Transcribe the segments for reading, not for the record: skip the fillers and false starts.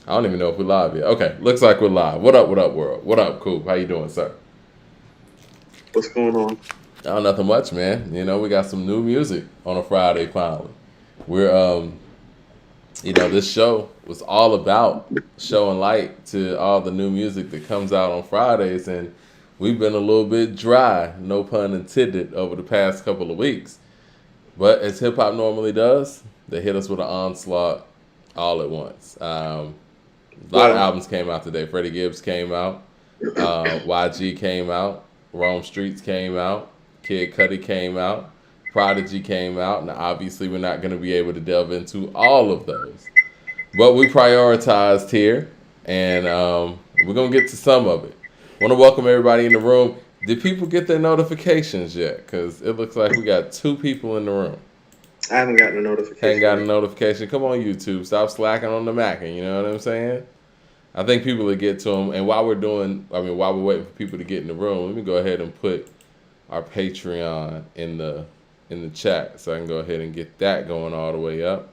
I don't even know if we're live yet. Okay, looks like we're live. What up, world? What up, Coop? How you doing, sir? What's going on? Oh, nothing much, man. You know, we got some new music on a Friday finally. We're this show was all about showing light to all the new music that comes out on Fridays, and we've been a little bit dry, no pun intended, over the past couple of weeks. But as hip hop normally does, they hit us with an onslaught all at once. A lot of Well, albums came out today. Freddie Gibbs came out. YG came out. Rome Streets came out. Kid Cudi came out. Prodigy came out. Now, obviously, we're not going to be able to delve into all of those. But we prioritized here, and we're going to get to some of it. Want to welcome everybody in the room. Did people get their notifications yet? Because it looks like we got two people in the room. I haven't gotten a Hadn't notification got a yet. notification. Come on, YouTube. Stop slacking on the Mackin'. You know what I'm saying? I think people will get to them. And while we're waiting for people to get in the room, let me go ahead and put our Patreon in the chat, so I can go ahead and get that going all the way up.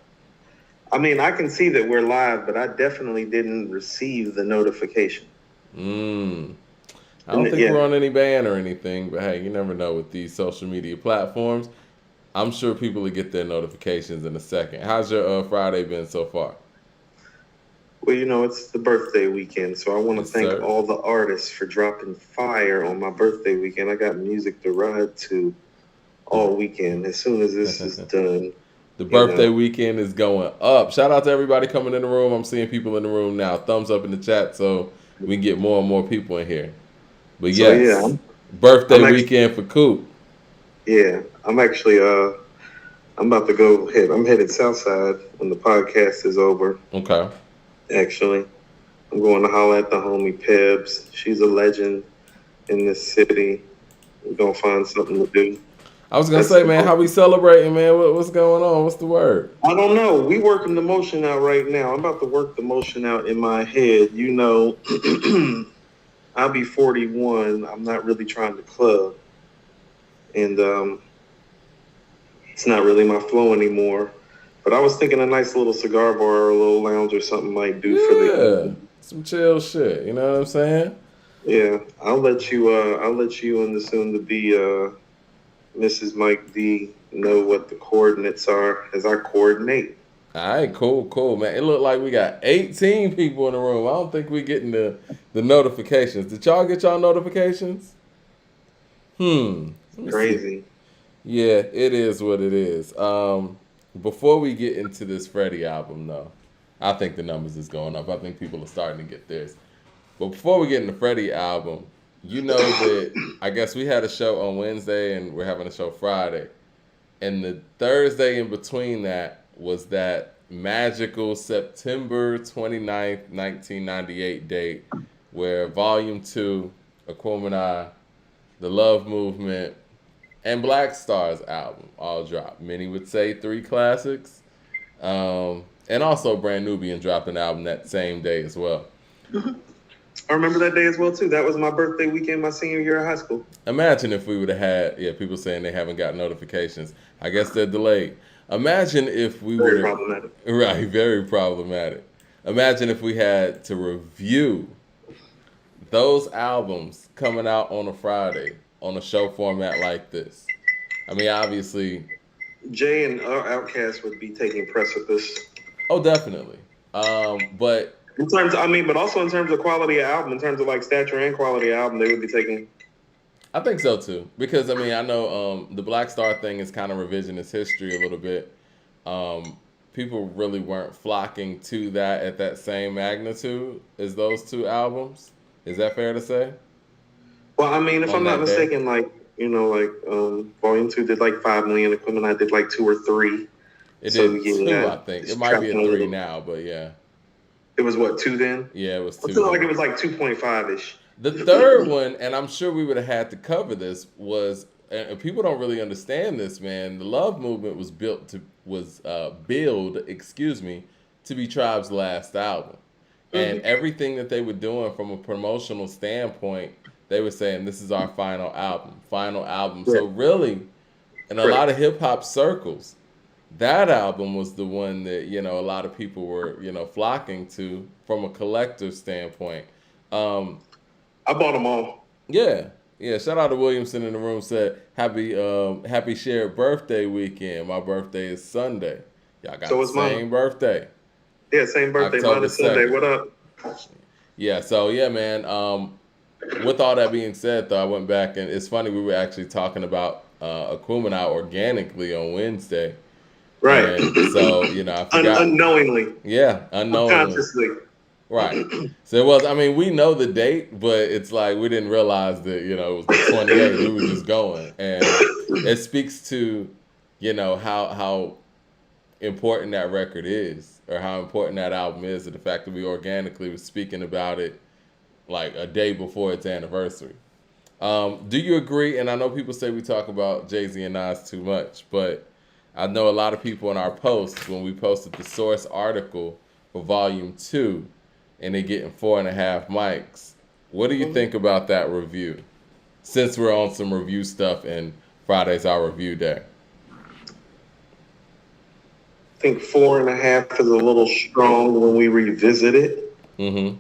I mean, I can see that we're live, but I definitely didn't receive the notification. Mm. I And don't think yeah, we're on any ban or anything, but hey, you never know with these social media platforms. I'm sure people will get their notifications in a second. How's your Friday been so far? well, it's the birthday weekend, so I want to Yes, thank sir. all the artists for dropping fire on my birthday weekend. I got music to ride to The all weekend. As soon as this is done, The you birthday know. weekend is going up. Shout out to everybody coming in the room. I'm seeing people in the room now. Thumbs up in the chat so we can get more and more people in here. But So yeah, yes, birthday I'm actually weekend for Coop. yeah, I'm actually I'm about to go head. I'm headed south side when the podcast is over. Okay. Actually, I'm going to holler at the homie Pebs. She's a legend in this city. We're gonna find something to do. I was gonna That's say, man, about how we celebrating, man? What's going on? What's the word? I don't know. We working the motion out right now. I'm about to work the motion out in my head. I'll be 41. I'm not really trying to club, and it's not really my flow anymore. But I was thinking a nice little cigar bar or a little lounge or something might do for the Yeah, evening. some chill shit. You know what I'm saying? Yeah, I'll let you. I'll let you and the soon to be Mrs. Mike D know what the coordinates are as I coordinate. All right, cool, man. It looked like we got 18 people in the room. I don't think we getting the notifications. Did y'all get y'all notifications? Let me see. Crazy. Yeah, it is what it is. Before we get into this Freddie album, though, I think the numbers is going up. I think people are starting to get theirs. But before we get into Freddie album, you know that I guess we had a show on Wednesday and we're having a show Friday. And the Thursday in between that was that magical September 29th, 1998 date where Volume 2, Aquemini, The Love Movement, and Black Star's album all dropped. Many would say three classics. And also Brand Nubian dropped an album that same day as well. I remember that day as well too. That was my birthday weekend, my senior year of high school. Imagine if we would have had, yeah, people saying they haven't got notifications. I guess they're delayed. Imagine if we would Very have, problematic. right, very problematic. Imagine if we had to review those albums coming out on a Friday on a show format like this. I mean, obviously, Jay and Outkast would be taking precipice. oh, definitely. But In terms, I mean, but also in terms of quality of album, in terms of like stature and quality of album, they would be taking. I think so too, because I mean I know the Black Star thing is kind of revisionist history a little bit. Um, People really weren't flocking to that at that same magnitude as those two albums. Is that fair to say? Well, I mean, if On I'm not that day, mistaken, Volume 2 did like 5 million. Equipment I did like 2 or 3. it So did two, yeah, I think. It it's might be a tracking a three little. now, but yeah, It was what 2 then? yeah, it was I two feel like it then. was like 2.5 ish. The third one, and I'm sure we would have had to cover this, was and people don't really understand this, man. The Love Movement was billed, excuse me, to be Tribe's last album, and Mm-hmm. everything that they were doing from a promotional standpoint, they were saying this is our final album, final album. Yeah, So really, in a lot correct. of hip hop circles, that album was the one that a lot of people were flocking to from a collector standpoint. Um, I bought them all. yeah, yeah. Shout out to Williamson in the room, said happy shared birthday weekend. My birthday is Sunday. Y'all got So the it's mine. same birthday, Yeah, same birthday. Mine October is Sunday. 2nd. What up? Yeah, so yeah, man. With all that being said, though, I went back and it's funny we were actually talking about Akuma and I organically on Wednesday, Right. and so I forgot. Unknowingly, Yeah, unknowingly. unconsciously. Right. So it was. I mean, we know the date, but it's like we didn't realize that it was the 28th. We were just going, and it speaks to how important that record is, or how important that album is, and the fact that we organically was speaking about it like a day before its anniversary. Do you agree? And I know people say we talk about Jay-Z and Nas too much, but I know a lot of people in our posts, when we posted the source article for Volume 2, and they getting 4.5 mics. What do you think about that review? Since we're on some review stuff and Friday's our review day. I think 4.5 is a little strong when we revisit it. Mm-hmm.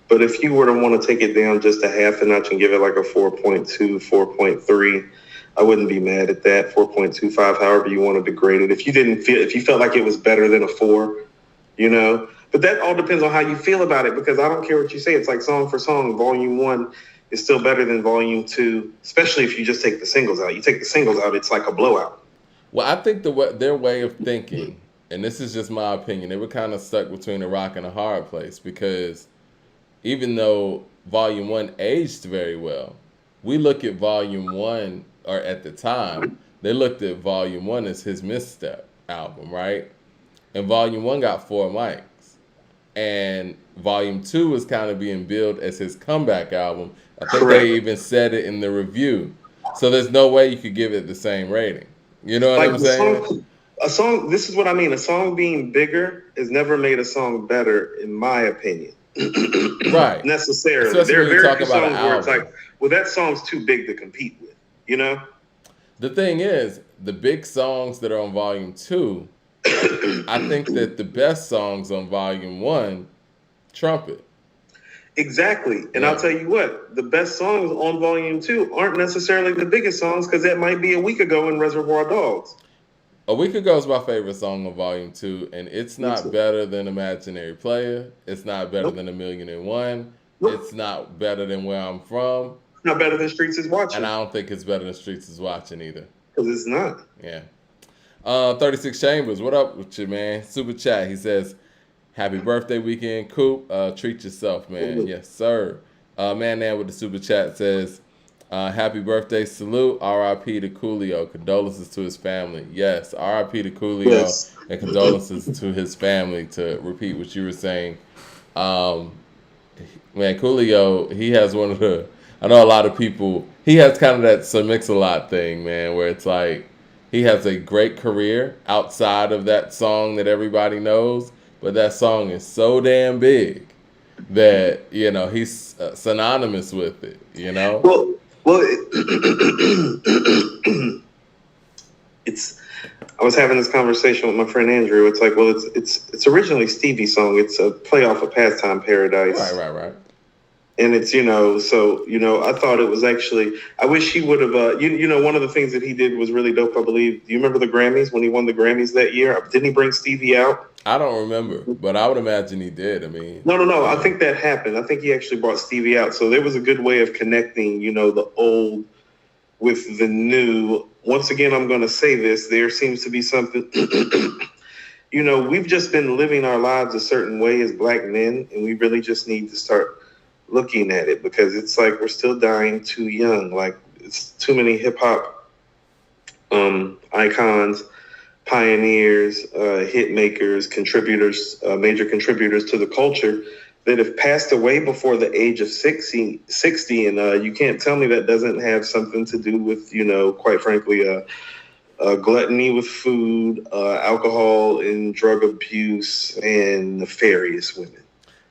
But if you were to want to take it down just a half a notch and give it like a 4.2, 4.3, I wouldn't be mad at that. 4.25, however you want to degrade it. If you felt like it was better than a 4, But that all depends on how you feel about it, because I don't care what you say. It's like song for song. Volume 1 is still better than Volume 2, especially if you just take the singles out. You take the singles out, it's like a blowout. Well, I think their way of thinking, and this is just my opinion, they were kind of stuck between a rock and a hard place, because even though Volume 1 aged very well, we look at Volume 1, or at the time, they looked at Volume 1 as his misstep album, right? And Volume 1 got 4 mics. And Volume 2 was kind of being billed as his comeback album. I think Correct. they even said it in the review. So there's no way you could give it the same rating. You know what Like I'm saying? a song, this is what I mean. A song being bigger has never made a song better, in my opinion. Right. Necessarily. Especially There are when you very talk few about an songs where it's album. like, well, that song's too big to compete with, The thing is, the big songs that are on Volume 2, I think that the best songs on Volume 1 trumpet. Exactly. And Yeah. I'll tell you what, the best songs on Volume 2 aren't necessarily the biggest songs, because that might be A Week Ago in Reservoir Dogs. A Week Ago is my favorite song on Volume 2, and it's not better than Imaginary Player. It's not better than A Million and One. Nope. It's not better than Where I'm From. Not better than Streets is Watching. And I don't think it's better than Streets is Watching either. Because it's not. Yeah. 36 Chambers, what up with you, man? Super chat. He says, happy birthday weekend, Coop. Treat yourself, man. Mm-hmm. Yes, sir. Man with the super chat says, happy birthday, salute, R.I.P. to Coolio. Condolences to his family. Yes, R.I.P. to Coolio, yes. And condolences to his family, to repeat what you were saying. Man, Coolio, he has one of the, I know a lot of people, he has kind of that Sir Mix-a-Lot thing, man, where it's like, he has a great career outside of that song that everybody knows, but that song is so damn big that, he's synonymous with it, Well, I was having this conversation with my friend Andrew. It's like, well, it's originally Stevie's song. It's a play off of Pastime Paradise. Right. And it's, I thought it was actually, I wish he would have, one of the things that he did was really dope, I believe. Do you remember the Grammys, when he won the Grammys that year? Didn't he bring Stevie out? I don't remember, but I would imagine he did. I mean. No. I think that happened. I think he actually brought Stevie out. So there was a good way of connecting, the old with the new. Once again, I'm going to say this. There seems to be something, we've just been living our lives a certain way as Black men, and we really just need to start looking at it, because it's like we're still dying too young. Like, it's too many hip hop icons, pioneers, hit makers, contributors, major contributors to the culture that have passed away before the age of 60, and you can't tell me that doesn't have something to do with, quite frankly, gluttony with food, alcohol and drug abuse, and nefarious women.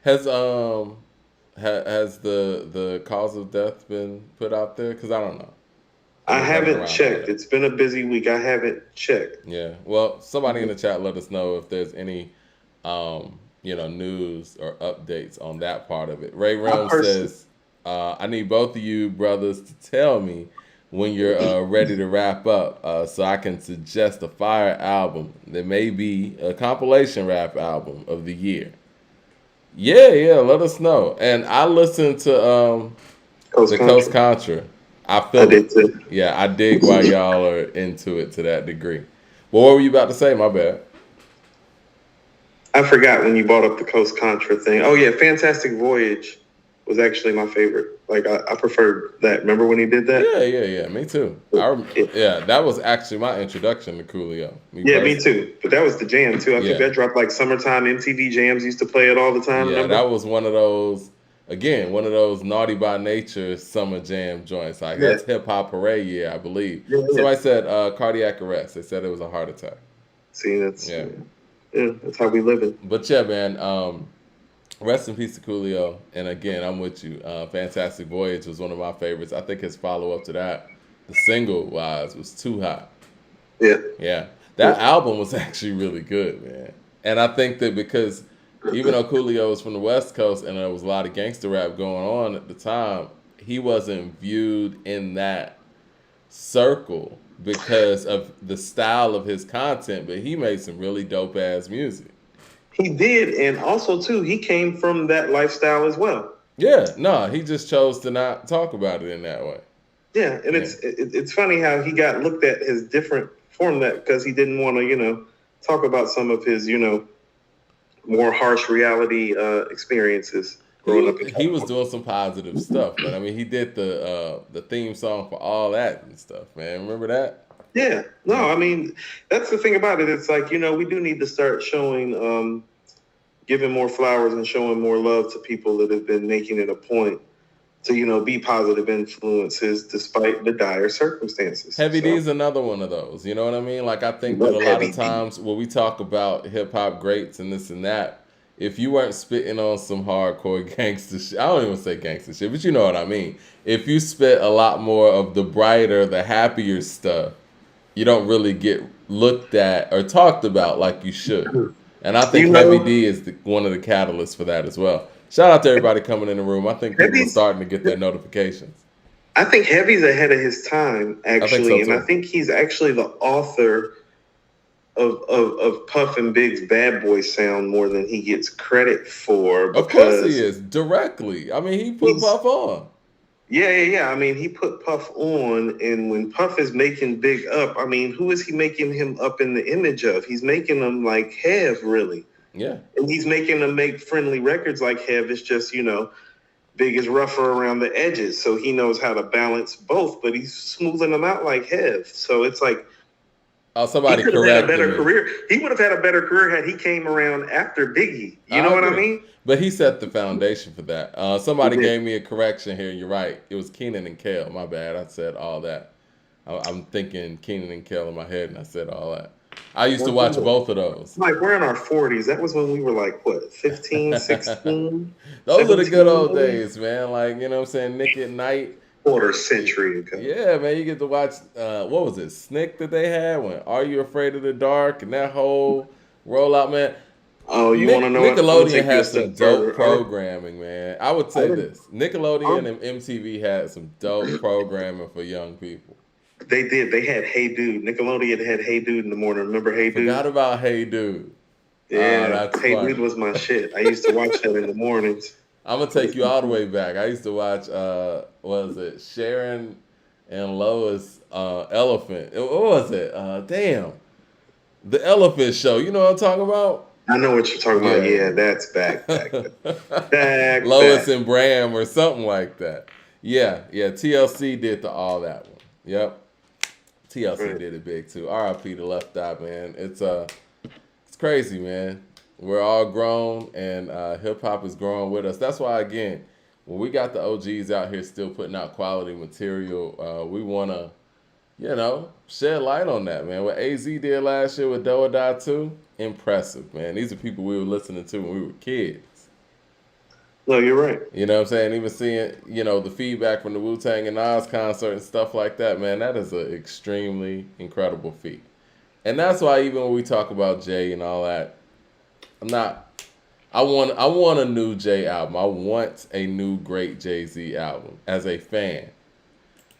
Has the cause of death been put out there? Because I don't know. I I've been running haven't around all checked. day. It's been a busy week. I haven't checked. Yeah. Well, somebody in the chat let us know if there's any, news or updates on that part of it. Ray I Realm personally, says, "I need both of you brothers to tell me when you're ready to wrap up, so I can suggest a fire album. There may be a compilation rap album of the year. Yeah, yeah. Let us know. And I listened to Coast the Coast Country. Contra. I I feel it. did too. Yeah, I dig why y'all are into it to that degree. But what were you about to say? My bad. I forgot when you brought up the Coast Contra thing. Oh yeah, Fantastic Voyage was actually my favorite. Like I preferred that. Remember when he did that? Yeah, yeah, yeah. Me too. Yeah. Yeah, that was actually my introduction to Coolio. Me Yeah, me personally. too. But that was the jam too. I think Yeah, that dropped like summertime MTV jams used to play it all the time. yeah. That Remember? was one of those. Again, one of those naughty by nature summer jam joints. Like Yeah, that's hip hop parade year, I believe. yeah, yeah. Somebody said cardiac arrest. They said it was a heart attack. See, that's Yeah. yeah, that's how we live it. But yeah, man. Rest in peace to Coolio. And again, I'm with you. Fantastic Voyage was one of my favorites. I think his follow up to that, the single wise, was Too Hot. Yeah, Yeah. That album was actually really good, man. And I think that because even though Coolio was from the West Coast and there was a lot of gangster rap going on at the time, he wasn't viewed in that circle because of the style of his content, but he made some really dope ass music. he did, and also too, he came from that lifestyle as well. Yeah, no, he just chose to not talk about it in that way. Yeah, and Yeah. it's funny how he got looked at as different from that because he didn't want to talk about some of his more harsh reality experiences growing up in He was California. doing some positive stuff, but I mean, he did the theme song for All That and stuff, man. Remember that? Yeah, no, Yeah. I mean that's the thing about it. It's like we do need to start showing, giving more flowers and showing more love to people that have been making it a point to be positive influences despite the dire circumstances. Heavy D So is another one of those. You know what I mean? Like I think that a love lot Heavy of D. times when we talk about hip hop greats and this and that, if you weren't spitting on some hardcore gangster shit, I don't even say gangster shit, but you know what I mean. If you spit a lot more of the brighter, the happier stuff, you don't really get looked at or talked about like you should. And I think You Heavy know, D is one of the catalysts for that as well. Shout out to everybody coming in the room. I think people are Heavy's. starting to get their notifications. I think Heavy's ahead of his time I think so actually, and I too. think he's actually the author of Puff and Big's Bad Boy sound more than he gets credit for Of course he because is. Directly. I mean, he put he's Puff on. yeah. I mean, he put Puff on, and when Puff is making Big up, I mean, who is he making him up in the image of? He's making them like Hev, really. Yeah. And he's making them make friendly records like Hev. It's just, Big is rougher around the edges, so he knows how to balance both, but he's smoothing them out like Hev. So it's like Oh, he somebody could have had a corrected better me. career. He would have had a better career had he came around after Biggie. You know what I agree. mean? But he set the foundation for that. Somebody He did. gave me a correction here. You're right. It was Keenan and Kel. My bad. I said all that. I'm thinking Keenan and Kel in my head, and I said all that. I used to watch both of those. Like, we're in our 40s. That was when we were like, what, 15, 16? Those are the good old 17? days, man. Like, you know what I'm saying? Nick at Night. Quarter century ago. Yeah, man, you get to watch what was it, Snick that they had when Are You Afraid of the Dark and that whole rollout, man. Oh, you want to know what? I'm gonna Nickelodeon take you a had some step dope further. programming, man. I would say I- this. Nickelodeon and MTV had some dope programming for young people. They did. They had Hey Dude. Nickelodeon had Hey Dude in the morning. Remember Hey Dude? Forgot about Hey Dude. Yeah, that's Hey funny. Dude was my shit. I used to watch that in the mornings. I'm gonna take you all the way back. I used to watch what was it, Sharon and Lois Elephant. What was it? Damn. The Elephant Show. You know what I'm talking about? I know what you're talking about. Yeah. Yeah, that's back. Lois back. and Bram or something like that. Yeah. TLC did all that one. Yep. TLC Right. did it big too. R.I.P. to Left Eye, man. It's crazy, man. We're all grown, and hip hop is growing with us. That's why, again, when we got the OGs out here still putting out quality material, we want to, shed light on that, man. What AZ did last year with Do or Die 2, impressive, man. These are people we were listening to when we were kids. No, you're right. You know what I'm saying? Even seeing, the feedback from the Wu-Tang and Nas concert and stuff like that, man, that is an extremely incredible feat. And that's why even when we talk about Jay and all that, I'm not. I want a new Jay album. I want a new great Jay-Z album as a fan.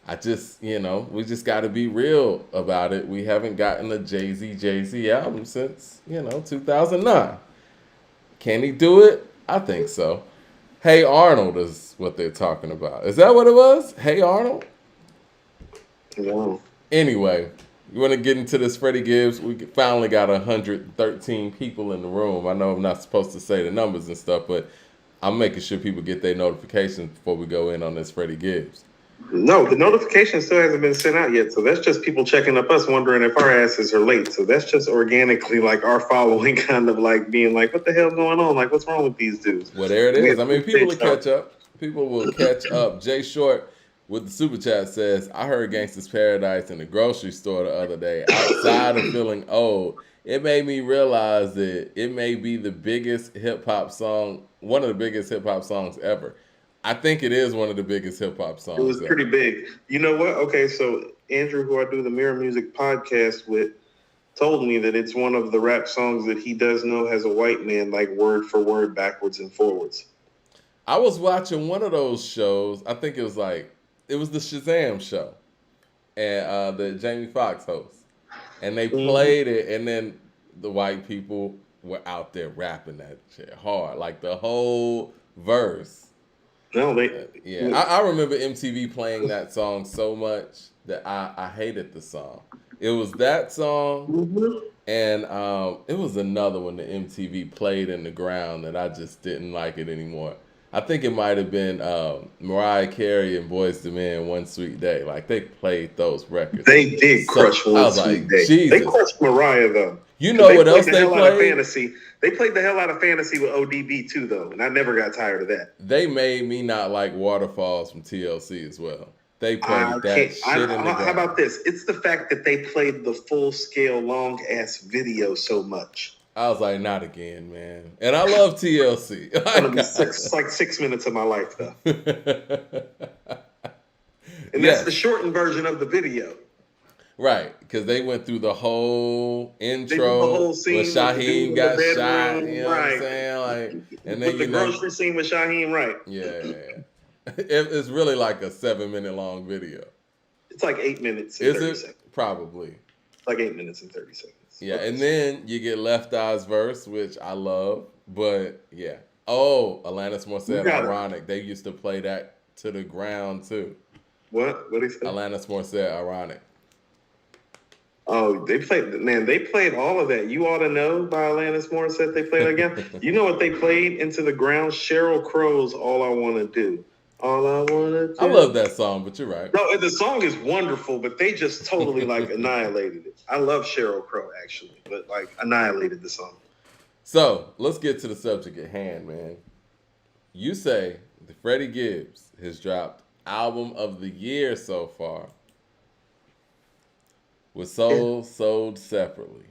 I just, we just got to be real about it. We haven't gotten a Jay-Z album since, 2009. Can he do it? I think so. Hey Arnold is what they're talking about. Is that what it was? Hey Arnold? Wow. Anyway, you want to get into this Freddie Gibbs? We finally got 113 people in the room. I know I'm not supposed to say the numbers and stuff, but I'm making sure people get their notifications before we go in on this Freddie Gibbs. No, the notification still hasn't been sent out yet. So that's just people checking up us, wondering if our asses are late. So that's just organically like our following kind of like being like, what the hell's going on? Like, what's wrong with these dudes? Well, there it is. I mean, people will catch up. People will catch up. Jay Short with the super chat says, I heard Gangsta's Paradise in the grocery store the other day. Outside of feeling old, it made me realize that it may be the biggest hip hop song, one of the biggest hip hop songs ever. I think it is one of the biggest hip hop songs. It was pretty big. You know what? Okay, so Andrew, who I do the Mirror Music podcast with, told me that it's one of the rap songs that he does know has a white man like word for word, backwards and forwards. I was watching one of those shows. I think it was the Shazam show, and the Jamie Foxx host, and they played it, and then the white people were out there rapping that shit hard, like the whole verse. No, I remember MTV playing that song so much that I hated the song. It was that song, and it was another one that MTV played in the ground that I just didn't like it anymore. I think it might have been Mariah Carey and Boyz II Men, One Sweet Day. Like, they played those records. They did crush One Sweet Day. Jesus. They crushed Mariah, though. You know what else they played? Fantasy. They played the hell out of Fantasy with ODB, too, though, and I never got tired of that. They made me not like Waterfalls from TLC as well. They played that shit in the ground. How about this? It's the fact that they played the full-scale, long-ass video so much. I was like, not again, man. And I love TLC. It's like 6 minutes of my life, though. And that's the shortened version of the video. Right, because they went through the whole intro. The whole scene when Shaheem got shot. You know what I'm saying? Like, and then with the grocery scene with Shaheem, right? Yeah. It's really like a 7-minute long video. It's like 8 minutes and 30 seconds. Probably. It's like 8 minutes and 30 seconds. Yeah, and then you get Left Eye's verse, which I love. But, yeah. Oh, Alanis Morissette, Ironic. They used to play that to the ground, too. What? What did he say? Alanis Morissette, Ironic. Oh, they played all of that. You Ought to Know by Alanis Morissette. They played again. You know what they played into the ground? Sheryl Crow's All I Want to Do. All I Want to Do. I love that song, but you're right. No, the song is wonderful, but they just totally annihilated it. I love Sheryl Crow, actually, but annihilated the song. So let's get to the subject at hand, man. You say that Freddie Gibbs has dropped album of the year so far, with Soul sold separately.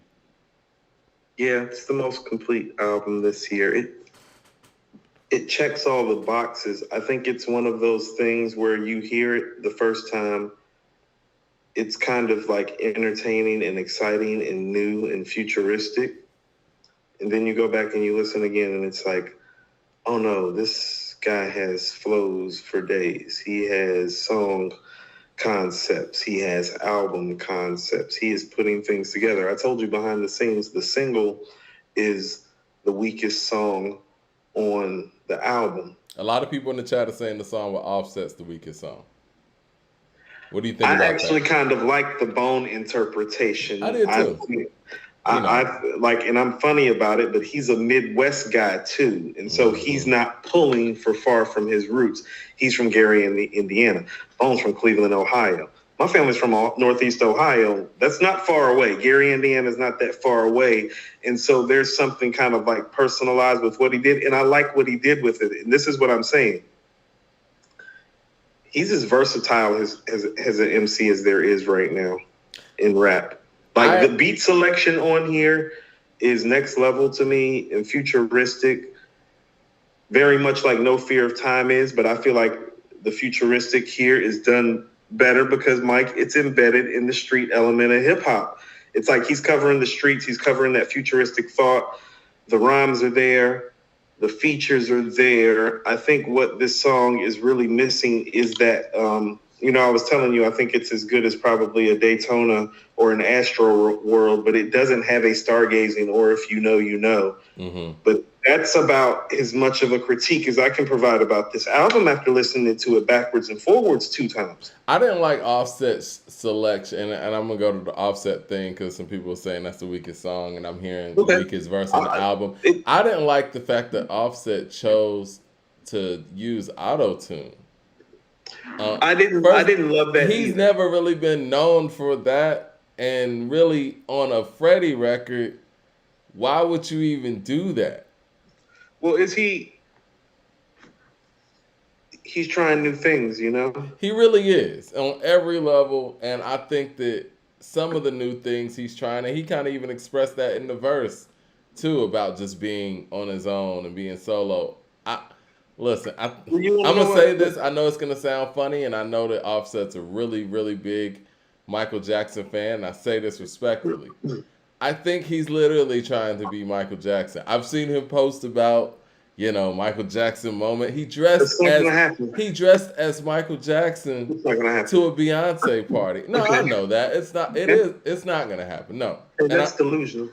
Yeah, it's the most complete album this year. It checks all the boxes. I think it's one of those things where you hear it the first time, it's kind of like entertaining and exciting and new and futuristic. And then you go back and you listen again and it's like, oh no, this guy has flows for days. He has song concepts. He has album concepts. He is putting things together. I told you behind the scenes, the single is the weakest song on the album. A lot of people in the chat are saying the song with Offset's the weakest song. What do you think about that? I actually kind of like the Bone interpretation. I did too. And I'm funny about it, but he's a Midwest guy too. And so he's not pulling for far from his roots. He's from Gary, Indiana. Bone's from Cleveland, Ohio. My family's from Northeast Ohio. That's not far away. Gary, Indiana is not that far away. And so there's something kind of like personalized with what he did. And I like what he did with it. And this is what I'm saying. He's as versatile as an MC as there is right now in rap. The beat selection on here is next level to me and futuristic. very much like No Fear of Time is, but I feel like the futuristic here is done better because, Mike, it's embedded in the street element of hip hop. It's like he's covering the streets, he's covering that futuristic thought. The rhymes are there, the features are there. I think what this song is really missing is that, I was telling you, I think it's as good as probably a Daytona or an Astro World, but it doesn't have a stargazing or if you know, you know. Mm-hmm. But that's about as much of a critique as I can provide about this album after listening to it backwards and forwards 2 times. I didn't like Offset's selection, and I'm going to go to the Offset thing because some people are saying that's the weakest song, and I'm hearing the weakest verse on the album. I didn't like the fact that Offset chose to use auto-tune. I didn't love that. He's never really been known for that, and really on a Freddie record, why would you even do that? Well, he's trying new things, you know? He really is on every level, and I think that some of the new things he's trying, and he kind of even expressed that in the verse too about just being on his own and being solo. Listen, I'm gonna say this. I know it's gonna sound funny, and I know that Offset's a really, really big Michael Jackson fan. And I say this respectfully. I think he's literally trying to be Michael Jackson. I've seen him post about, Michael Jackson moment. He dressed as Michael Jackson to a Beyonce party. No, okay. I know that. It's not gonna happen. No. And that's delusional.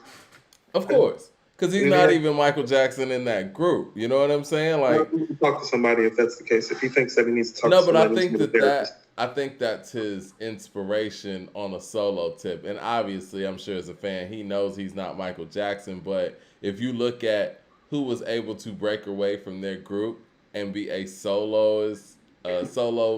Of course. Because he's not even Michael Jackson in that group. You know what I'm saying? Like, talk to somebody if that's the case. If he thinks that he needs to talk to somebody. No, but I think that's his inspiration on a solo tip. And obviously, I'm sure as a fan, he knows he's not Michael Jackson. But if you look at who was able to break away from their group and be a solo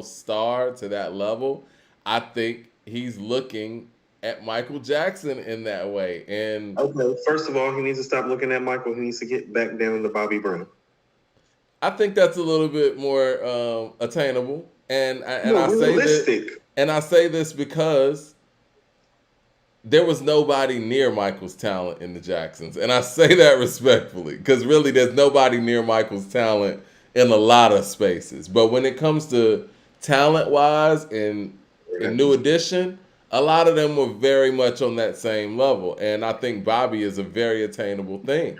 star to that level, I think he's looking at Michael Jackson in that way. And okay, first of all, he needs to stop looking at Michael. He needs to get back down to Bobby Brown. I think that's a little bit more attainable. And I say this because there was nobody near Michael's talent in the Jacksons. And I say that respectfully because really there's nobody near Michael's talent in a lot of spaces. But when it comes to talent-wise and New Edition, a lot of them were very much on that same level. And I think Bobby is a very attainable thing.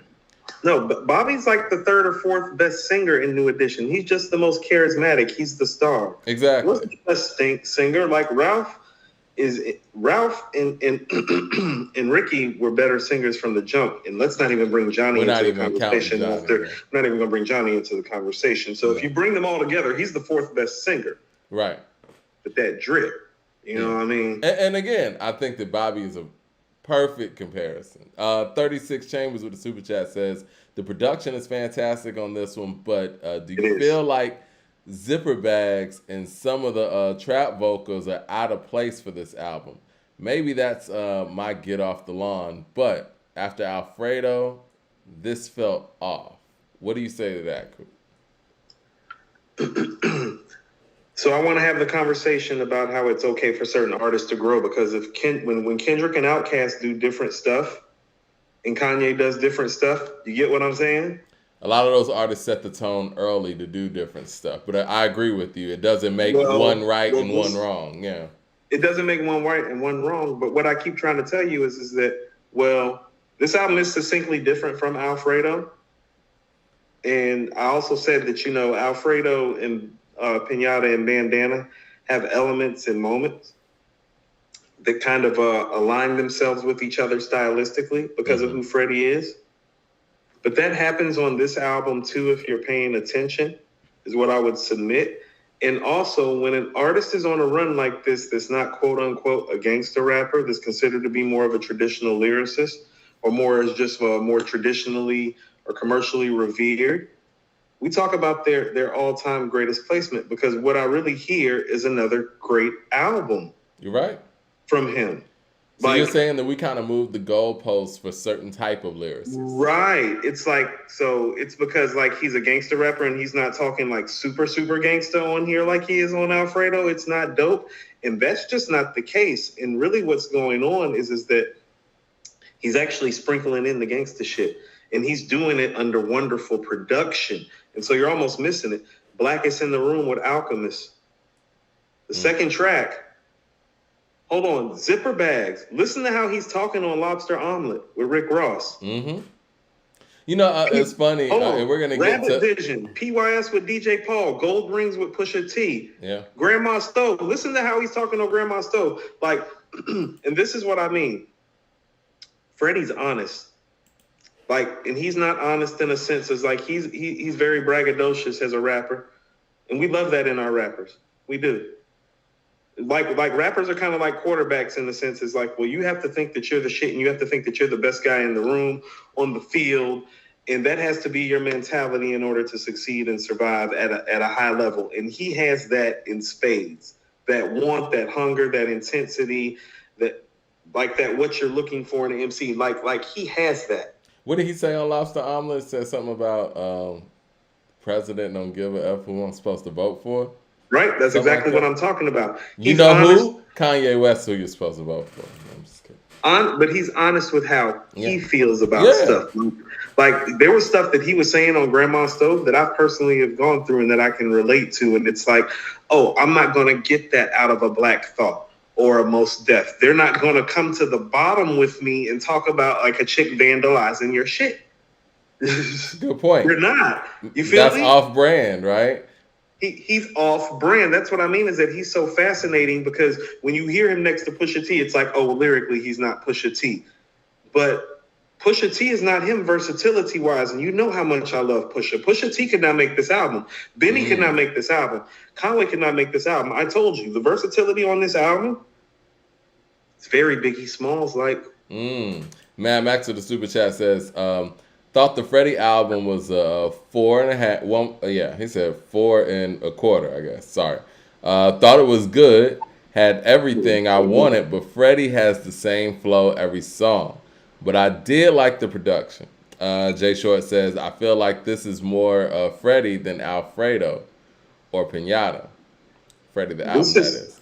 No, but Bobby's like the 3rd or 4th best singer in New Edition. He's just the most charismatic. He's the star. Exactly. What's the best singer? Like Ralph and Ricky were better singers from the jump. And let's not even bring Johnny into the conversation. We're not even going to bring Johnny into the conversation. So if you bring them all together, he's the 4th best singer. Right. But that drip. You know what I mean? And again, I think that Bobby is a perfect comparison. 36 Chambers with the super chat says, the production is fantastic on this one, but do you feel like zipper bags and some of the trap vocals are out of place for this album? Maybe that's my get off the lawn, but after Alfredo, this felt off. What do you say to that, Coop? So I want to have the conversation about how it's okay for certain artists to grow, because when Kendrick and Outkast do different stuff and Kanye does different stuff, you get what I'm saying? A lot of those artists set the tone early to do different stuff, but I agree with you. It doesn't make one right and one wrong. Yeah, it doesn't make one right and one wrong. But what I keep trying to tell you is that, this album is succinctly different from Alfredo. And I also said that, Alfredo and Pinata and Bandana have elements and moments that kind of align themselves with each other stylistically because of who Freddie is. But that happens on this album too, if you're paying attention, is what I would submit. And also, when an artist is on a run like this, that's not quote unquote a gangster rapper, that's considered to be more of a traditional lyricist, or more as just more traditionally or commercially revered, we talk about their all-time greatest placement, because what I really hear is another great album. You're right. From him. So you're saying that we kind of moved the goalposts for certain type of lyrics. Right. It's it's because he's a gangster rapper and he's not talking like super, super gangster on here like he is on Alfredo. It's not dope. And that's just not the case. And really what's going on is that he's actually sprinkling in the gangster shit. And he's doing it under wonderful production. And so you're almost missing it. Blackest in the Room with Alchemist. The second track, hold on, Zipper Bags. Listen to how he's talking on Lobster Omelet with Rick Ross. Mm-hmm. You know, it's funny. And we're going to get to... Rabbit Vision, PYS with DJ Paul, Gold Rings with Pusha T. Yeah. Grandma Stove. Listen to how he's talking on Grandma Stove. Like, and this is what I mean. Freddie's honest. Like, and he's not honest in a sense as like he's very braggadocious as a rapper. And we love that in our rappers. We do. Like rappers are kind of like quarterbacks in the sense is like, well, you have to think that you're the shit and you have to think that you're the best guy in the room, on the field. And that has to be your mentality in order to succeed and survive at a high level. And he has that in spades, that want, that hunger, that intensity, that like that what you're looking for in an MC. Like he has that. What did he say on Lobster Omelet? Said something about president don't give a F who I'm supposed to vote for. Right, that's something exactly like that. What I'm talking about. You know honest. Who? Kanye West, who you're supposed to vote for. I'm just kidding. But he's honest with how he feels about stuff. Like there was stuff that he was saying on Grandma Stove that I personally have gone through and that I can relate to. And it's like, oh, I'm not going to get that out of a Black Thought or a Mos Def. They're not going to come to the bottom with me and talk about like a chick vandalizing your shit. Good point. They're not. You feel That's me? Off brand, right? He's off brand. That's what I mean is that he's so fascinating because when you hear him next to Pusha T, it's like, oh, well, lyrically, he's not Pusha T. But Pusha T is not him versatility-wise, and you know how much I love Pusha. Pusha T could not make this album. Benny could not make this album. Conway could not make this album. I told you, the versatility on this album, it's very Biggie Smalls like. Mad Max with the super chat says, thought the Freddie album was 4.5. He said 4 1/4, I guess. Sorry. Thought it was good. Had everything I wanted, but Freddie has the same flow every song. But I did like the production. Jay Short says, I feel like this is more Freddie than Alfredo or Pinata. Freddie the album, that is.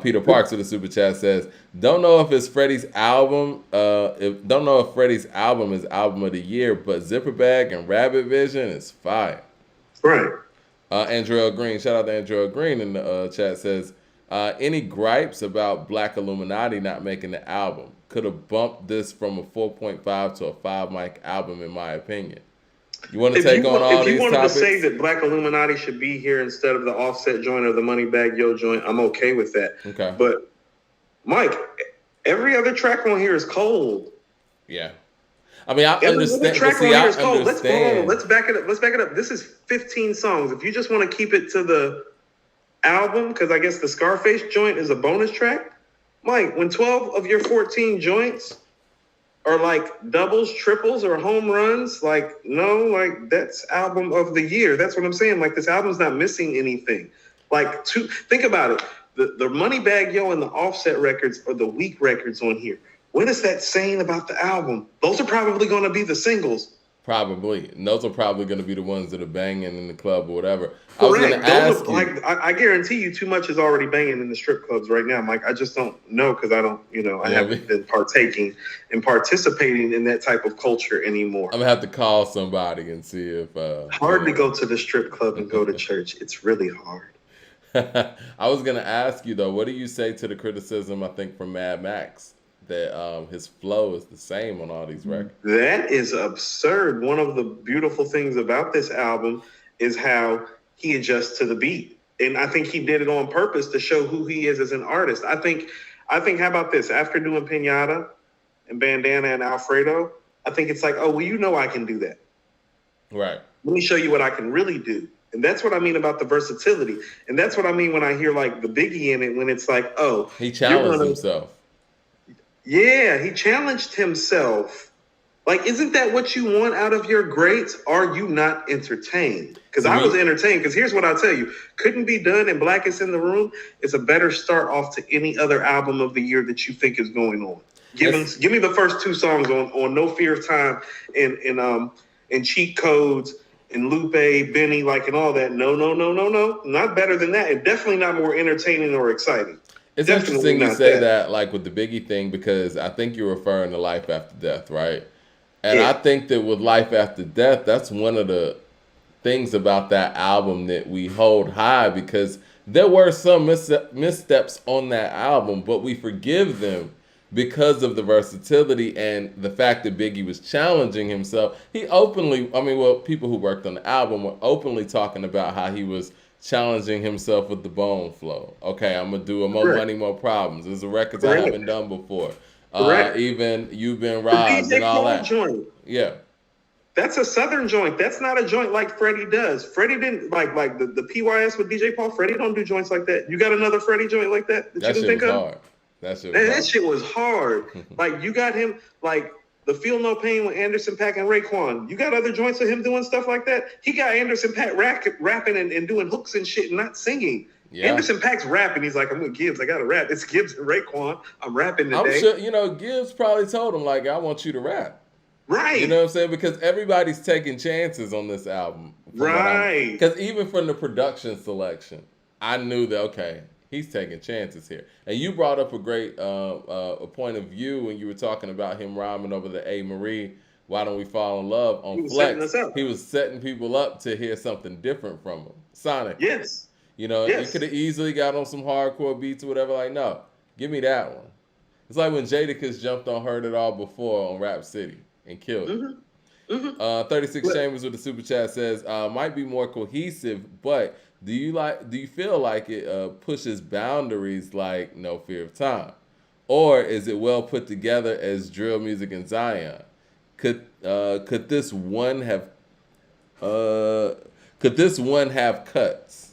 Peter Parks with the super chat says, don't know if it's Freddie's album. Don't know if Freddie's album is album of the year, but Zipper Bag and Rabbit Vision is fire. Right. Andrell Green, shout out to Andrell Green in the chat says, any gripes about Black Illuminati not making the album? Could have bumped this from a 4.5 to a 5 mic album, in my opinion. You want to take on all these topics? If you wanted to say that Black Illuminati should be here instead of the Offset joint or the Moneybagg Yo joint, I'm okay with that. Okay. But, Mike, every other track on here is cold. Yeah. I mean, I understand. Every other track on here is cold. Let's back it up. Let's back it up. This is 15 songs. If you just want to keep it to the album, because I guess the Scarface joint is a bonus track, Mike, when 12 of your 14 joints are like doubles, triples, or home runs, that's album of the year. That's what I'm saying. Like, this album's not missing anything. Think about it. The Moneybagg Yo and the Offset records are the weak records on here. What is that saying about the album? Those are probably going to be the singles. Probably. And those are probably going to be the ones that are banging in the club or whatever. Correct. I was going to ask you. I guarantee you Too Much is already banging in the strip clubs right now, Mike. I just don't know because I don't, I haven't been participating in that type of culture anymore. I'm going to have to call somebody and see if... hard to go to the strip club and go to church. It's really hard. I was going to ask you, though, what do you say to the criticism, I think, from Mad Max? That his flow is the same on all these records. That is absurd. One of the beautiful things about this album is how he adjusts to the beat. And I think he did it on purpose to show who he is as an artist. I think how about this? After doing Pinata and Bandana and Alfredo, I think it's like, oh, well, I can do that. Right. Let me show you what I can really do. And that's what I mean about the versatility. And that's what I mean when I hear like the Biggie in it, when it's like, oh. He challenged himself. Yeah, he challenged himself. Like, isn't that what you want out of your greats? Are you not entertained? Because I was entertained. Because here's what I'll tell you. Couldn't Be Done and Blackest in the Room is a better start off to any other album of the year that you think is going on. Give me the first two songs on No Fear of Time and Cheat Codes and Lupe, Benny, and all that. No. Not better than that. And definitely not more entertaining or exciting. It's interesting you say that, with the Biggie thing, because I think you're referring to Life After Death, right? And I think that with Life After Death, that's one of the things about that album that we hold high, because there were some missteps on that album, but we forgive them because of the versatility and the fact that Biggie was challenging himself. He openly, I mean, well, people who worked on the album were openly talking about how he was challenging himself with the bone flow. Okay, I'm gonna do a More Correct. Money, More Problems. There's a records I Correct. haven't done before. Correct. Even You've Been The Robbed and DJ all Paul that. joint. Yeah. That's a Southern joint. That's not a joint like Freddie does. Freddie didn't like the PYS with DJ Paul. Freddie don't do joints like that. You got another Freddie joint like that That you can shit think was of? hard. That shit was Man, hard. that shit was hard. Like you got him like the Feel No Pain with Anderson .Paak and Raekwon. You got other joints of him doing stuff like that. He got Anderson .Paak rapping and doing hooks and shit and not singing. Yeah. Anderson .Paak's rapping. He's like, I'm with Gibbs. I got to rap. It's Gibbs and Raekwon. I'm rapping today. I'm sure, Gibbs probably told him, like, I want you to rap. Right. You know what I'm saying? Because everybody's taking chances on this album. Right. Because even from the production selection, I knew that, okay, he's taking chances here. And you brought up a great a point of view when you were talking about him rhyming over the A. Marie, Why Don't We Fall in Love on Flex. He was setting people up to hear something different from him. Sonic. Yes. You could have easily got on some hardcore beats or whatever. Like, no, give me that one. It's like when Jadakiss jumped on Heard It All Before on Rap City and killed it. Mm-hmm. 36 Chambers with the super chat says, might be more cohesive, but do you feel like it pushes boundaries like No Fear of Time? Or is it well put together as drill music in Zion? Could this one have cuts?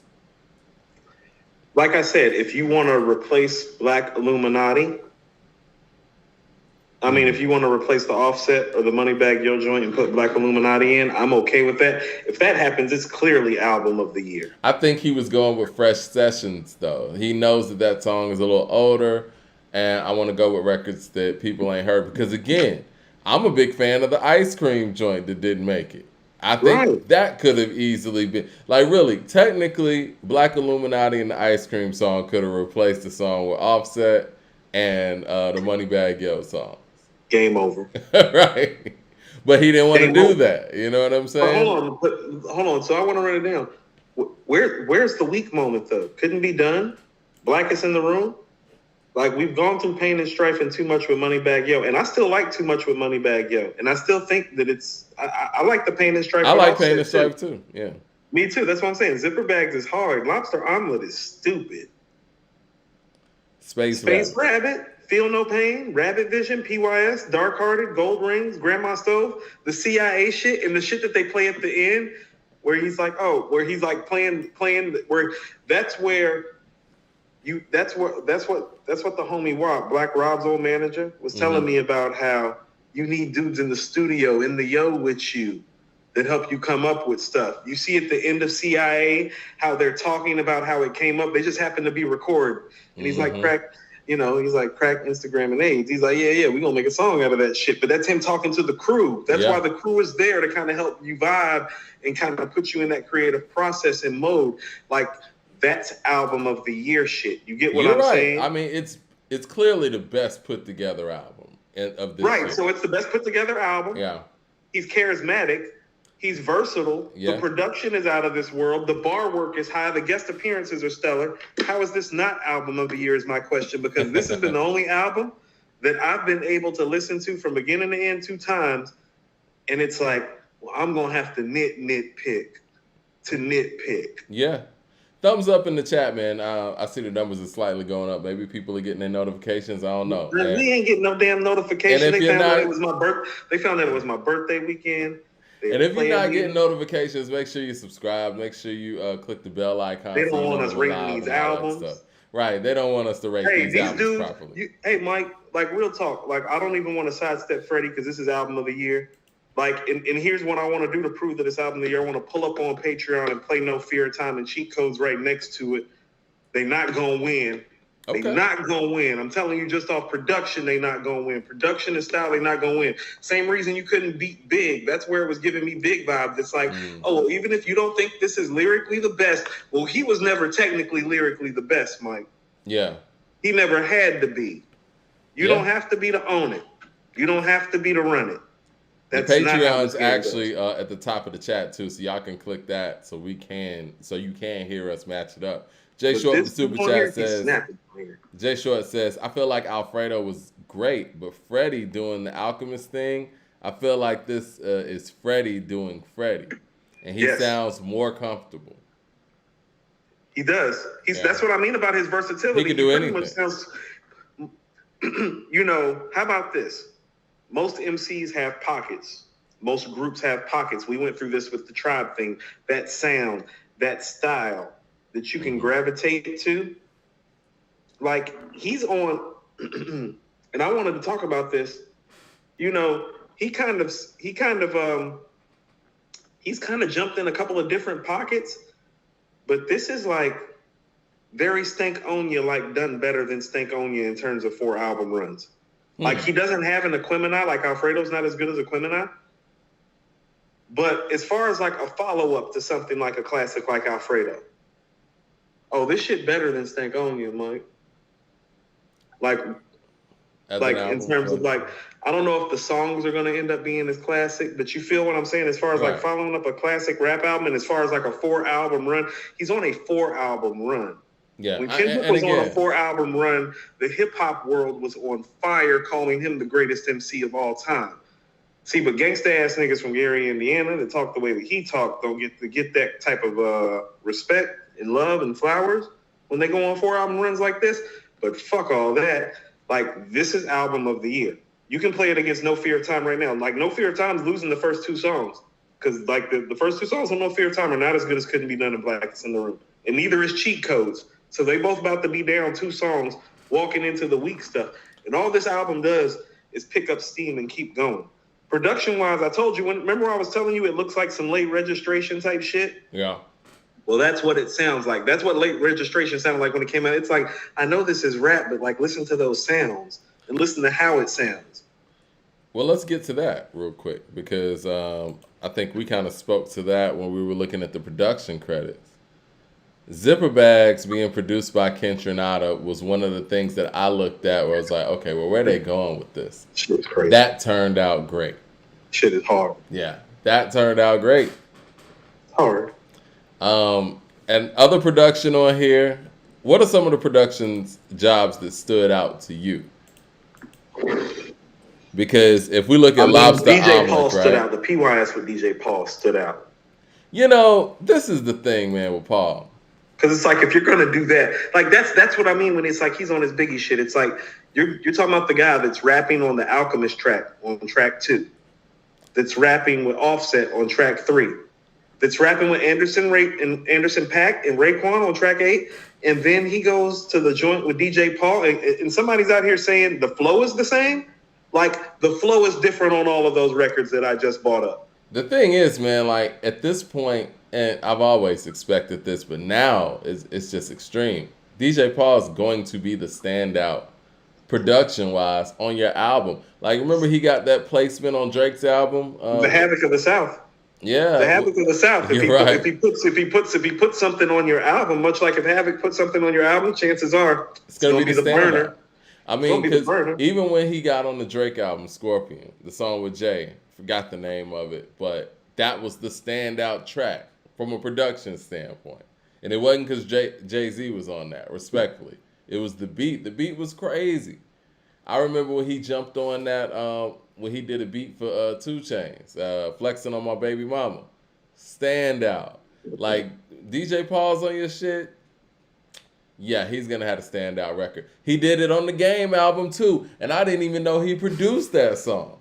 Like I said, if you want to replace Black Illuminati, I mean, if you want to replace the Offset or the Moneybagg Yo joint and put Black Illuminati in, I'm okay with that. If that happens, it's clearly album of the year. I think he was going with Fresh Sessions, though. He knows that song is a little older, and I want to go with records that people ain't heard. Because, again, I'm a big fan of the Ice Cream joint that didn't make it. I think that could have easily been, like, really, technically, Black Illuminati and the Ice Cream song could have replaced the song with Offset and the Moneybagg Yo song. Game over. Right. But he didn't want to do that. You know what I'm saying? Hold on. So I want to run it down. Where's the weak moment, though? Couldn't be done? Blackest in the Room? Like, we've gone through Pain and Strife and Too Much with Moneybagg Yo. And I still like Too Much with Moneybagg Yo. And I still think that I like the Pain and Strife. I like Pain and Strife, too. Yeah. Me, too. That's what I'm saying. Zipper Bags is hard. Lobster Omelet is stupid. Space Rabbit. Feel No Pain, Rabbit Vision, PYS, Dark Hearted, Gold Rings, Grandma Stove, the CIA shit, and the shit that they play at the end, where he's like playing, where that's what the homie Wop, Black Rob's old manager, was telling me about, how you need dudes in the studio in the yo with you that help you come up with stuff. You see at the end of CIA how they're talking about how it came up. They just happen to be recorded, and he's like, crack. He's like, crack, Instagram, and AIDS. He's like, yeah, we're going to make a song out of that shit. But that's him talking to the crew. That's why the crew is there to kind of help you vibe and kind of put you in that creative process and mode. Like, that's album of the year shit. You get what I'm saying? I mean, it's clearly the best put together album of this year. So it's the best put together album. Yeah. He's charismatic. He's versatile. Yeah. The production is out of this world. The bar work is high. The guest appearances are stellar. How is this not album of the year is my question, because this has been the only album that I've been able to listen to from beginning to end 2 times. And it's like, well, I'm going to have to nitpick. Yeah. Thumbs up in the chat, man. I see the numbers are slightly going up. Maybe people are getting their notifications. I don't know. We ain't getting no damn notification. They found out it was my birthday weekend. And if you're not getting notifications, make sure you subscribe. Make sure you click the bell icon. They don't want us rating these albums. Right. They don't want us to rate these albums properly. Hey, Mike, like, real talk. Like, I don't even want to sidestep Freddie because this is album of the year. Like, and here's what I want to do to prove that it's album of the year. I want to pull up on Patreon and play No Fear of Time and cheat codes right next to it. They not going to win. Okay. They not going to win. I'm telling you, just off production, they not going to win. Production and style, they not going to win. Same reason you couldn't beat Big. That's where it was giving me Big vibes. It's like, oh, even if you don't think this is lyrically the best, well, he was never technically lyrically the best, Mike. Yeah. He never had to be. You don't have to be to own it. You don't have to be to run it. The That's not how this Patreon's game actually goes. at the top of the chat too, so y'all can click that so you can hear us match it up. Jay But Short with the this dude super on chat here, he's says snapping here. Jay Short says, I feel like Alfredo was great, but Freddie doing the Alchemist thing, I feel like this is Freddie doing Freddie. And he Yes. sounds more comfortable. He does. That's what I mean about his versatility. He can do anything. Much sounds, how about this? Most MCs have pockets. Most groups have pockets. We went through this with the Tribe thing. That sound, that style that you can gravitate to. Like, he's on, and I wanted to talk about this. He's kind of jumped in a couple of different pockets, but this is like very Stankonia, like done better than Stankonia in terms of 4 album runs. Like, he doesn't have an Aquemini, like Alfredo's not as good as Aquemini. But as far as like a follow-up to something like a classic like Alfredo, this shit better than Stankonia, Mike. Like in terms of like, I don't know if the songs are going to end up being as classic, but you feel what I'm saying as far as like following up a classic rap album, and as far as like a 4 album run, he's on a 4 album run. Yeah. When Kendrick was on a 4 album run, the hip hop world was on fire, calling him the greatest MC of all time. See, but gangsta ass niggas from Gary, Indiana, that talk the way that he talked, don't get that type of respect and love and flowers when they go on 4 album runs like this. But fuck all that. Like, this is album of the year. You can play it against No Fear of Time right now. Like, No Fear of Time's losing the first 2 songs. Because, like, the first 2 songs on No Fear of Time are not as good as Couldn't Be Done in Blackest in the Room. And neither is Cheat Codes. So they both about to be down 2 songs, walking into the weak stuff. And all this album does is pick up steam and keep going. Production-wise, I told you, remember I was telling you it looks like some late registration type shit? Yeah. Well, that's what it sounds like. That's what late registration sounded like when it came out. It's like, I know this is rap, but like, listen to those sounds and listen to how it sounds. Well, let's get to that real quick, because I think we kind of spoke to that when we were looking at the production credits. Zipper Bags being produced by Ken Trinata was one of the things that I looked at where I was like, okay, well, where are they going with this? Shit is crazy. That turned out great. Shit is hard. Yeah, that turned out great. It's hard. And other production on here, what are some of the production's jobs that stood out to you? Because if we look at Lobster DJ Omelet, Paul stood right? out. The PYS with DJ Paul stood out. This is the thing, man, with Paul. Because it's like, if you're going to do that, like, that's what I mean when it's like he's on his Biggie shit. It's like, you're talking about the guy that's rapping on the Alchemist track on track 2. That's rapping with Offset on track 3. That's rapping with Anderson .Paak and Raekwon on track 8. And then he goes to the joint with DJ Paul. And somebody's out here saying the flow is the same. Like, the flow is different on all of those records that I just bought up. The thing is, man, like, at this point, and I've always expected this, but now it's just extreme. DJ Paul is going to be the standout production-wise on your album. Like, remember he got that placement on Drake's album? The Havoc of the South. Yeah. The Havoc of the South. If he puts something on your album, much like if Havoc puts something on your album, chances are it's gonna be the burner. I mean, because even when he got on the Drake album, Scorpion, the song with Jay, forgot the name of it, but that was the standout track from a production standpoint. And it wasn't because Jay-Z was on that, respectfully. It was the beat. The beat was crazy. I remember when he jumped on that, when he did a beat for 2 Chainz, Flexing on My Baby Mama. Standout. Like, DJ Paul's on your shit, yeah, he's going to have a standout record. He did it on the Game album, too, and I didn't even know he produced that song.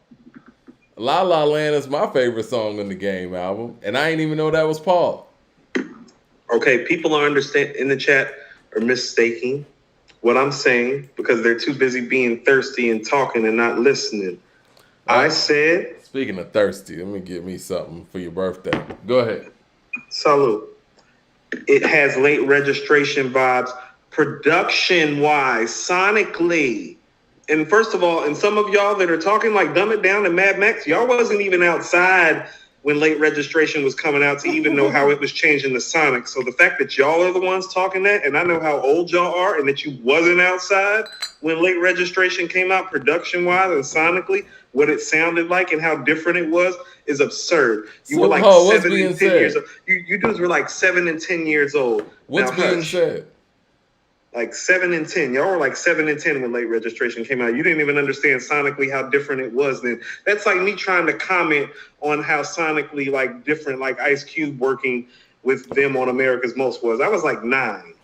La La Land is my favorite song on the Game album, and I didn't even know that was Paul. Okay, people are in the chat are mistaking what I'm saying because they're too busy being thirsty and talking and not listening. I said... Speaking of thirsty, let me get me something for your birthday. Go ahead. Salute. It has late registration vibes, production-wise, sonically. And first of all, and some of y'all that are talking like Dumb It Down and Mad Max, y'all wasn't even outside when late registration was coming out to even know how it was changing the sonic. So the fact that y'all are the ones talking that, and I know how old y'all are, and that you wasn't outside when late registration came out production-wise and sonically, what it sounded like and how different it was is absurd. You were So, like what's 7 being and 10 years said? old. You dudes were like 7 and 10 years old. What's Now, being hush. said? Like 7 and 10. Y'all were like 7 and 10 when Late Registration came out. You didn't even understand sonically how different it was then. That's like me trying to comment on how sonically like different like Ice Cube working with them on America's Most was. I was like 9.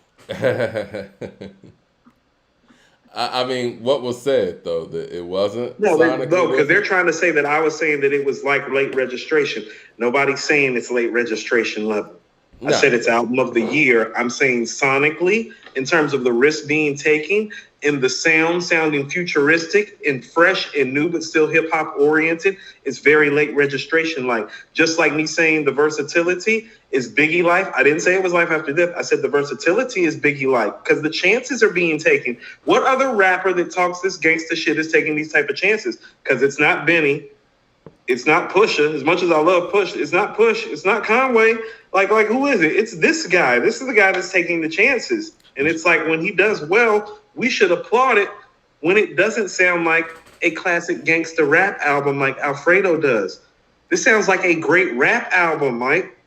I mean, what was said though? That it wasn't No, sonically. because they're Was trying to say that I was saying that it was like Late Registration. Nobody's saying it's Late Registration level. I No. said it's album of the year. I'm saying sonically, in terms of the risk being taken, and the sound sounding futuristic and fresh and new, but still hip hop oriented, it's very Late Registration like. Just like me saying the versatility is Biggie Life. I didn't say it was Life After Death. I said the versatility is Biggie Life because the chances are being taken. What other rapper that talks this gangster shit is taking these type of chances? Because it's not Benny. It's not Pusha. As much as I love Push, it's not Push. It's not Conway. Like who is it? It's this guy. This is the guy that's taking the chances. And it's like when he does well, we should applaud it. When it doesn't sound like a classic gangster rap album like Alfredo does. This sounds like a great rap album, Mike.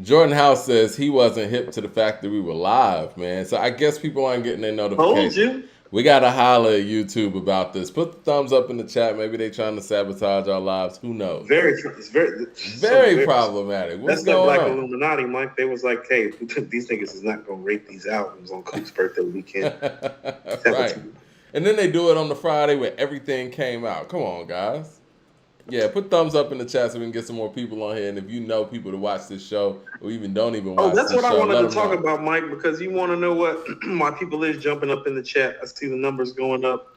Jordan House says he wasn't hip to the fact that we were live, man. So I guess people aren't getting their notifications. Told you. We gotta holler at YouTube about this. Put the thumbs up in the chat. Maybe they trying to sabotage our lives. Who knows? It's very problematic. What's that's the going Black on? Illuminati, Mike. They was like, hey, these niggas is not gonna rate these albums on Coop's birthday weekend. Right. And then they do it on the Friday where everything came out. Come on, guys. Yeah, put thumbs up in the chat so we can get some more people on here. And if you know people to watch this show or even don't even watch that's this what show, I wanted let to them talk know. about, Mike, because you want to know what why people is jumping up in the chat. I see the numbers going up.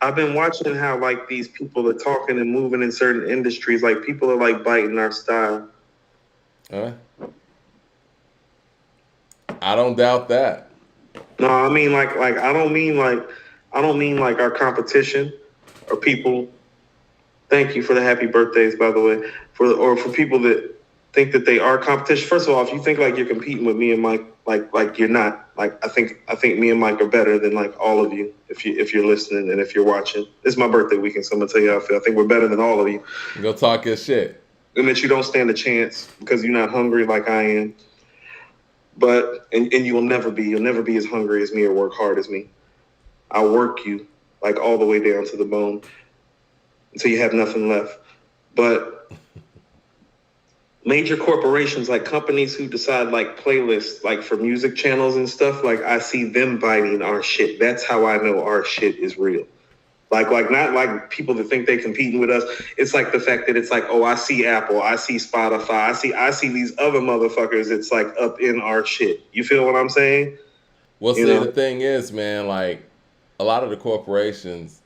I've been watching how like these people are talking and moving in certain industries. Like people are like biting our style. I don't doubt that. No, I mean like I don't mean like our competition or people. Thank you for the happy birthdays, by the way. For people that think that they are competition. First of all, if you think like you're competing with me and Mike, like you're not. Like I think me and Mike are better than like all of you. If you're listening and if you're watching, it's my birthday weekend, so I'm gonna tell you how I feel. I think we're better than all of you. Go talk your shit. And that you don't stand a chance because you're not hungry like I am. But and you'll never be as hungry as me or work hard as me. I'll work you like all the way down to the bone until you have nothing left. But major corporations, like companies who decide like playlists, like for music channels and stuff, like I see them biting our shit. That's how I know our shit is real. Like not like people that think they competing with us. It's like the fact that it's like, oh, I see Apple, I see Spotify, I see these other motherfuckers. It's like up in our shit. You feel what I'm saying? Well, see, the thing is, man, like a lot of the corporations,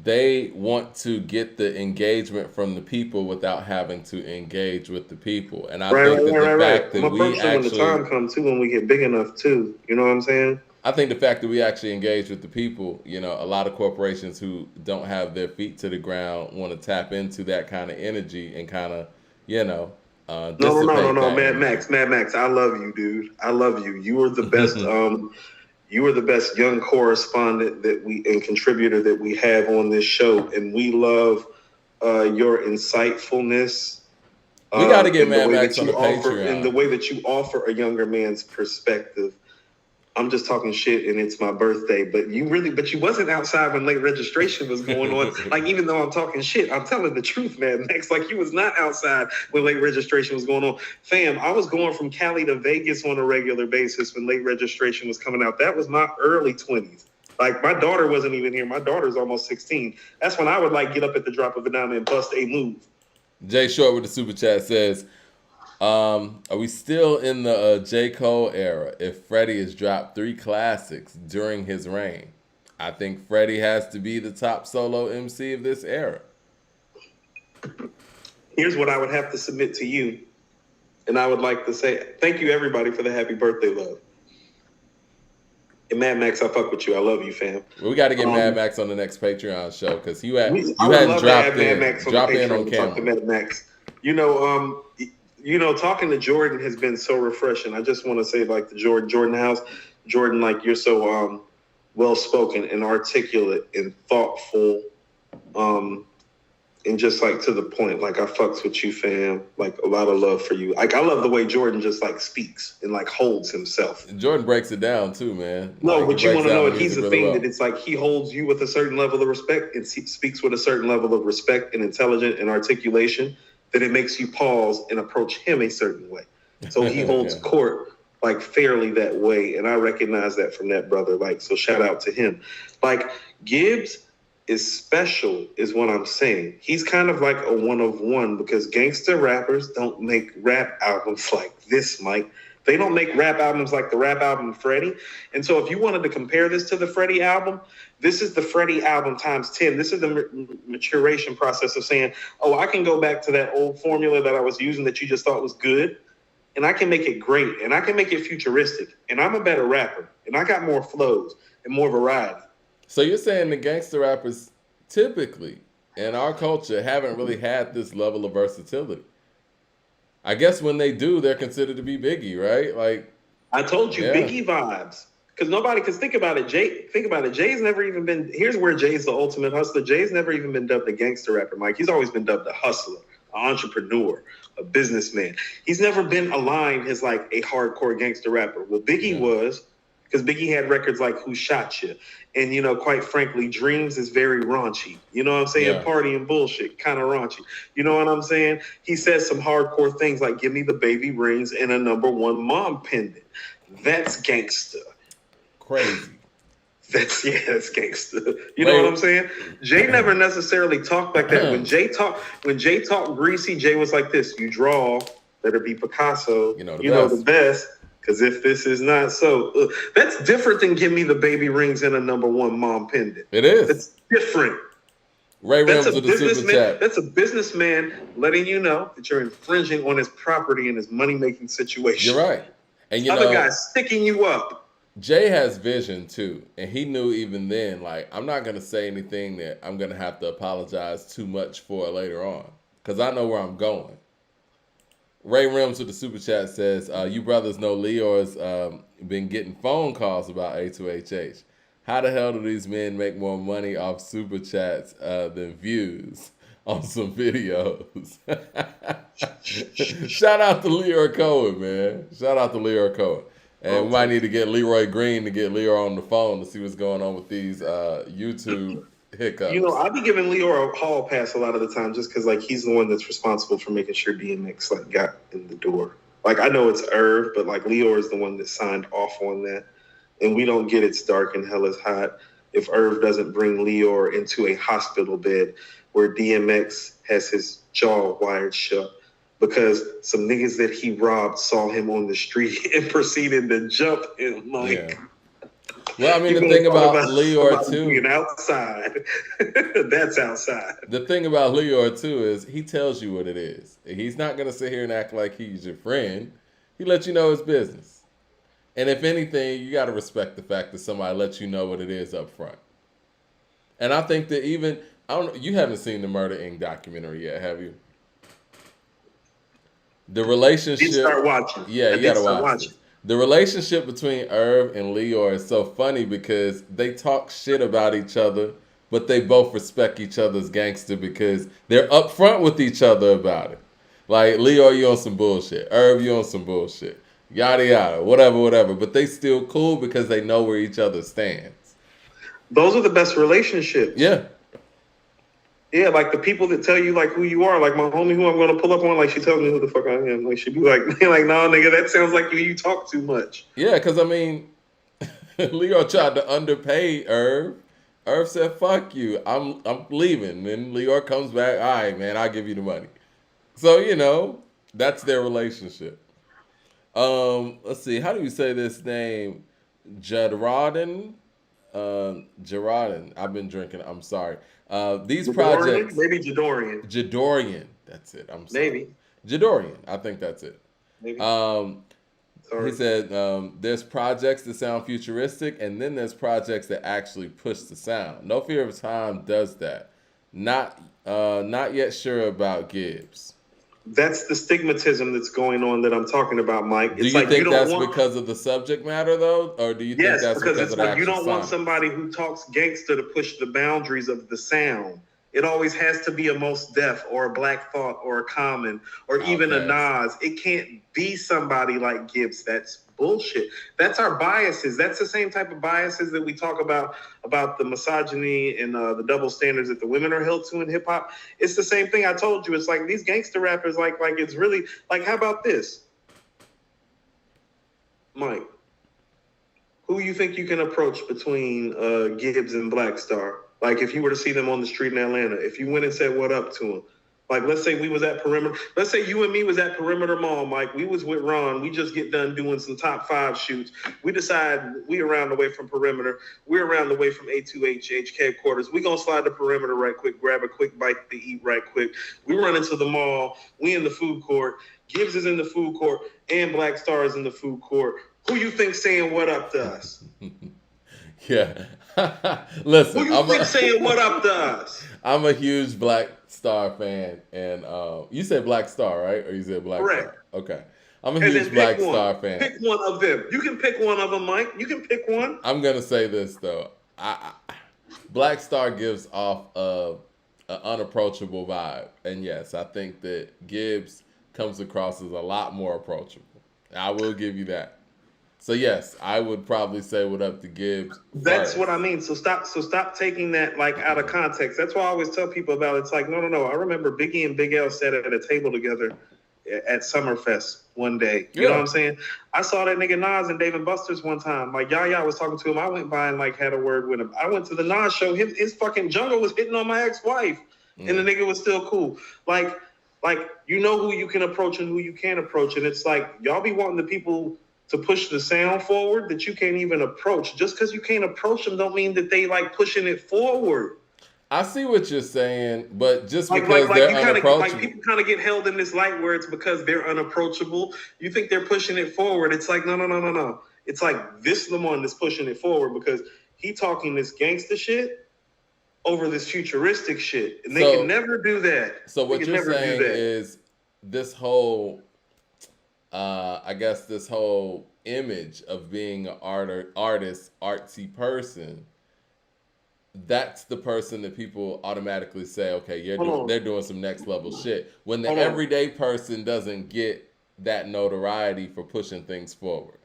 they want to get the engagement from the people without having to engage with the people. And I think that the fact that we actually, when the time comes too, when we get big enough too, you know what I'm saying? I think the fact that we actually engage with the people, you know, a lot of corporations who don't have their feet to the ground want to tap into that kind of energy and kind of, you know, No, Mad Max. I love you, dude. I love you. You are the best. You are the best young correspondent and contributor that we have on this show, and we love your insightfulness. We got to get Mad Max on the Patreon. In the way that you offer a younger man's perspective. I'm just talking shit and it's my birthday, but you wasn't outside when Late Registration was going on. Like, even though I'm talking shit, I'm telling the truth, man. Max, like you was not outside when Late Registration was going on. Fam, I was going from Cali to Vegas on a regular basis when Late Registration was coming out. That was my early 20s. Like my daughter wasn't even here. My daughter's almost 16. That's when I would like get up at the drop of a dime and bust a move. Jay Short with the super chat says, are we still in the J. Cole era if Freddie has dropped 3 classics during his reign? I think Freddie has to be the top solo MC of this era. Here's what I would have to submit to you. And I would like to say, thank you everybody for the happy birthday love. And Mad Max, I fuck with you. I love you, fam. Well, we got to get Mad Max on the next Patreon show because you hadn't dropped in on camera. Talk to Mad Max. You know, talking to Jordan has been so refreshing. I just want to say, like, the Jordan House, Jordan, like, you're so well-spoken and articulate and thoughtful And just like to the point, like I fucks with you, fam. Like a lot of love for you. Like I love the way Jordan just like speaks and like holds himself. And Jordan breaks it down too, man. No, Like, he but you breaks want to down know the it. He's music the really thing well. that it's like he holds you with a certain level of respect and speaks with a certain level of respect and intelligence and articulation that it makes you pause and approach him a certain way. So he holds court like fairly that way, and I recognize that from that brother. Like, so shout out to him. Like Gibbs is special, is what I'm saying. He's kind of like a one of one because gangster rappers don't make rap albums like this, Mike. They don't make rap albums like the rap album Freddie. And so if you wanted to compare this to the Freddie album, this is the Freddie album times 10. This is the maturation process of saying, oh, I can go back to that old formula that I was using that you just thought was good, and I can make it great, and I can make it futuristic, and I'm a better rapper, and I got more flows and more variety. So you're saying the gangster rappers typically in our culture haven't really had this level of versatility. I guess when they do, they're considered to be Biggie, right? Like, I told you, Biggie vibes. Because nobody, because think about it, Jay's never even been, here's where Jay's the ultimate hustler. Jay's never even been dubbed a gangster rapper, Mike. He's always been dubbed a hustler, an entrepreneur, a businessman. He's never been aligned as like a hardcore gangster rapper. Well, Biggie was, because Biggie had records like Who Shot You? And, you know, quite frankly, Dreams is very raunchy. You know what I'm saying? Yeah. Party and bullshit, kind of raunchy. You know what I'm saying? He says some hardcore things like give me the baby rings and a #1 mom pendant. That's gangster. Crazy. That's gangster. You know what I'm saying? Jay never necessarily talked like that. When Jay talked greasy, Jay was like this. You draw, better be Picasso. You know the best. Because if this is not so, that's different than give me the baby rings and a #1 mom pendant. It is. It's different. Ray Rims with the super chat. That's a businessman letting you know that you're infringing on his property and his money-making situation. You're right. And you other guy's sticking you up. Jay has vision too. And he knew even then, like, I'm not going to say anything that I'm going to have to apologize too much for later on. Because I know where I'm going. Ray Rims with the super chat says, you brothers know Leor's been getting phone calls about A2HH. How the hell do these men make more money off super chats than views on some videos? Shout out to Leor Cohen, man. Shout out to Leor Cohen. And we might need to get Leroy Green to get Leor on the phone to see what's going on with these YouTube hiccups. You know, I be giving Leor a hall pass a lot of the time just because, like, he's the one that's responsible for making sure DMX, like, got in the door. Like, I know it's Irv, but, like, Leor is the one that signed off on that. And we don't get It's Dark and Hell is Hot if Irv doesn't bring Leor into a hospital bed where DMX has his jaw wired shut because some niggas that he robbed saw him on the street and proceeded to jump him, like... Yeah. Well, I mean, the thing about Leor, too... Being outside. That's outside. The thing about Leor, too, is he tells you what it is. He's not going to sit here and act like he's your friend. He lets you know his business. And if anything, you got to respect the fact that somebody lets you know what it is up front. And I think that even... you haven't seen the Murder, Inc. documentary yet, have you? The relationship... You start watching. Yeah, you got to watch it. The relationship between Irv and Leor is so funny because they talk shit about each other, but they both respect each other's gangster because they're upfront with each other about it. Like, Leor, you on some bullshit. Irv, you on some bullshit. Yada, yada, whatever. But they still cool because they know where each other stands. Those are the best relationships. Yeah. Yeah, like the people that tell you like who you are, like my homie who I'm gonna pull up on, like she tells me who the fuck I am. Like she be like, nah, nigga, that sounds like you talk too much. Yeah, because I mean, Leo tried to underpay Irv. Irv said, "Fuck you, I'm leaving." Then Leo comes back. All right, man, I'll give you the money. So you know, that's their relationship. Let's see, how do you say this name? Gerardin. I've been drinking. I'm sorry. These Jadorian? projects, maybe Jadorian. Jadorian, that's it. I'm sorry. Maybe Jadorian. I think that's it. Maybe. He said there's projects that sound futuristic, and then there's projects that actually push the sound. No Fear of Time does that. Not yet sure about Gibbs. That's the stigmatism that's going on that I'm talking about, Mike. It's do you think that's because of the subject matter, though? Or do you think that's because of the actual you don't want sound? somebody who talks gangster to push the boundaries of the sound. It always has to be a Most Def or a Black Thought or a Common or even a Nas. It can't be somebody like Gibbs. That's bullshit. That's our biases. That's the same type of biases that we talk about the misogyny and the double standards that the women are held to in hip hop. It's the same thing I told you. It's like these gangster rappers, like it's really like, how about this, Mike? Who you think you can approach between Gibbs and Black Star? Like if you were to see them on the street in Atlanta, if you went and said what up to them, like let's say we was at Perimeter, let's say you and me was at Perimeter Mall, Mike. We was with Ron. We just get done doing some top 5 shoots. We decide we around the way from Perimeter. We're around the way from A2H HK headquarters. We gonna slide to Perimeter right quick, grab a quick bite to eat right quick. We run into the mall. We in the food court. Gibbs is in the food court, and Black Star is in the food court. Who you think saying what up to us? Yeah. Listen, who you think saying what up to us? I'm a huge Black Star fan, and you said Black Star, right? Or you said Black Correct. Star? Okay. I'm a huge Black Star fan. Pick one of them. You can pick one of them, Mike. You can pick one. I'm gonna say this though. Black Star gives off an unapproachable vibe, and yes, I think that Gibbs comes across as a lot more approachable. I will give you that. So yes, I would probably say what up to Gibbs. That's what I mean. So stop taking that like out of context. That's why I always tell people about it. It's like, no. I remember Biggie and Big L sat at a table together at Summerfest one day. You know what I'm saying? I saw that nigga Nas and Dave and Buster's one time. Like Yaya was talking to him. I went by and like had a word with him. I went to the Nas show. His fucking Jungle was hitting on my ex-wife, and the nigga was still cool. Like you know who you can approach and who you can't approach, and it's like y'all be wanting the people to push the sound forward that you can't even approach. Just because you can't approach them don't mean that they like pushing it forward. I see what you're saying, but just because they're unapproachable. Like people kind of get held in this light where it's because they're unapproachable. You think they're pushing it forward. It's like, no. It's like this is the one that's pushing it forward because he talking this gangster shit over this futuristic shit. And they can never do that. So what you're saying is this whole... I guess this whole image of being an artist, artsy person, that's the person that people automatically say, okay, they're doing some next level shit. When the everyday person doesn't get that notoriety for pushing things forward.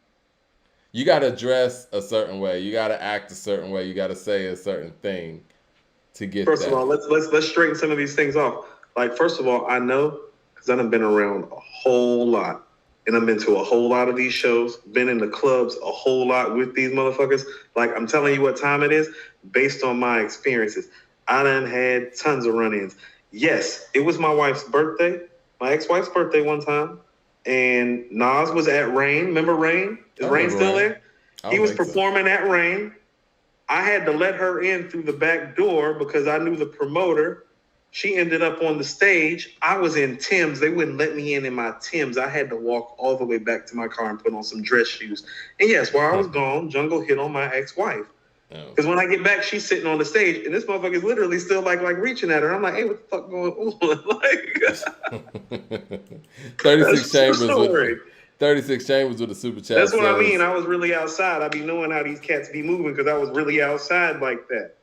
You got to dress a certain way. You got to act a certain way. You got to say a certain thing to get First of all, let's straighten some of these things off. Like, first of all, I know because I've been around a whole lot. And I've been to a whole lot of these shows, been in the clubs a whole lot with these motherfuckers. Like, I'm telling you what time it is based on my experiences. I done had tons of run-ins. Yes, it was my wife's birthday, my ex-wife's birthday one time. And Nas was at Rain. Remember Rain? Is Rain still there? He was performing at Rain. I had to let her in through the back door because I knew the promoter. She ended up on the stage. I was in Tim's. They wouldn't let me in my Tim's. I had to walk all the way back to my car and put on some dress shoes. And yes, while I was gone, Jungle hit on my ex-wife. Because when I get back, she's sitting on the stage, and this motherfucker is literally still like reaching at her. I'm like, hey, what the fuck going on? Like, 36 Chambers with a super chat. That's what I mean. I was really outside. I be knowing how these cats be moving because I was really outside like that.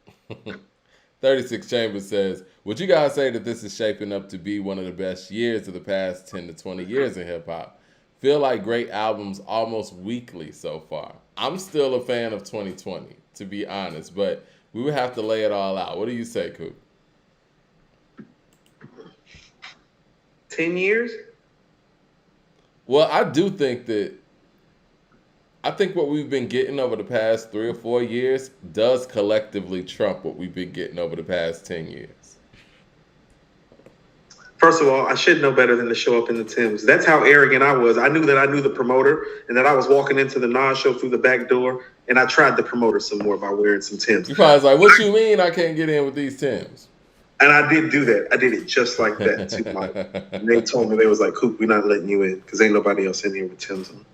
36 Chambers says, would you guys say that this is shaping up to be one of the best years of the past 10 to 20 years in hip-hop? Feel like great albums almost weekly so far. I'm still a fan of 2020, to be honest, but we would have to lay it all out. What do you say, Coop? 10 years? Well, I think what we've been getting over the past 3 or 4 years does collectively trump what we've been getting over the past 10 years. First of all, I should know better than to show up in the Timbs. That's how arrogant I was. I knew the promoter and that I was walking into the Nas show through the back door, and I tried the promoter some more by wearing some Timbs. You probably was like, what you mean I can't get in with these Timbs? And I did do that. I did it just like that too. And they told me, they was like, Coop, we're not letting you in because ain't nobody else in here with Timbs on.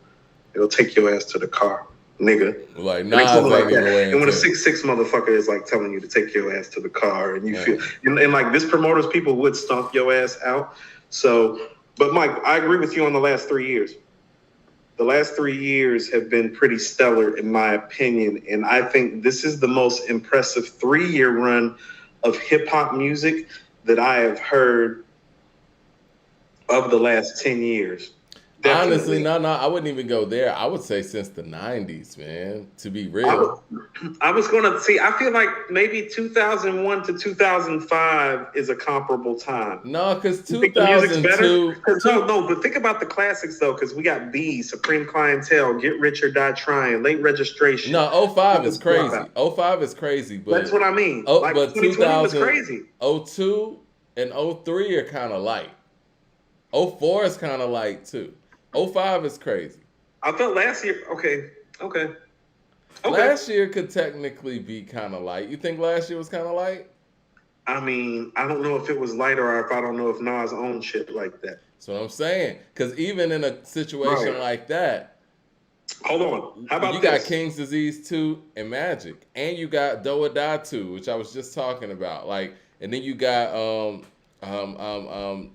They'll take your ass to the car, nigga. Like, nah, like that. And when a 6'6" motherfucker is like telling you to take your ass to the car, and you feel, and like this promoters, people would stomp your ass out. So, but Mike, I agree with you on the last 3 years. The last 3 years have been pretty stellar in my opinion, and I think this is the most impressive 3-year run of hip hop music that I have heard of the last 10 years. Definitely. Honestly, no, I wouldn't even go there. I would say since the 90s, man, to be real. I was going to see, I feel like maybe 2001 to 2005 is a comparable time. No, because You think the music's better? 2002. No, but think about the classics, though, because we got B, Supreme Clientele, Get Rich or Die Trying, Late Registration. No, 05 is crazy. 05 is crazy, but that's what I mean. Oh, like, but 2020 was crazy. 02 and 03 are kind of light. 04 is kind of light, too. 05 is crazy. I felt last year, okay. Last year could technically be kind of light. You think last year was kind of light? I mean, I don't know if it was light or if I don't know if Nas owned shit like that. That's what I'm saying. Because even in a situation like that, hold on. How about you got King's Disease 2 and Magic, and you got Do or Die 2, which I was just talking about. Like, and then you got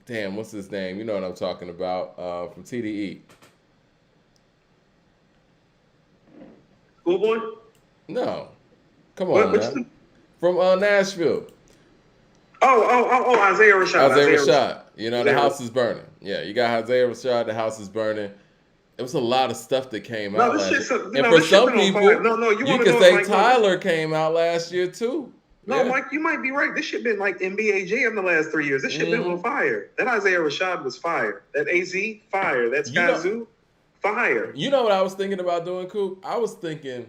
damn, what's his name? You know what I'm talking about? From TDE. Schoolboy? No, come on, man. From Nashville. Oh, Isaiah Rashad. Isaiah Rashad. You know, the house is burning. Yeah, you got Isaiah Rashad, the house is burning. It was a lot of stuff that came out last year. And for some people, you can say Tyler came out last year too. No, yeah. Mike, you might be right. This shit been like NBA Jam the last 3 years. This shit been on fire. That Isaiah Rashad was fire. That AZ, fire. That Skyzoo, fire. You know what I was thinking about doing, Coop? I was thinking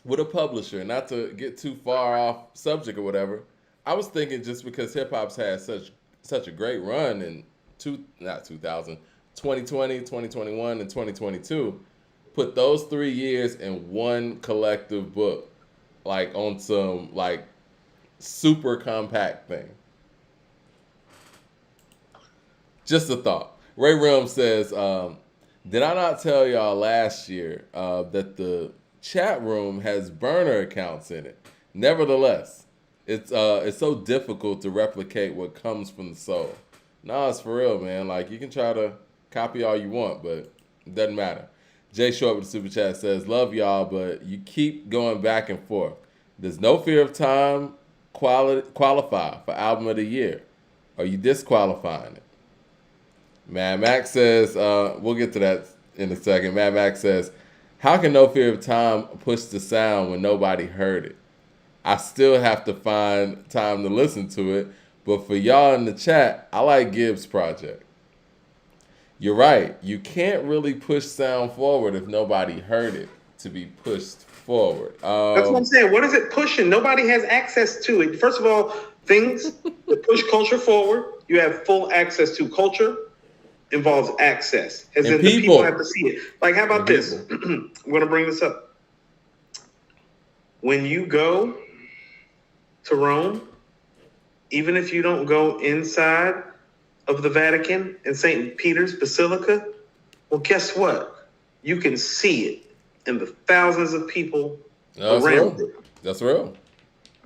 with a publisher, not to get too far off subject or whatever. I was thinking just because hip hop's had such a great run in 2020, 2021, and 2022, put those 3 years in one collective book, like on some like super compact thing. Just a thought. Ray Rim says, did I not tell y'all last year that the chat room has burner accounts in it? Nevertheless, it's so difficult to replicate what comes from the soul. No, it's for real, man. Like, you can try to copy all you want, but it doesn't matter. Jay Short with the super chat says, love y'all, but you keep going back and forth. Does No Fear of Time qualify for album of the year? Are you disqualifying it? Mad Max says, we'll get to that in a second. Mad Max says, how can No Fear of Time push the sound when nobody heard it? I still have to find time to listen to it, but for y'all in the chat, I like Gibbs' project. You're right. You can't really push sound forward if nobody heard it to be pushed forward. That's what I'm saying. What is it pushing? Nobody has access to it. First of all, things that push culture forward, you have full access to. Culture involves access. As in the people have to see it. Like, how about this? I'm going to bring this up. When you go to Rome, even if you don't go inside of the Vatican and St. Peter's Basilica, well, guess what? You can see it in the thousands of people around it. That's real.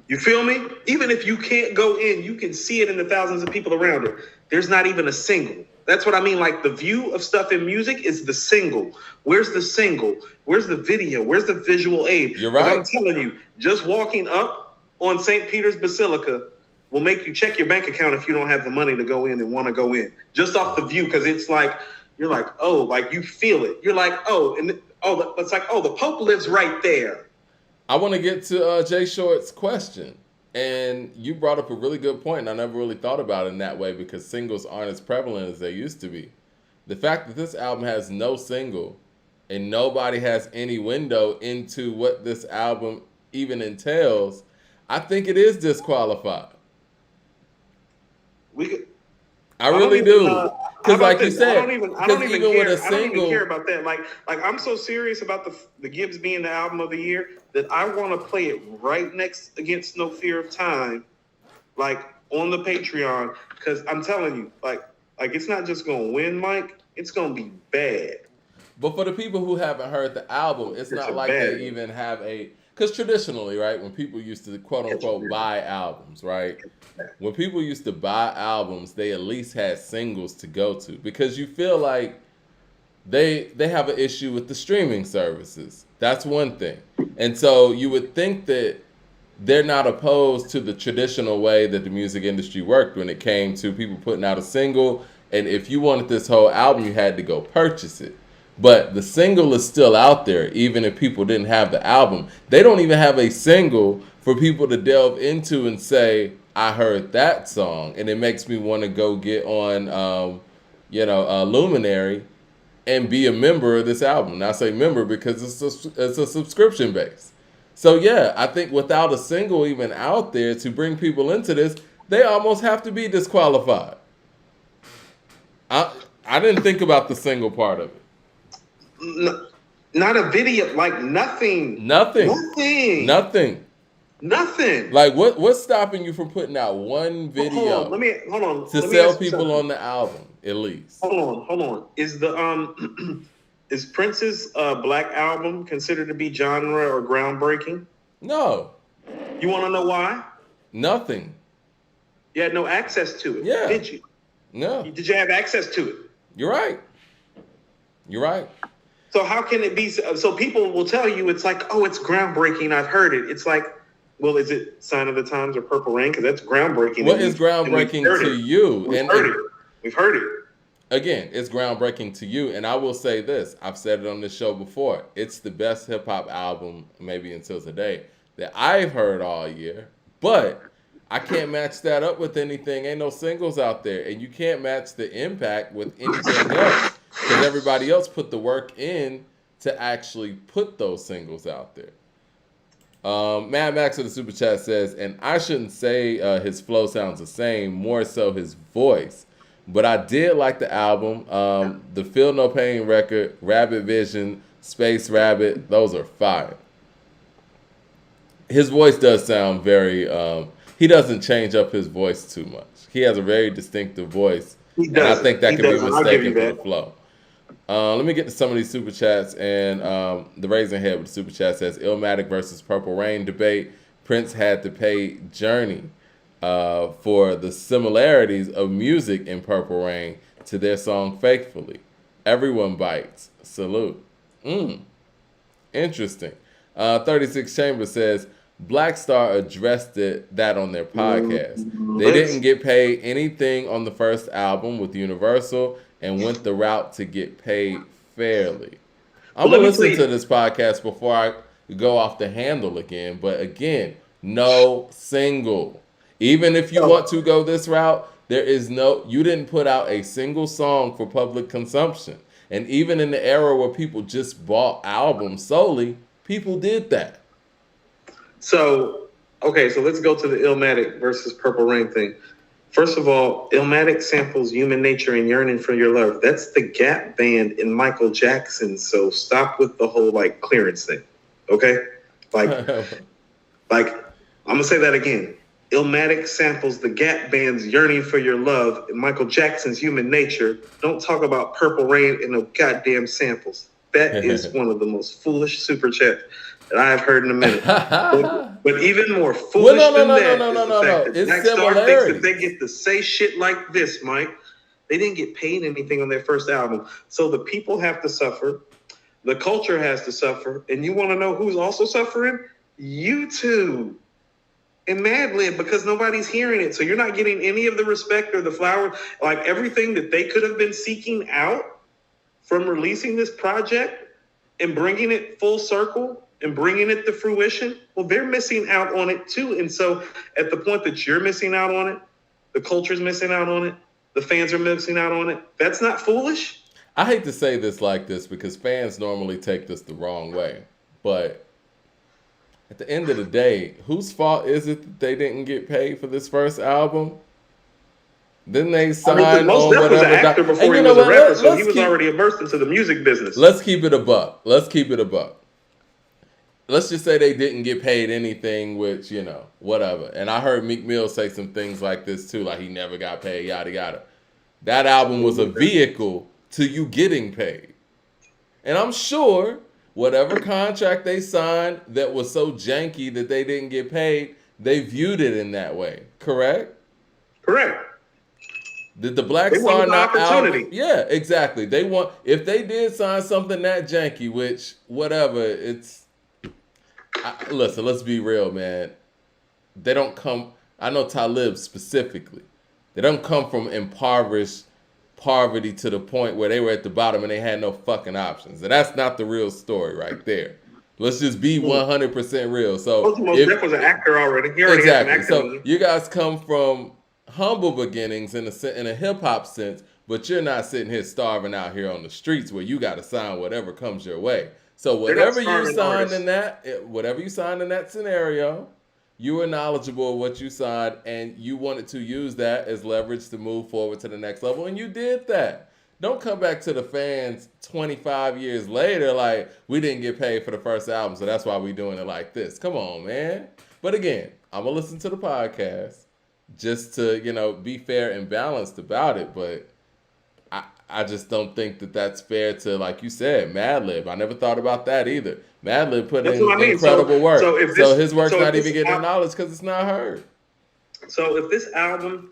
You feel me? Even if you can't go in, you can see it in the thousands of people around it. There's not even a single. That's what I mean. Like, the view of stuff in music is the single. Where's the single? Where's the video? Where's the visual aid? You're right. I'm telling you, just walking up on St. Peter's Basilica will make you check your bank account if you don't have the money to go in and want to go in. Just off the view, because it's like, you're like, oh, like you feel it. You're like, oh, and it's like, oh, the Pope lives right there. I want to get to Jay Short's question. And you brought up a really good point, and I never really thought about it in that way because singles aren't as prevalent as they used to be. The fact that this album has no single and nobody has any window into what this album even entails, I think it is disqualified. I really do. Because like you said, I don't even care about that. Like I'm so serious about the Gibbs being the album of the year that I want to play it right next against No Fear of Time, like on the Patreon. Because I'm telling you, like it's not just gonna win, Mike. It's gonna be bad. But for the people who haven't heard the album, it's not like they even have a. Because traditionally, right, when people used to quote unquote buy albums, right? When people used to buy albums, they at least had singles to go to because you feel like they have an issue with the streaming services. That's one thing. And so you would think that they're not opposed to the traditional way that the music industry worked when it came to people putting out a single. And if you wanted this whole album, you had to go purchase it. But the single is still out there, even if people didn't have the album. They don't even have a single for people to delve into and say, I heard that song, and it makes me want to go get on, Luminary and be a member of this album. And I say member because it's a subscription base. So yeah, I think without a single even out there to bring people into this, they almost have to be disqualified. I didn't think about the single part of it. Not a video, like nothing. Nothing. Like what's stopping you from putting out one video? Hold on. To sell people on the album, at least. Hold on. Is the is Prince's Black Album considered to be genre or groundbreaking? No. You want to know why? Nothing. You had no access to it. Yeah. Did you? No. Did you have access to it? You're right. So how can it be? So people will tell you it's like, oh, it's groundbreaking. I've heard it. It's like, well, is it Sign of the Times or Purple Rain? Because that's groundbreaking. What is groundbreaking to you? We've heard it. Again, it's groundbreaking to you. And I will say this. I've said it on this show before. It's the best hip-hop album, maybe until today, that I've heard all year. But I can't match that up with anything. Ain't no singles out there. And you can't match the impact with anything else. Because everybody else put the work in to actually put those singles out there. Mad Max of the Super Chat says, and I shouldn't say his flow sounds the same, more so his voice. But I did like the album. The Feel No Pain record, Rabbit Vision, Space Rabbit, those are fire. His voice does sound very, he doesn't change up his voice too much. He has a very distinctive voice. And I think that could be mistaken for the flow. Let me get to some of these super chats. And the Raising Head with the super chat says, Illmatic versus Purple Rain debate. Prince had to pay Journey for the similarities of music in Purple Rain to their song Faithfully. Everyone bites. Salute. Interesting. 36 Chambers says, Black Star addressed that on their podcast. They didn't get paid anything on the first album with Universal and went the route to get paid fairly. I'm going to listen to this podcast before I go off the handle again. But again, no single. Even if you want to go this route, you didn't put out a single song for public consumption. And even in the era where people just bought albums solely, people did that. So let's go to the Illmatic versus Purple Rain thing. First of all, Illmatic samples Human Nature and Yearning for Your Love. That's the Gap Band and Michael Jackson. So stop with the whole clearance thing. Okay? I'm gonna say that again. Illmatic samples the Gap Band's Yearning for Your Love and Michael Jackson's Human Nature. Don't talk about Purple Rain and no goddamn samples. That is one of the most foolish super chats that I have heard in a minute. But even more foolish than that is the fact that Black Star thinks that they get to say shit like this, Mike. They didn't get paid anything on their first album. So the people have to suffer. The culture has to suffer. And you want to know who's also suffering? YouTube and Madlib, because nobody's hearing it. So you're not getting any of the respect or the flowers. Like everything that they could have been seeking out from releasing this project and bringing it full circle and bringing it to fruition, well, they're missing out on it too. And so at the point that you're missing out on it, the culture's missing out on it, the fans are missing out on it, that's not foolish? I hate to say this like this because fans normally take this the wrong way. But at the end of the day, whose fault is it that they didn't get paid for this first album? Then they signed on whatever. Was an actor before he was a rapper, so he was already immersed into the music business. Let's keep it a buck. Let's just say they didn't get paid anything, which, whatever. And I heard Meek Mill say some things like this too, like he never got paid, yada, yada. That album was a vehicle to you getting paid. And I'm sure whatever contract they signed that was so janky that they didn't get paid, they viewed it in that way. Correct? Correct. Did the Black Star not opportunity? Yeah, exactly. If they did sign something that janky, which whatever, listen, let's be real, man. they don't come. I know Talib specifically. They don't come from impoverished poverty to the point where they were at the bottom and they had no fucking options. And that's not the real story right there. Let's just be 100% real. So Def was an actor already. He already has an exactly. actor. So you guys come from humble beginnings in a hip hop sense, but you're not sitting here starving out here on the streets where you got to sign whatever comes your way. So whatever you signed in that scenario, you were knowledgeable of what you signed, and you wanted to use that as leverage to move forward to the next level, and you did that. Don't come back to the fans 25 years later like, we didn't get paid for the first album, so that's why we doing it like this. Come on, man. But again, I'm going to listen to the podcast just to, be fair and balanced about it, but I just don't think that that's fair to, like you said, Madlib. I never thought about that either. Madlib put in incredible work. So his work's not even getting acknowledged because it's not heard. So if this album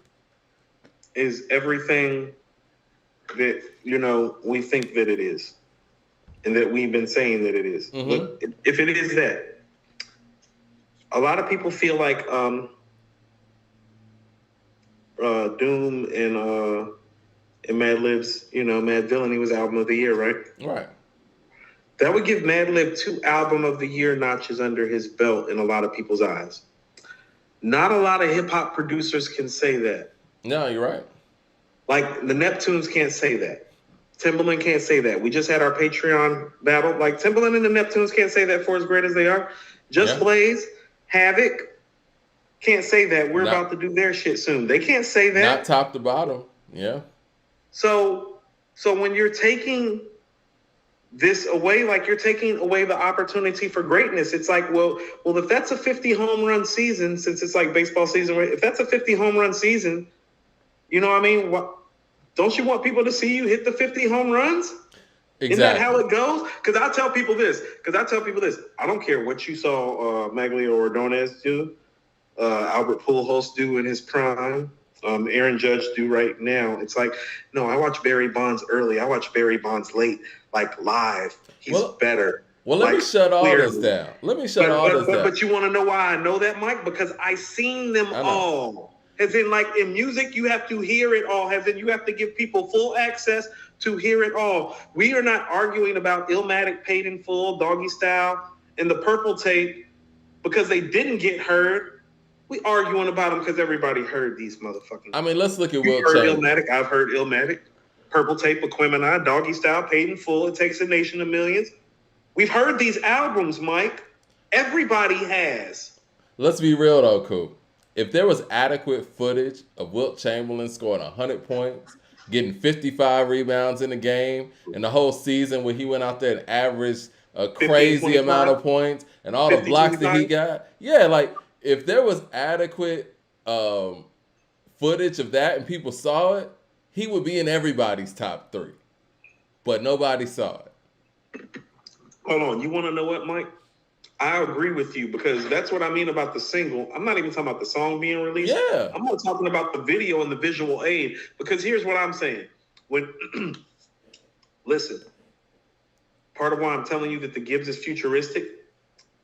is everything that, we think that it is, and that we've been saying that it is, look, if it is that, a lot of people feel like Doom and Madlib's, Mad Villainy was album of the year, right? Right. That would give Madlib 2 album of the year notches under his belt in a lot of people's eyes. Not a lot of hip hop producers can say that. No, you're right. Like the Neptunes can't say that. Timbaland can't say that. We just had our Patreon battle. Like Timbaland and the Neptunes can't say that for as great as they are. Just Blaze, Havoc can't say that. We're about to do their shit soon. They can't say that. Not top to bottom. Yeah. So when you're taking this away, like you're taking away the opportunity for greatness, it's like, well, if that's a 50 home run season, since it's like baseball season, if that's a 50 home run season, you know what I mean? Don't you want people to see you hit the 50 home runs? Exactly. Isn't that how it goes? Because I tell people this. I don't care what you saw Maglio Ordonez do, Albert Pujols do in his prime, Aaron Judge do right now. It's like, no, I watch Barry Bonds early. I watch Barry Bonds late, like live. He's better. Well, let me shut all this down. But you want to know why I know that, Mike? Because I seen them all. As in, like in music, you have to hear it all. As in, you have to give people full access to hear it all. We are not arguing about Illmatic, Paid in Full, Doggy Style, and the Purple Tape because they didn't get heard. We arguing about them because everybody heard these motherfucking. I mean, let's look at Wilt Chamberlain. Illmatic. I've heard Illmatic, Purple Tape, Aquemini, Doggy Style, Paid in Full. It Takes a Nation of Millions. We've heard these albums, Mike. Everybody has. Let's be real though, Coop. If there was adequate footage of Wilt Chamberlain scoring 100 points, getting 55 rebounds in the game, and the whole season where he went out there and averaged a crazy amount of points, and all the blocks that he got, like if there was adequate footage of that and people saw it, he would be in everybody's top 3. But nobody saw it. Hold on. You want to know what, Mike? I agree with you because that's what I mean about the single. I'm not even talking about the song being released. Yeah. I'm more talking about the video and the visual aid because here's what I'm saying. Listen, part of why I'm telling you that the Gibbs is futuristic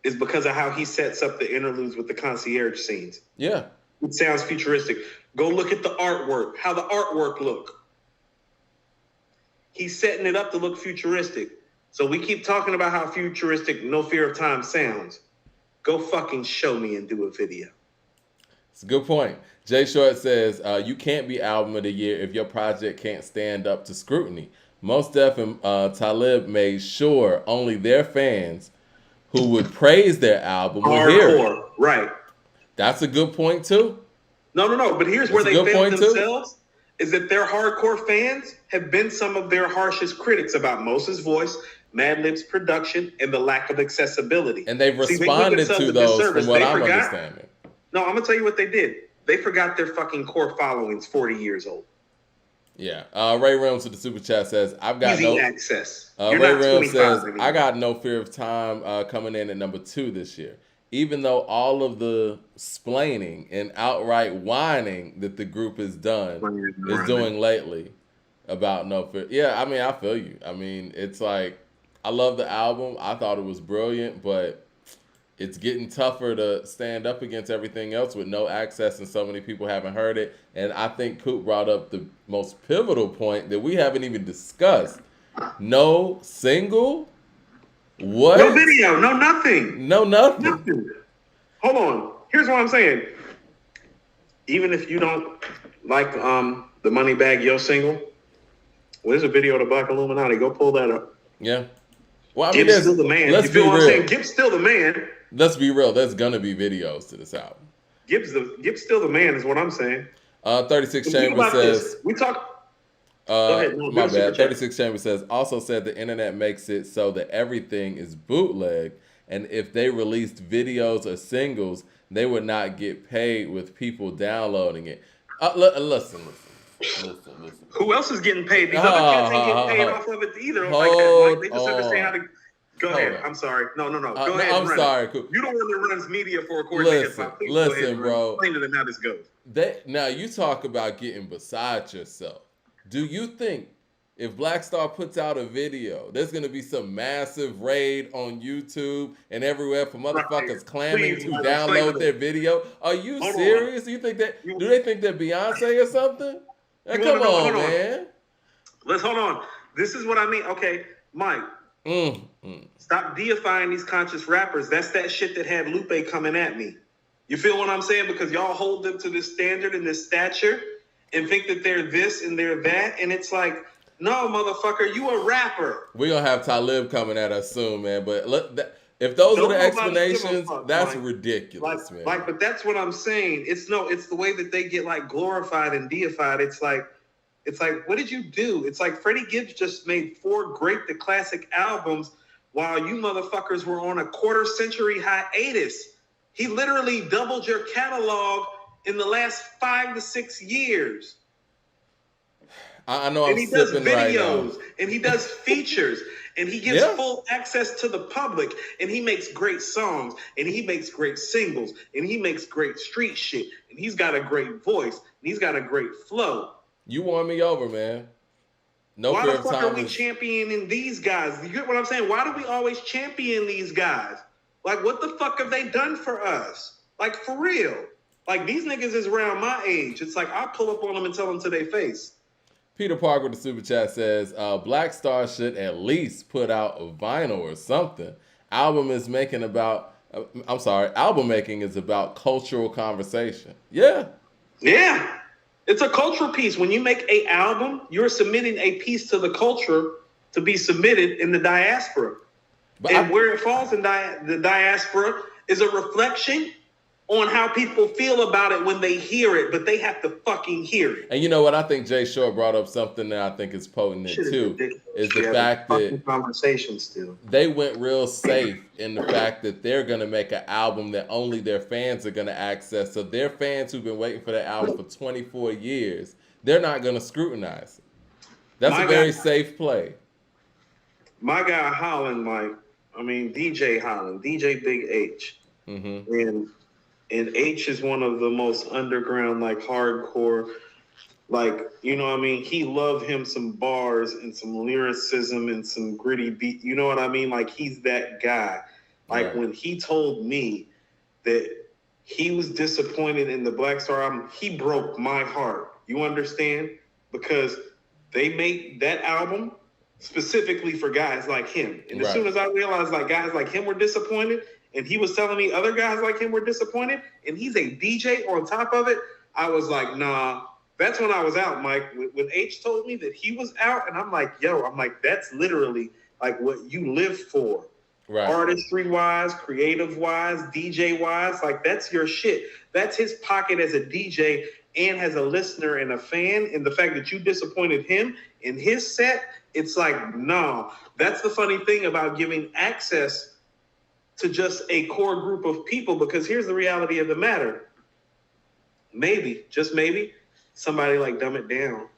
is because of how he sets up the interludes with the concierge scenes. Yeah. It sounds futuristic. Go look at the artwork, how the artwork look. He's setting it up to look futuristic. So we keep talking about how futuristic No Fear of Time sounds. Go fucking show me and do a video. It's a good point. Jay Short says, you can't be album of the year if your project can't stand up to scrutiny. Most Def and Talib made sure only their fans who would praise their album would hear it. Right. That's a good point too. No. But here's where they failed themselves. Is that their hardcore fans have been some of their harshest critics about Moses' voice, Madlib's production, and the lack of accessibility. And they've responded to those from what I'm understanding. No, I'm going to tell you what they did. They forgot their fucking core following's 40 years old. Yeah. Ray Realms with the super chat says, I've got easy access. Ray Realms says, anymore. I got No Fear of Time coming in at number 2 this year. Even though all of the splaining and outright whining that the group has done is doing lately about No Fear. Yeah, I mean, I feel you. I mean, it's like, I love the album. I thought it was brilliant, but it's getting tougher to stand up against everything else with no access and so many people haven't heard it. And I think Coop brought up the most pivotal point that we haven't even discussed. No single? What? No video, no nothing. No nothing. Nothing. Hold on. Here's what I'm saying. Even if you don't like the Money Bag Yo single, well, there's a video of the Black Illuminati. Go pull that up. Yeah. Well, I mean, Gibbs still the man. Let's you feel be what real. I'm saying? Gibbs still the man. Let's be real. There's gonna be videos to this album. Gibbs still the man is what I'm saying. 36 Chambers says. We talk. Go ahead. No, my bad. 36 Chambers says also said the internet makes it so that everything is bootleg, and if they released videos or singles, they would not get paid with people downloading it. Listen. Who else is getting paid? These other kids ain't getting paid off of it either. Like they just understand how to. Go ahead. I'm sorry. No. Go ahead. I'm sorry. Cool. You don't want to run media for a coordinated hip-hop. Listen, bro. Explain to them how this goes. Now you talk about getting beside yourself. Do you think if Black Star puts out a video, there's gonna be some massive raid on YouTube and everywhere for motherfuckers clamming to download their video? Are you serious? Do you think that? Do they think they're Beyonce or something? Come on, man. Let's hold on. This is what I mean. Okay, Mike. Stop deifying these conscious rappers. That's that shit that had Lupe coming at me. You feel what I'm saying? Because y'all hold them to this standard and this stature and think that they're this and they're that. And it's like, no, motherfucker, you a rapper. We're going to have Talib coming at us soon, man. But if those are the explanations, that's ridiculous, man. But that's what I'm saying. It's the way that they get like glorified and deified. It's like, what did you do? It's like Freddie Gibbs just made 4 great to classic albums while you motherfuckers were on a quarter-century hiatus. He literally doubled your catalog in the last 5 to 6 years. I know and I'm he does sipping videos, right now. and he does features, and he gives full access to the public, and he makes great songs, and he makes great singles, and he makes great street shit, and he's got a great voice, and he's got a great flow. You won me over, man. No Why fear the of fuck time are we championing these guys? You get what I'm saying? Why do we always champion these guys? Like, what the fuck have they done for us? Like, for real. Like, these niggas is around my age. It's like, I'll pull up on them and tell them to their face. Peter Parker with the super chat says, Black Star should at least put out a vinyl or something. Album making is about cultural conversation. Yeah. Yeah. It's a cultural piece. When you make an album, you're submitting a piece to the culture to be submitted in the diaspora. Where it falls in the diaspora is a reflection on how people feel about it when they hear it, but they have to fucking hear it. And you know what? I think Jay Short brought up something that I think is potent too. Is the fact that conversation still. They went real safe in the fact that they're gonna make an album that only their fans are gonna access. So their fans who've been waiting for that album for 24 years, they're not gonna scrutinize it. That's a very safe play. My guy Holland, DJ Holland, DJ Big H. Mm-hmm. And H is one of the most underground, like hardcore, like, you know what I mean? He loved him some bars and some lyricism and some gritty beat. You know what I mean? Like, he's that guy. Like, when he told me that he was disappointed in the Black Star album, he broke my heart. You understand? Because they made that album specifically for guys like him. And as soon as I realized, like, guys like him were disappointed, and he was telling me other guys like him were disappointed, and he's a DJ on top of it, I was like, nah. That's when I was out, Mike. When H told me that he was out, and I'm like, that's literally like what you live for. Right. Artistry-wise, creative-wise, DJ-wise, like that's your shit. That's his pocket as a DJ and as a listener and a fan, and the fact that you disappointed him in his set, it's like, nah. That's the funny thing about giving access to just a core group of people, because here's the reality of the matter. Maybe, just maybe, somebody like Dumb It Down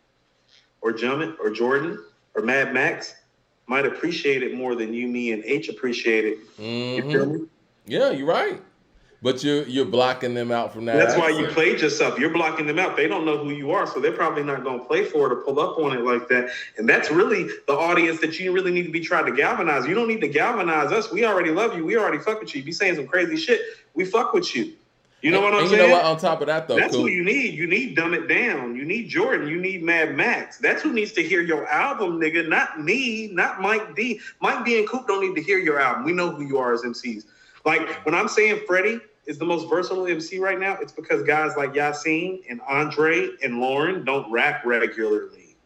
or Jummit or Jordan or Mad Max might appreciate it more than you, me, and H appreciate it. Mm-hmm. You feel me? Yeah, you're right. But you're blocking them out from that. That's why access. you played yourself. You're blocking them out. They don't know who you are, so they're probably not going to play for it or pull up on it like that. And that's really the audience that you really need to be trying to galvanize. You don't need to galvanize us. We already love you. We already fuck with you. You be saying some crazy shit. We fuck with you. You know what I'm saying? You know what? On top of that, though, that's Coop, who you need. You need Dumb It Down. You need Jordan. You need Mad Max. That's who needs to hear your album, nigga. Not me. Not Mike D. Mike D and Coop don't need to hear your album. We know who you are as MCs. Like when I'm saying Freddie is the most versatile MC right now, it's because guys like Yassine and Andre and Lauren don't rap regularly.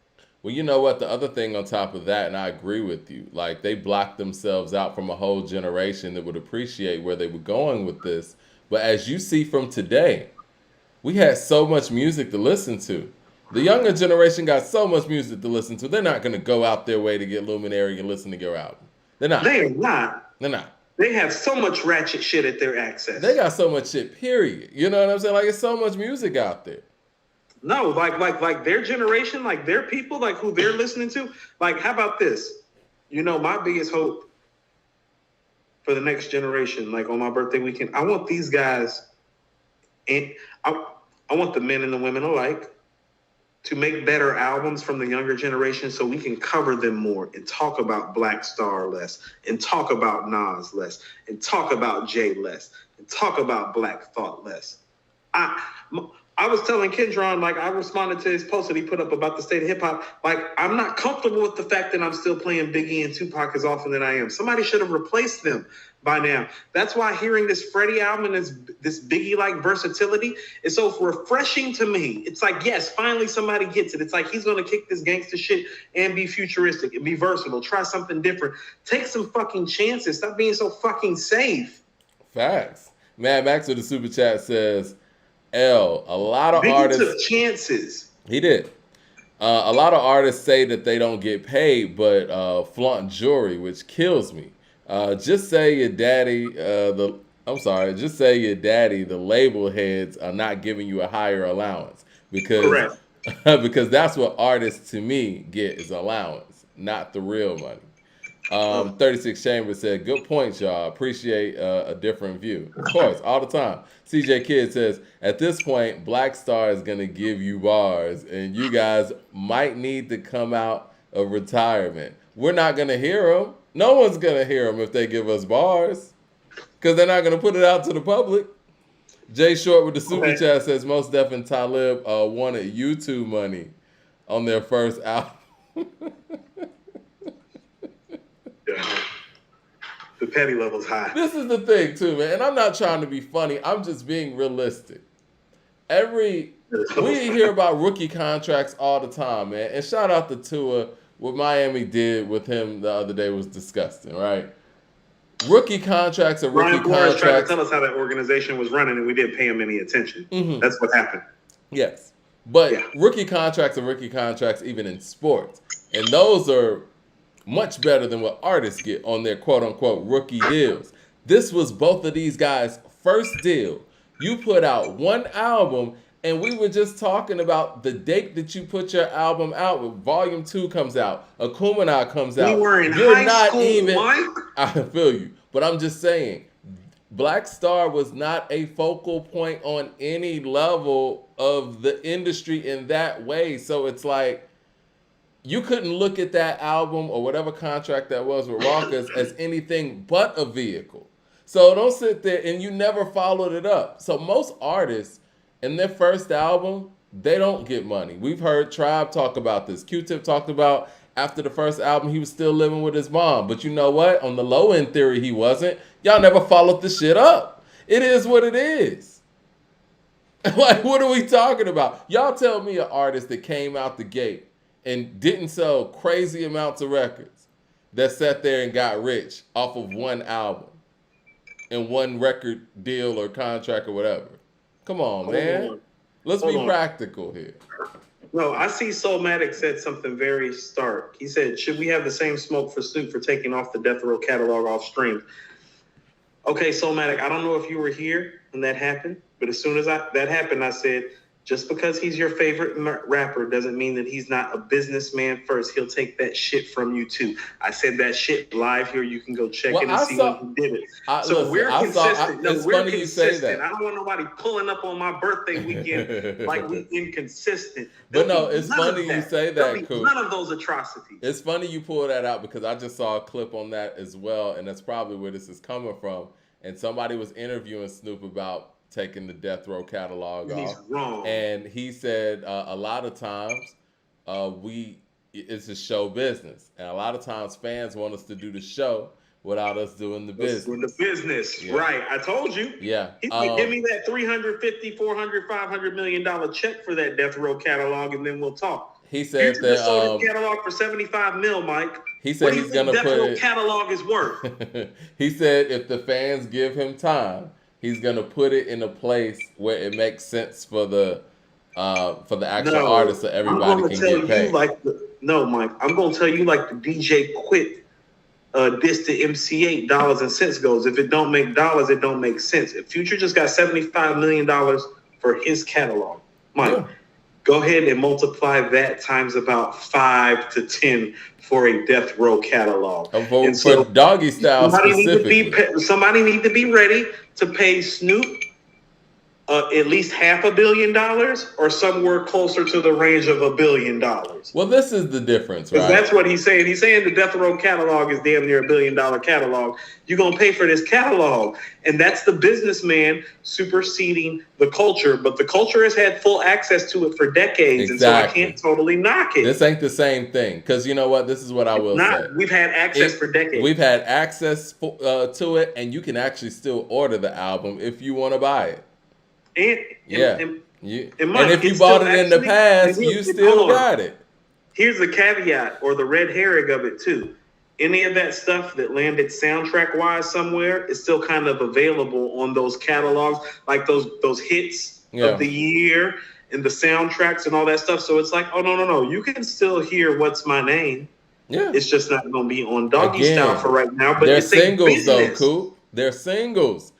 Well, you know what? The other thing on top of that, and I agree with you, like they blocked themselves out from a whole generation that would appreciate where they were going with this. But as you see from today, we had so much music to listen to. The younger generation got so much music to listen to. They're not going to go out their way to get Luminary and listen to your album. They're not. They are not. They're not. They have so much ratchet shit at their access. They got so much shit, period. You know what I'm saying? Like, it's so much music out there. No, like their generation, like their people, like who they're listening to. Like, how about this? You know, my biggest hope for the next generation, like on my birthday weekend, I want these guys, and I want the men and the women alike, to make better albums from the younger generation so we can cover them more and talk about Black Star less and talk about Nas less and talk about Jay less and talk about Black Thought less. I was telling Kendron, like I responded to his post that he put up about the state of hip hop. Like I'm not comfortable with the fact that I'm still playing Biggie and Tupac as often than I am. Somebody should have replaced them by now. That's why hearing this Freddie album and this Biggie-like versatility is so refreshing to me. It's like, yes, finally somebody gets it. It's like he's going to kick this gangster shit and be futuristic and be versatile. Try something different. Take some fucking chances. Stop being so fucking safe. Facts. Mad Max with the super chat says, a lot of Biggie artists took chances. He did. A lot of artists say that they don't get paid, but flaunt jewelry, which kills me. Just say your daddy, just say your daddy, the label heads are not giving you a higher allowance because that's what artists to me get is allowance, not the real money. 36 Chambers said, good points, y'all. Appreciate a different view. Of course, all the time. CJ Kidd says, at this point, Black Star is going to give you bars, and you guys might need to come out of retirement. We're not going to hear them. No one's going to hear them if they give us bars because they're not going to put it out to the public. Jay Short with the super chat says, Mos Def and Talib wanted YouTube money on their first album. The petty level's high. This is the thing, too, man. And I'm not trying to be funny. I'm just being realistic. We hear about rookie contracts all the time, man. And shout out to Tua. What Miami did with him the other day was disgusting, right? Rookie contracts are rookie contracts. Brian Flores tried to tell us how that organization was running, and we didn't pay him any attention. Mm-hmm. That's what happened. Yes. But rookie contracts are rookie contracts even in sports. And those are much better than what artists get on their quote-unquote rookie deals. This was both of these guys' first deal. You put out one album, and we were just talking about the date that you put your album out with. Volume 2 comes out. Akumina comes out. We were in high school, Mike. I feel you. But I'm just saying, Black Star was not a focal point on any level of the industry in that way. So it's like, you couldn't look at that album or whatever contract that was with Rawkus as anything but a vehicle. So don't sit there and you never followed it up. So most artists in their first album, they don't get money. We've heard Tribe talk about this. Q-Tip talked about after the first album, he was still living with his mom. But you know what? On the low end theory, he wasn't. Y'all never followed the shit up. It is what it is. Like, what are we talking about? Y'all tell me an artist that came out the gate and didn't sell crazy amounts of records that sat there and got rich off of one album and one record deal or contract or whatever. Come on, man. Let's be practical here. No, I see Soulmatic said something very stark. He said, should we have the same smoke for Snoop for taking off the Death Row catalog off stream? Okay, Soulmatic, I don't know if you were here when that happened, but as soon as that happened, I said, Just because he's your favorite rapper doesn't mean that he's not a businessman first. He'll take that shit from you too. I said that shit live here. You can go check it and see when he did it. We're consistent. We're consistent. You say that. I don't want nobody pulling up on my birthday weekend like we inconsistent. But no, it's funny you say that, Coop. None of those atrocities. It's funny you pull that out because I just saw a clip on that as well, and that's probably where this is coming from. And somebody was interviewing Snoop about taking the Death Row catalog off. He's wrong. And he said a lot of times it's a show business. And a lot of times fans want us to do the show without us doing the business. Doing the business, yeah. Right. I told you. Yeah. He's like, give me that $350, $400, $500 million check for that Death Row catalog, and then we'll talk. He said that sold his catalog for $75 million, Mike. He said he's going to put Death Row catalog is worth. He said if the fans give him time, he's gonna put it in a place where it makes sense for the actual artist, so everybody can get paid. Mike. I'm gonna tell you like the DJ Quit diss the MC8 dollars and cents goes. If it don't make dollars, it don't make sense. If Future just got $75 million for his catalog, Mike, go ahead and multiply that times about 5 to 10 for a Death Row catalog. And so for Doggy Style specifically. Somebody need to be ready to pay Snoop at least $500 million or somewhere closer to the range of $1 billion. Well, this is the difference, right? That's what he's saying. He's saying the Death Row catalog is damn near $1 billion catalog. You're going to pay for this catalog. And that's the businessman superseding the culture. But the culture has had full access to it for decades. Exactly. And so I can't totally knock it. This ain't the same thing. Because you know what? This is what I will say. We've had access for decades. We've had access to it. And you can actually still order the album if you want to buy it. And if you bought it in the past, you still got it. Here's the caveat or the red herring of it too. Any of that stuff that landed soundtrack wise somewhere is still kind of available on those catalogs, like those hits of the year and the soundtracks and all that stuff. So it's like, oh no, you can still hear What's My Name. Yeah, it's just not going to be on Doggy Style for right now. But they're singles though, Coop. They're singles.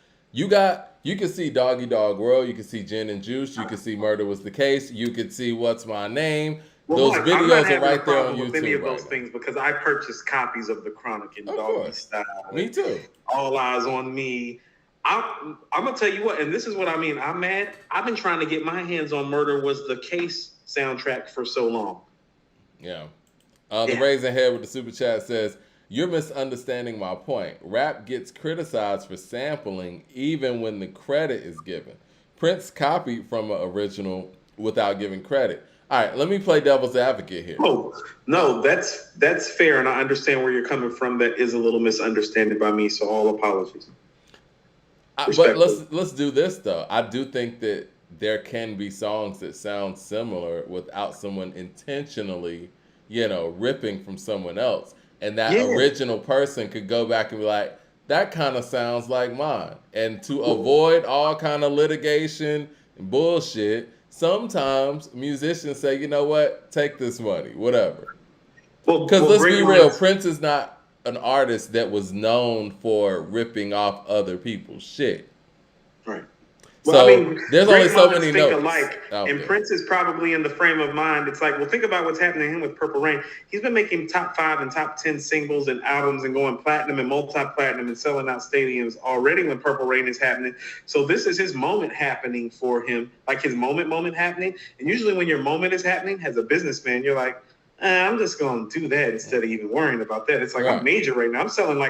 You can see Doggy Dog World. You can see Gin and Juice. You can see Murder Was the Case. You can see What's My Name. Those videos are right there on YouTube. Any of those things because I purchased copies of The Chronic in Doggy Style. Me too. All Eyes on Me. I'm gonna tell you what, and this is what I mean. I'm mad. I've been trying to get my hands on Murder Was the Case soundtrack for so long. Yeah. The Raising Head with the super chat says, "You're misunderstanding my point. Rap gets criticized for sampling even when the credit is given. Prince copied from an original without giving credit." All right, let me play devil's advocate here. Oh, no, that's fair, and I understand where you're coming from. That is a little misunderstanding by me, so all apologies. But let's do this, though. I do think that there can be songs that sound similar without someone intentionally, ripping from someone else. And that original person could go back and be like, that kind of sounds like mine. And to avoid all kind of litigation and bullshit, sometimes musicians say, you know what, take this money, whatever. Because let's be real, Prince is not an artist that was known for ripping off other people's shit. Right. Well, there's only so many notes. And Prince is probably in the frame of mind. It's like, think about what's happening to him with Purple Rain. He's been making top 5 and top 10 singles and albums and going platinum and multi-platinum and selling out stadiums already when Purple Rain is happening. So this is his moment happening for him, like his moment happening. And usually when your moment is happening as a businessman, you're like, I'm just going to do that instead of even worrying about that. It's like I'm major right now. I'm selling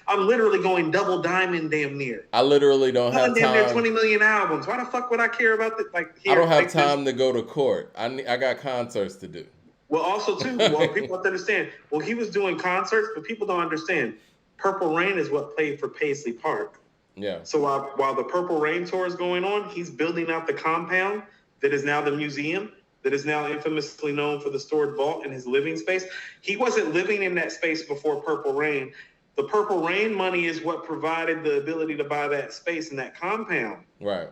I'm literally going double diamond damn near. I literally don't have time. Damn near 20 million albums. Why the fuck would I care about that? I don't have time to go to court. I got concerts to do. Well, also too, people have to understand. Well, he was doing concerts, but people don't understand. Purple Rain is what played for Paisley Park. Yeah. So while the Purple Rain tour is going on, he's building out the compound that is now the museum, that is now infamously known for the stored vault in his living space. He wasn't living in that space before Purple Rain. The Purple Rain money is what provided the ability to buy that space in that compound. Right.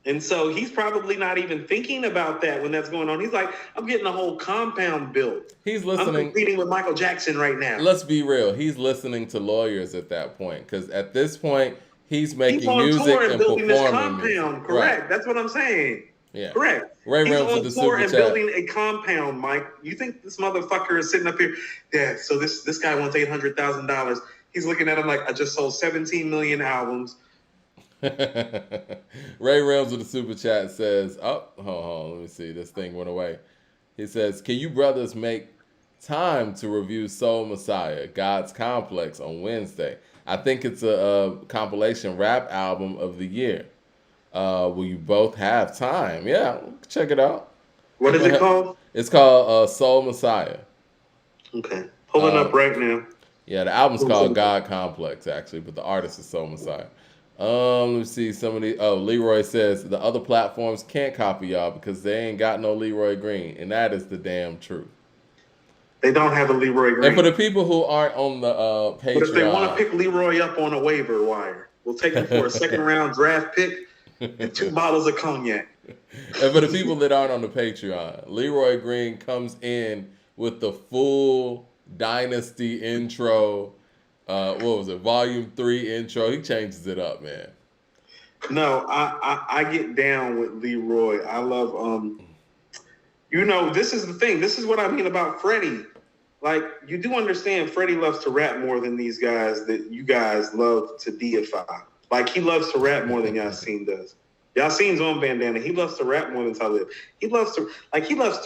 And so he's probably not even thinking about that when that's going on. He's like, I'm getting a whole compound built. He's listening. I'm competing with Michael Jackson right now. Let's be real. He's listening to lawyers at that point. Because at this point, he's making music and building performing this compound. Music. Correct. Right. That's what I'm saying. Yeah. Correct. Ray He's Reynolds with on the tour super and chat. building a compound, Mike. You think this motherfucker is sitting up here? Yeah. So this guy wants $800,000. He's looking at him like, I just sold 17 million albums. Ray Reynolds with the super chat says, "Oh, hold on, let me see. This thing went away." He says, "Can you brothers make time to review Soul Messiah, God's Complex on Wednesday? I think it's a compilation rap album of the year. Will you both have time? Yeah, check it out. What is it called? It's called Soul Messiah. Okay, pulling up right now. Yeah, the album's called God Complex, actually, but the artist is Soul Messiah. Let me see some of the. Oh, Leroy says the other platforms can't copy y'all because they ain't got no Leroy Green, and that is the damn truth. They don't have a Leroy Green. And for the people who aren't on the Patreon, but if they want to pick Leroy up on a waiver wire, we'll take him for a second round draft pick and 2 bottles of cognac. And for the people that aren't on the Patreon, Leroy Green comes in with the full Dynasty intro. What was it? Volume 3 intro. He changes it up, man. No, I get down with Leroy. I love this is the thing. This is what I mean about Freddie. Like, you do understand Freddie loves to rap more than these guys that you guys love to deify. Like, he loves to rap more than Yassine does. Yassine's on bandana. He loves to rap more than Talib. He loves to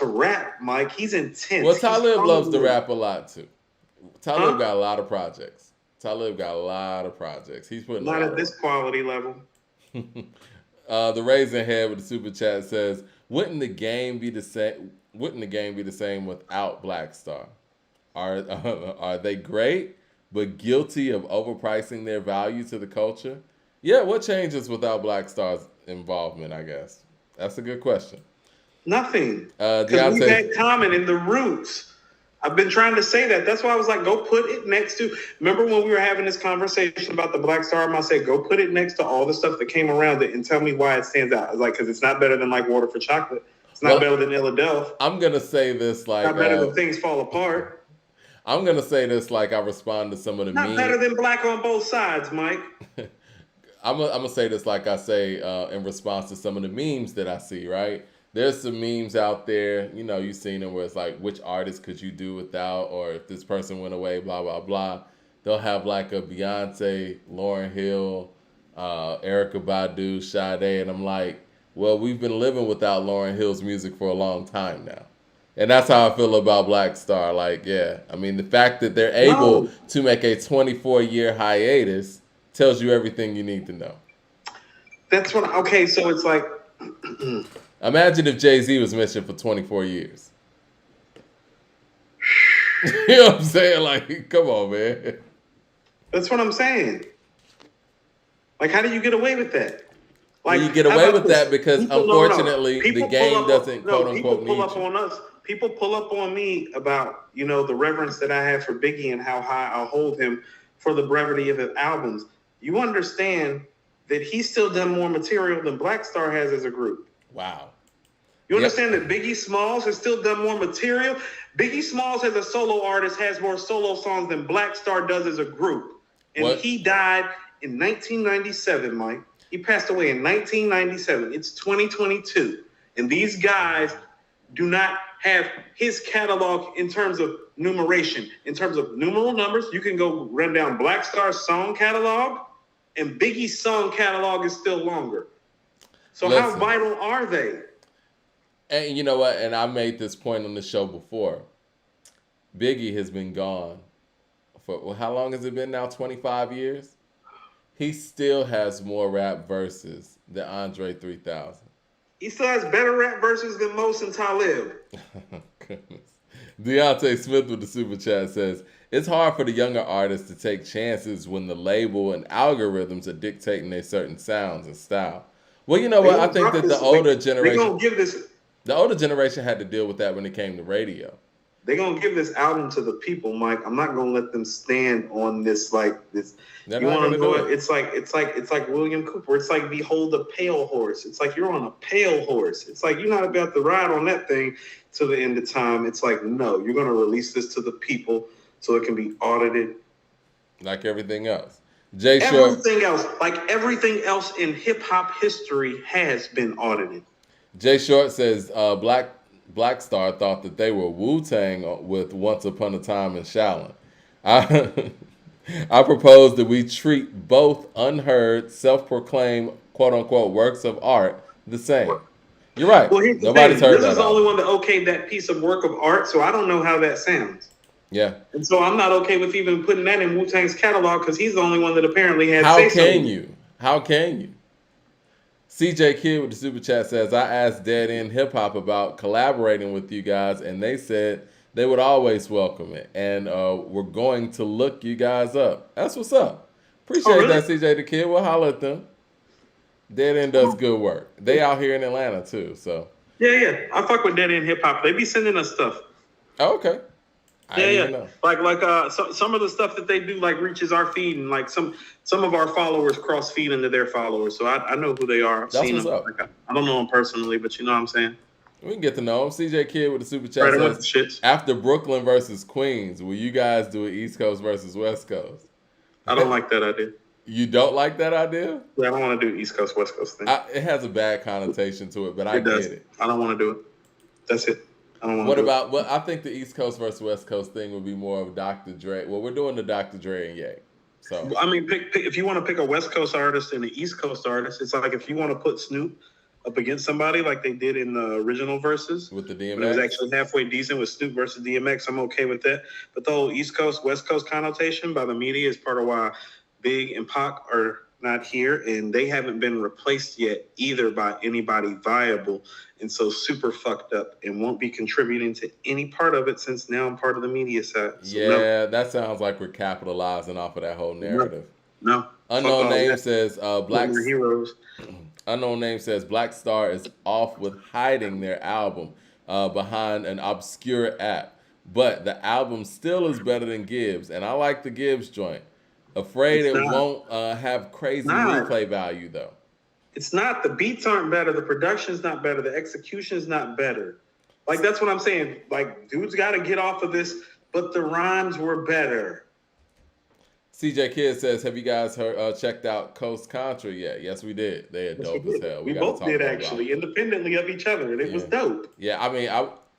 rap, Mike. He's intense. Well, Talib loves to rap a lot too. Talib got a lot of projects. He's putting not at this quality level. The Raisin Head with the super chat says, "Wouldn't the game be the same? Without Black Star? Are they great but guilty of overpricing their value to the culture? Yeah, what changes without Black Star's involvement? I guess that's a good question. Nothing. Because we've had Common in the Roots. I've been trying to say that. That's why I was like, go put it next to. Remember when we were having this conversation about the Black Star album? I said, go put it next to all the stuff that came around it and tell me why it stands out. I was like, because it's not better than like Water for Chocolate. It's not better than Illadelph. I'm gonna say this like not better than Things Fall Apart. I'm gonna say this like I respond to some of the not better than Black on Both Sides, Mike. I'm gonna say this like I say in response to some of the memes that I see, right? There's some memes out there, you've seen them where it's like, which artist could you do without? Or if this person went away, blah, blah, blah. They'll have like a Beyonce, Lauryn Hill, Erykah Badu, Sade. And I'm like, well, we've been living without Lauryn Hill's music for a long time now. And that's how I feel about Black Star. Like, yeah, I mean, the fact that they're able to make a 24-year hiatus tells you everything you need to know. That's what, okay, so it's like... Imagine if Jay-Z was missing for 24 years. You know what I'm saying? Like, come on, man. That's what I'm saying. Like, how do you get away with that? Like, you get away with that because, unfortunately, the game doesn't, quote-unquote, need you. People pull up on me about, the reverence that I have for Biggie and how high I hold him for the brevity of his albums. You understand that he's still done more material than Black Star has as a group. Wow. You understand that Biggie Smalls has still done more material? Biggie Smalls as a solo artist has more solo songs than Black Star does as a group. And he died in 1997, Mike. He passed away in 1997. It's 2022. And these guys do not have his catalog in terms of numeration. In terms of numeral numbers, you can go run down Black Star's song catalog, and Biggie's song catalog is still longer. So how vital are they? And you know what? And I made this point on the show before. Biggie has been gone for, how long has it been now? 25 years? He still has more rap verses than Andre 3000. He still has better rap verses than Mos and Talib. Goodness. Deontay Smith with the super chat says, it's hard for the younger artists to take chances when the label and algorithms are dictating their certain sounds and style. Well, you know what? I think that the older generation had to deal with that when it came to radio. They're going to give this album to the people, Mike. I'm not going to let them stand on this like this. You want to know it? It's like William Cooper. It's like behold a pale horse. It's like you're on a pale horse. It's like you're not about to ride on that thing to the end of time. It's like, no, you're going to release this to the people so it can be audited. Like everything else. Everything else in hip hop history has been audited. Jay Short says Black Star thought that they were Wu Tang with Once Upon a Time in Shaolin. I I propose that we treat both unheard, self-proclaimed quote unquote works of art the same. You're right. Well, here's the Nobody's thing. heard This that is the only album. one that okayed that piece of work of art, so I don't know how that sounds. Yeah. And so I'm not okay with even putting that in Wu-Tang's catalog because he's the only one that apparently had How say-so. can you? How can you? CJ Kidd with the super chat says, I asked Dead End Hip Hop about collaborating with you guys, and they said they would always welcome it. And we're going to look you guys up. That's what's up. Appreciate really? that, CJ the Kid. We'll holler at them. Dead End does good work. They out here in Atlanta, too. So. Yeah. I fuck with Dead End Hip Hop. They be sending us stuff. Oh, okay. I didn't even know. Like some of the stuff that they do like reaches our feed, and like some of our followers cross feed into their followers. So I know who they are. I've That's seen what's them. up. Like, I don't know them personally, but you know what I'm saying. We can get to know him. CJ Kidd with the super chat Right, says, after Brooklyn versus Queens, will you guys do an East Coast versus West Coast? I don't like that idea. You don't like that idea? Yeah, I don't want to do East Coast, West Coast thing. It has a bad connotation to it, but I does. get it. I don't want to do it. That's it. I don't want to What do about, it. well, I think the East Coast versus West Coast thing would be more of Dr. Dre. Well, we're doing the Dr. Dre and Ye. So I mean, pick if you want to pick a West Coast artist and an East Coast artist, it's like if you want to put Snoop up against somebody like they did in the original verses. With the DMX? It was actually halfway decent with Snoop versus DMX. I'm okay with that. But the whole East Coast, West Coast connotation by the media is part of why Big and Pac are not here, and they haven't been replaced yet either by anybody viable, and so super fucked up and won't be contributing to any part of it since now I'm part of the media side. So yeah, that sounds like we're capitalizing off of that whole narrative. No. Unknown name says Black Heroes. Unknown name says Black Star is off with hiding their album behind an obscure app, but the album still is better than Gibbs, and I like the Gibbs joint. Afraid it won't have crazy replay value though. It's not. The beats aren't better. The production's not better. The execution's not better. Like, that's what I'm saying. Like, dudes got to get off of this, but the rhymes were better. CJ Kidd says, have you guys checked out Coast Contra yet? Yes, we did. They are dope as hell. We both did, actually, independently of each other, and it was dope. Yeah, I mean,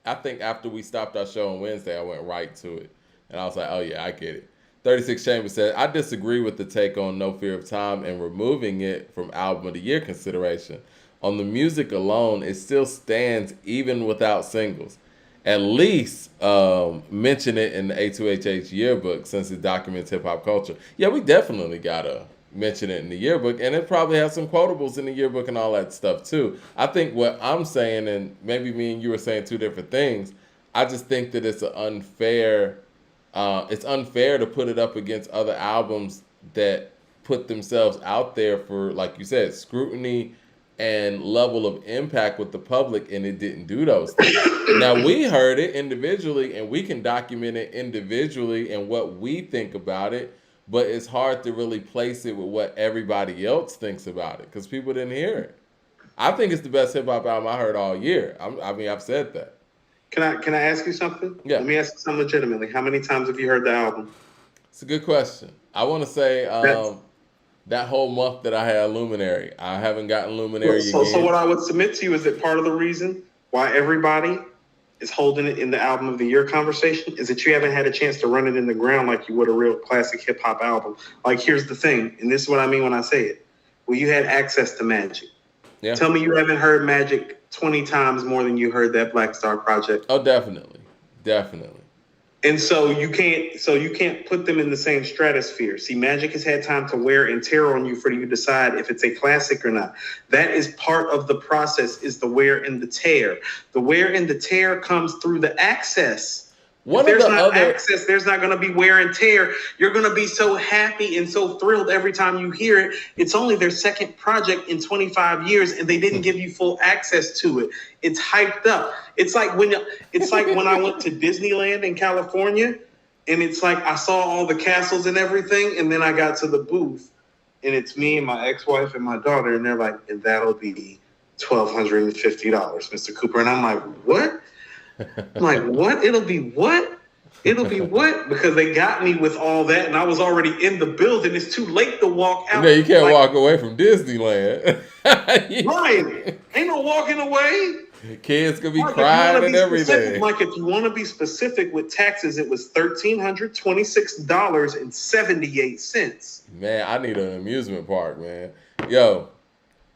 I think after we stopped our show on Wednesday, I went right to it. And I was like, oh, yeah, I get it. 36 Chambers said, I disagree with the take on No Fear of Time and removing it from Album of the Year consideration. On the music alone, it still stands even without singles. At least mention it in the A2HH yearbook since it documents hip-hop culture. Yeah, we definitely got to mention it in the yearbook, and it probably has some quotables in the yearbook and all that stuff, too. I think what I'm saying, and maybe me and you were saying two different things, I just think that it's unfair to put it up against other albums that put themselves out there for, like you said, scrutiny and level of impact with the public, and it didn't do those things. Now, we heard it individually, and we can document it individually and what we think about it, but it's hard to really place it with what everybody else thinks about it because people didn't hear it. I think it's the best hip-hop album I heard all year. I've said that. Can I ask you something? Yeah. Let me ask you something legitimately. How many times have you heard the album? It's a good question. I want to say that whole month that I had Luminary. I haven't gotten Luminary again. So what I would submit to you is that part of the reason why everybody is holding it in the album of the year conversation is that you haven't had a chance to run it in the ground like you would a real classic hip hop album. Like, here's the thing, and this is what I mean when I say it. Well, you had access to Magic. Yeah. Tell me you haven't heard Magic 20 times more than you heard that Black Star project. Oh, definitely. And so you can't put them in the same stratosphere. See, Magic has had time to wear and tear on you for you to decide if it's a classic or not. That is part of the process, is the wear and the tear. The wear and the tear comes through the access. If there's not access, there's not going to be wear and tear. You're going to be so happy and so thrilled every time you hear it. It's only their second project in 25 years, and they didn't give you full access to it. It's hyped up. It's like when I went to Disneyland in California, and it's like I saw all the castles and everything, and then I got to the booth, and it's me and my ex-wife and my daughter, and they're like, and that'll be $1,250, Mr. Cooper. And I'm like, what? I'm like, what? It'll be what? It'll be what? Because they got me with all that, and I was already in the building. It's too late to walk out. Yeah, you can't walk away from Disneyland. Right. Ain't no walking away. Kids could be Mike, if you want crying to and be specific, everything. Mike, if you want to be specific with taxes, it was $1,326.78. Man, I need an amusement park, man. Yo,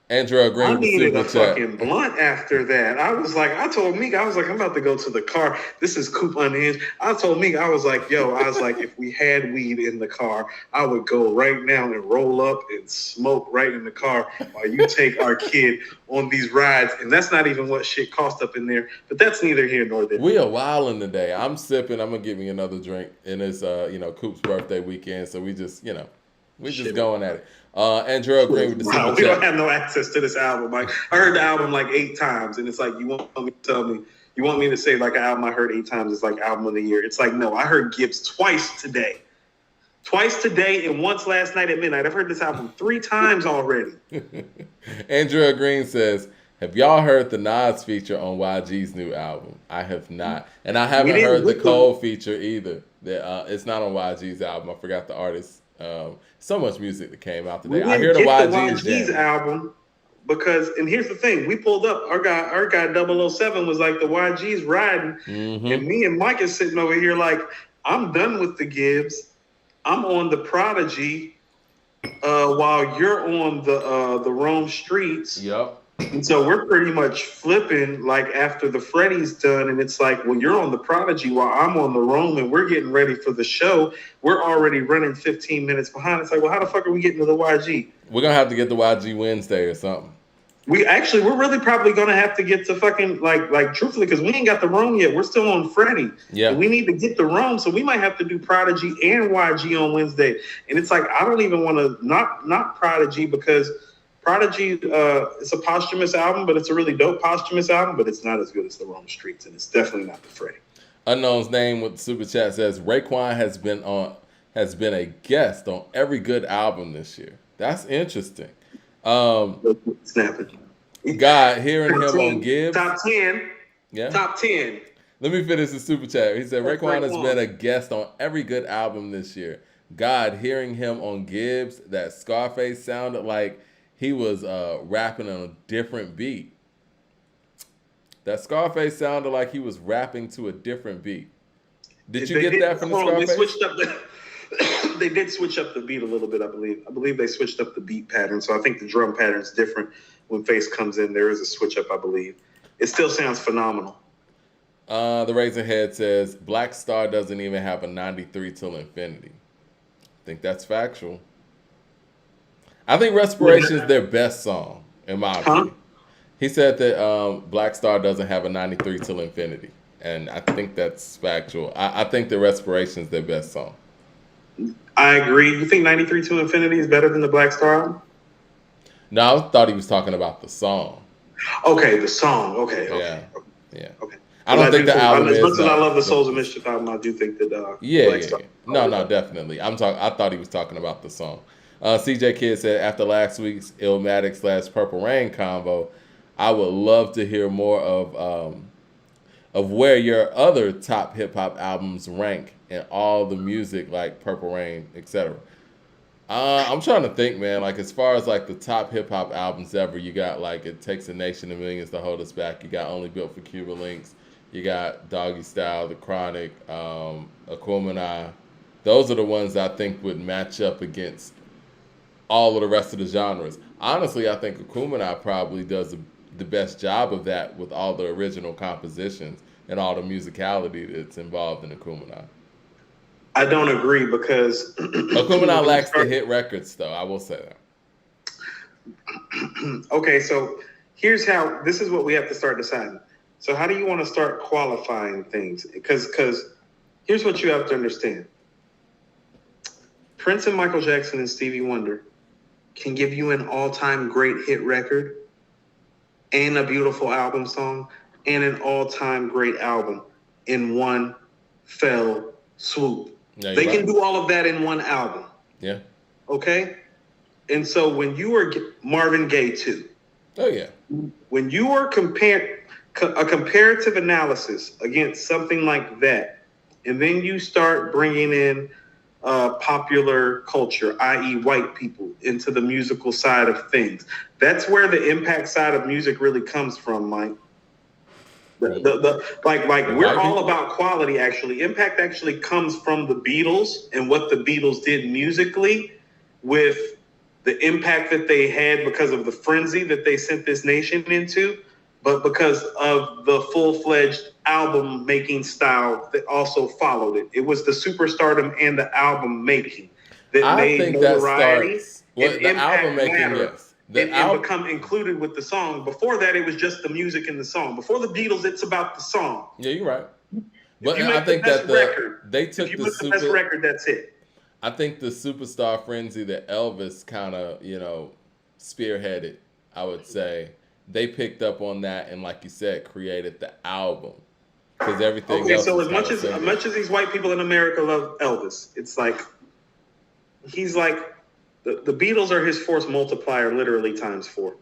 Andrew Green I with the needed super a chat. fucking blunt after that. I told Meek, I was like, I'm about to go to the car. This is Coop Unhinged. I told Meek, I was like, if we had weed in the car, I would go right now and roll up and smoke right in the car while you take our kid on these rides. And that's not even what shit cost up in there. But that's neither here nor there. We are wilding today. I'm sipping. I'm gonna give me another drink, and it's Coop's birthday weekend, so we just going at it. Andrew Green with the super We don't chat. have no access to this album. Like I heard the album like 8 times, and it's like you want me to tell me, you want me to say like an album I heard 8 times is like album of the year. It's like no, I heard Gibbs twice today, and once last night at midnight. I've heard this album 3 times already. Andrew Green says, "Have y'all heard the Nas feature on YG's new album? I have not, and I haven't heard the Cole feature either. It's not on YG's album. I forgot the artist. So much music that came out today. I hear the YG's album because, and here's the thing: we pulled up. Our guy 007 was like the YG's riding, and me and Mike is sitting over here like, I'm done with the Gibbs. I'm on the Prodigy, while you're on the Rome streets. Yep. And so we're pretty much flipping like after the Freddie's done, and it's like, well, you're on the Prodigy while I'm on the Rome, and we're getting ready for the show. We're already running 15 minutes behind. It's like, well, how the fuck are we getting to the YG? We're gonna have to get the YG Wednesday or something. We're really probably gonna have to get to fucking like truthfully, because we ain't got the Rome yet. We're still on Freddie. Yeah. And we need to get the Rome, so we might have to do Prodigy and YG on Wednesday. And it's like I don't even want to not Prodigy because Prodigy, it's a posthumous album, but it's a really dope posthumous album, but it's not as good as the Rome Streets, and it's definitely not the Freddie. Unknown's name with the super chat says Raekwon has been a guest on every good album this year. That's interesting. Snapping. God, hearing him on Gibbs. Top 10. Yeah. Top 10. Let me finish the super chat. He said Raekwon has been a guest on every good album this year. God, hearing him on Gibbs, that Scarface sounded like he was rapping on a different beat. That Scarface sounded like he was rapping to a different beat. Did you get that from the Scarface? They switched up they did switch up the beat a little bit, I believe. I believe they switched up the beat pattern, so I think the drum pattern is different. When Face comes in, there is a switch up, I believe. It still sounds phenomenal. The Razorhead says Black Star doesn't even have a 93 till infinity. I think that's factual. I think Respiration is their best song, in my opinion. He said that Black Star doesn't have a 93 till infinity, and I think that's factual. I think the Respiration is their best song. I agree. You think 93 to Infinity is better than the Black Star album? No, I thought he was talking about the song. Okay, the song. Okay. Yeah. Okay. I don't think the album is. As much as I love the Souls of Mischief album, I do think that. Black Star. No, definitely. I thought he was talking about the song. CJ Kidd said after last week's Illmatic / Purple Rain combo, I would love to hear more of where your other top hip hop albums rank in all the music like Purple Rain, etc. I'm trying to think, man. Like as far as like the top hip hop albums ever, you got like It Takes a Nation of Millions to Hold Us Back. You got Only Built for Cuba Links. You got Doggy Style, The Chronic, Aquemini. Those are the ones I think would match up against all of the rest of the genres. Honestly, I think Aquemini probably does the best job of that with all the original compositions and all the musicality that's involved in Aquemini. I don't agree because Aquemini lacks the hit records, though. I will say that. Okay, so this is what we have to start deciding. So how do you want to start qualifying things? Because here's what you have to understand. Prince and Michael Jackson and Stevie Wonder can give you an all-time great hit record and a beautiful album song and an all-time great album in one fell swoop. Yeah, they can do all of that in one album. Yeah. Okay? And so when you are Marvin Gaye too. Oh, yeah. When you are a comparative analysis against something like that, and then you start bringing in popular culture, i.e., white people, into the musical side of things. That's where the impact side of music really comes from, Mike. We're all about quality. Actually, impact actually comes from the Beatles and what the Beatles did musically, with the impact that they had because of the frenzy that they sent this nation into, but because of the full-fledged album making style that also followed it. It was the superstardom and the album making that made notoriety and the album impact making, matter. yes. And become included with the song. Before that, it was just the music and the song. Before the Beatles, it's about the song. Yeah, you're right. But I think that they took the best record, that's it. I think the superstar frenzy that Elvis kind of, spearheaded, I would say, they picked up on that and, like you said, created the album. Because everything else. Okay, so as much as these white people in America love Elvis, it's like he's like the Beatles are his force multiplier, literally times 4.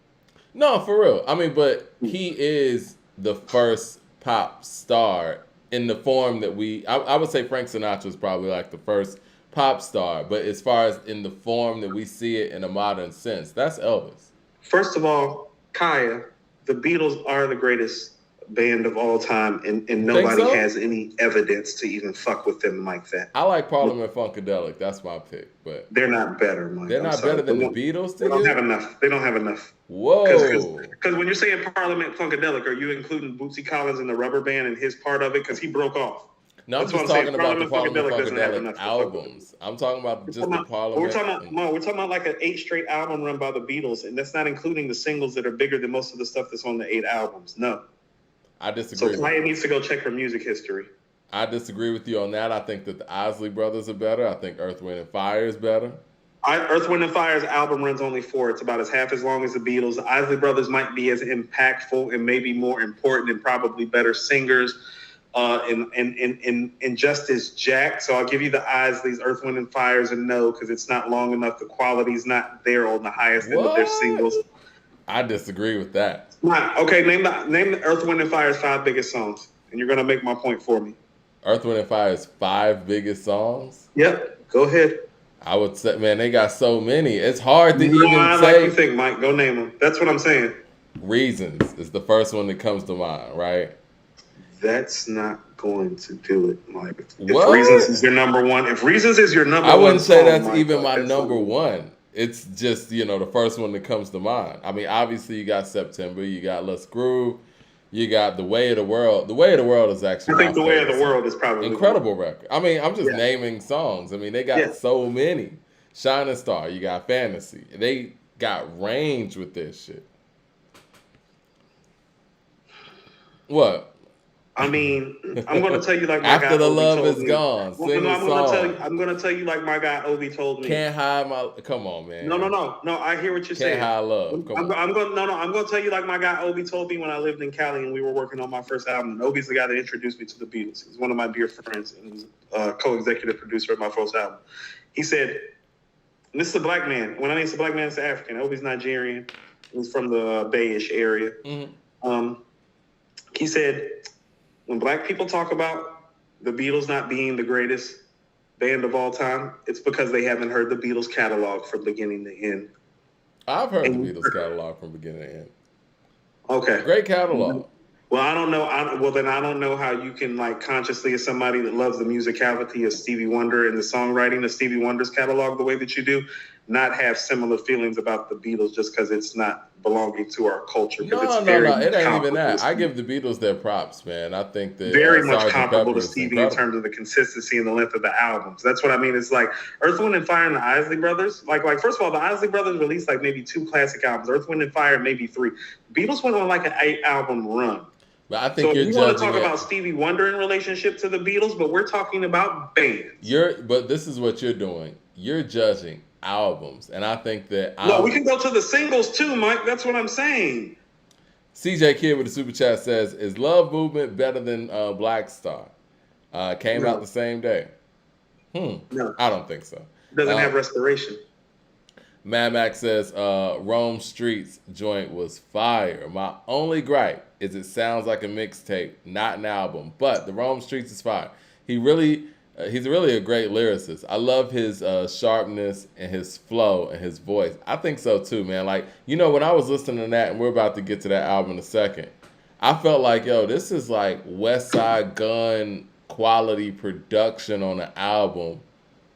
No, for real. I mean, but he is the first pop star in the form that I would say Frank Sinatra is probably like the first pop star, but as far as in the form that we see it in a modern sense, that's Elvis. First of all, Kaya, the Beatles are the greatest band of all time, and nobody has any evidence to even fuck with them like that. I like Parliament Funkadelic. That's my pick, but they're not better, Mike. They're not better than the Beatles to you? They don't have enough. Whoa. Because when you're saying Parliament Funkadelic, are you including Bootsy Collins and the Rubber Band and his part of it? Because he broke off. No, I'm just talking about the Parliament Funkadelic albums. I'm talking about just the Parliament. We're talking about like an 8 straight album run by the Beatles, and that's not including the singles that are bigger than most of the stuff that's on the 8 albums. No. I disagree. So Kaya needs to go check her music history. I disagree with you on that. I think that the Isley Brothers are better. I think Earth, Wind, and Fire is better. Earth, Wind, and Fire's album runs only 4. It's about half as long as the Beatles. The Isley Brothers might be as impactful and maybe more important and probably better singers and just as jacked. So I'll give you the Isleys. Earth, Wind, and Fire's a no because it's not long enough. The quality's not there on the highest end of their singles. I disagree with that. Okay, name the Earth, Wind, and Fire's 5 biggest songs, and you're gonna make my point for me. Earth, Wind, and Fire's 5 biggest songs? Yep, go ahead. I would say, man, they got so many. It's hard to even say. Like you think, Mike. Go name them. That's what I'm saying. Reasons is the first one that comes to mind, right? That's not going to do it, Mike. If Reasons is your number one, I wouldn't say that's even my number one. It's just, the first one that comes to mind. I mean, obviously you got September, you got Let's Groove, you got The Way of the World. The Way of the World is actually, I think The Way of the World is probably incredible record. I mean, I'm just naming songs. I mean, they got so many. Shining Star, you got Fantasy. They got range with this shit. What? I mean, I'm going to tell you like my After guy the Obi love told is me. gone. Sing a song. I'm going to tell you like my guy Obi told me. Can't hide my. Come on, man. No. I hear what you're saying. Can't hide love. Come on. I'm going to tell you like my guy Obi told me when I lived in Cali and we were working on my first album. And Obi's the guy that introduced me to the Beatles. He's one of my dear friends and he's a co-executive producer of my first album. He said, and this is a black man. When I mean it's a black man, it's African. Obi's Nigerian. He's from the Bayish area. Mm-hmm. He said, when black people talk about the Beatles not being the greatest band of all time, it's because they haven't heard the Beatles catalog from beginning to end. I've heard the Beatles catalog from beginning to end. Okay. Great catalog. Well, I don't know. Then I don't know how you can, like, consciously, as somebody that loves the musicality of Stevie Wonder and the songwriting of Stevie Wonder's catalog the way that you do, not have similar feelings about the Beatles just because it's not belonging to our culture. No. It ain't even that. I give the Beatles their props, man. I think that very much comparable to Stevie in terms of the consistency and the length of the albums. That's what I mean. It's like Earth, Wind, and Fire and the Isley Brothers. Like first of all, the Isley Brothers released like maybe 2 classic albums. Earth, Wind, and Fire maybe 3. Beatles went on like an 8-album run. But I think you want to talk about Stevie Wonder in relationship to the Beatles, but we're talking about bands. But this is what you're doing. You're judging albums, and I think that we can go to the singles too, Mike. That's what I'm saying. CJ Kidd with the super chat says, "Is Love Movement better than Black Star?" Came out the same day. No, I don't think so. Doesn't have Restoration. Mad Max says, Rome Streets joint was fire. My only gripe is it sounds like a mixtape, not an album. But the Rome Streets is fire. He really He's really a great lyricist. I love his sharpness and his flow and his voice. I think so too, man. Like, when I was listening to that, and we're about to get to that album in a second, I felt like, yo, this is like West Side Gun quality production on an album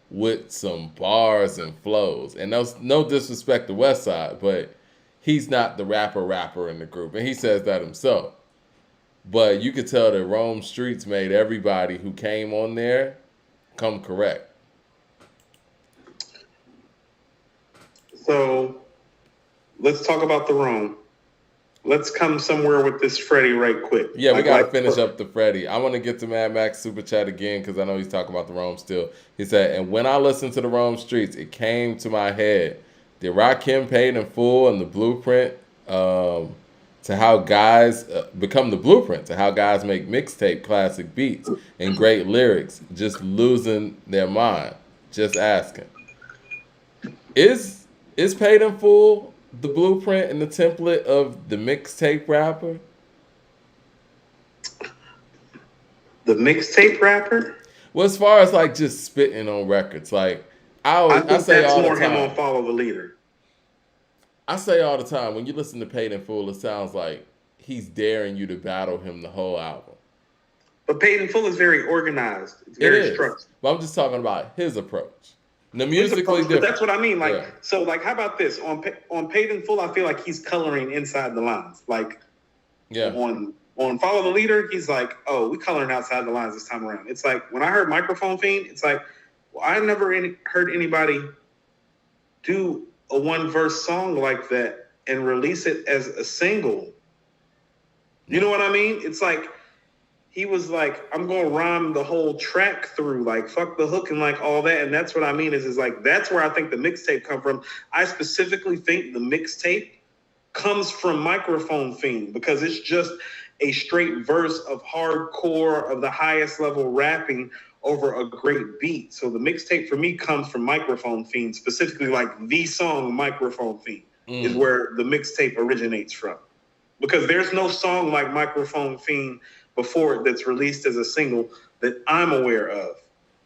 with some bars and flows. And no disrespect to West Side, but he's not the rapper in the group, and he says that himself. But you could tell that Rome Streets made everybody who came on there come correct. So let's talk about the Rome. Let's come somewhere with this Freddie right quick. Yeah, we got to finish up the Freddie. I want to get to Mad Max Super Chat again because I know he's talking about the Rome still. He said, and when I listened to the Rome Streets, it came to my head. Did Rakim paid in full and the blueprint to how guys become the blueprint to how guys make mixtape classic beats and great lyrics, just losing their mind? Just asking. Is paid in full the blueprint and the template of the mixtape rapper? The mixtape rapper? Well, as far as like just spitting on records, like I say that's all the more time. him on Follow the Leader. I say all the time, when you listen to Paid in Full, it sounds like he's daring you to battle him the whole album. But Paid in Full is very organized. It's very structured. But I'm just talking about his approach. The musically different. But that's what I mean. Like, So, like, how about this? On Paid in Full, I feel like he's coloring inside the lines. Like, on Follow the Leader, he's like, oh, we coloring outside the lines this time around. It's like, when I heard Microphone Fiend, it's like, well, I never heard anybody do a one-verse song like that and release it as a single. You know what I mean? It's like, he was like, I'm going to rhyme the whole track through, like, fuck the hook and like all that. And that's what I mean is like, that's where I think the mixtape come from. I specifically think the mixtape comes from Microphone Fiend because it's just a straight verse of hardcore of the highest level rapping over a great beat. So the mixtape for me comes from Microphone Fiend, specifically like the song Microphone Fiend is where the mixtape originates from. Because there's no song like Microphone Fiend before it that's released as a single that I'm aware of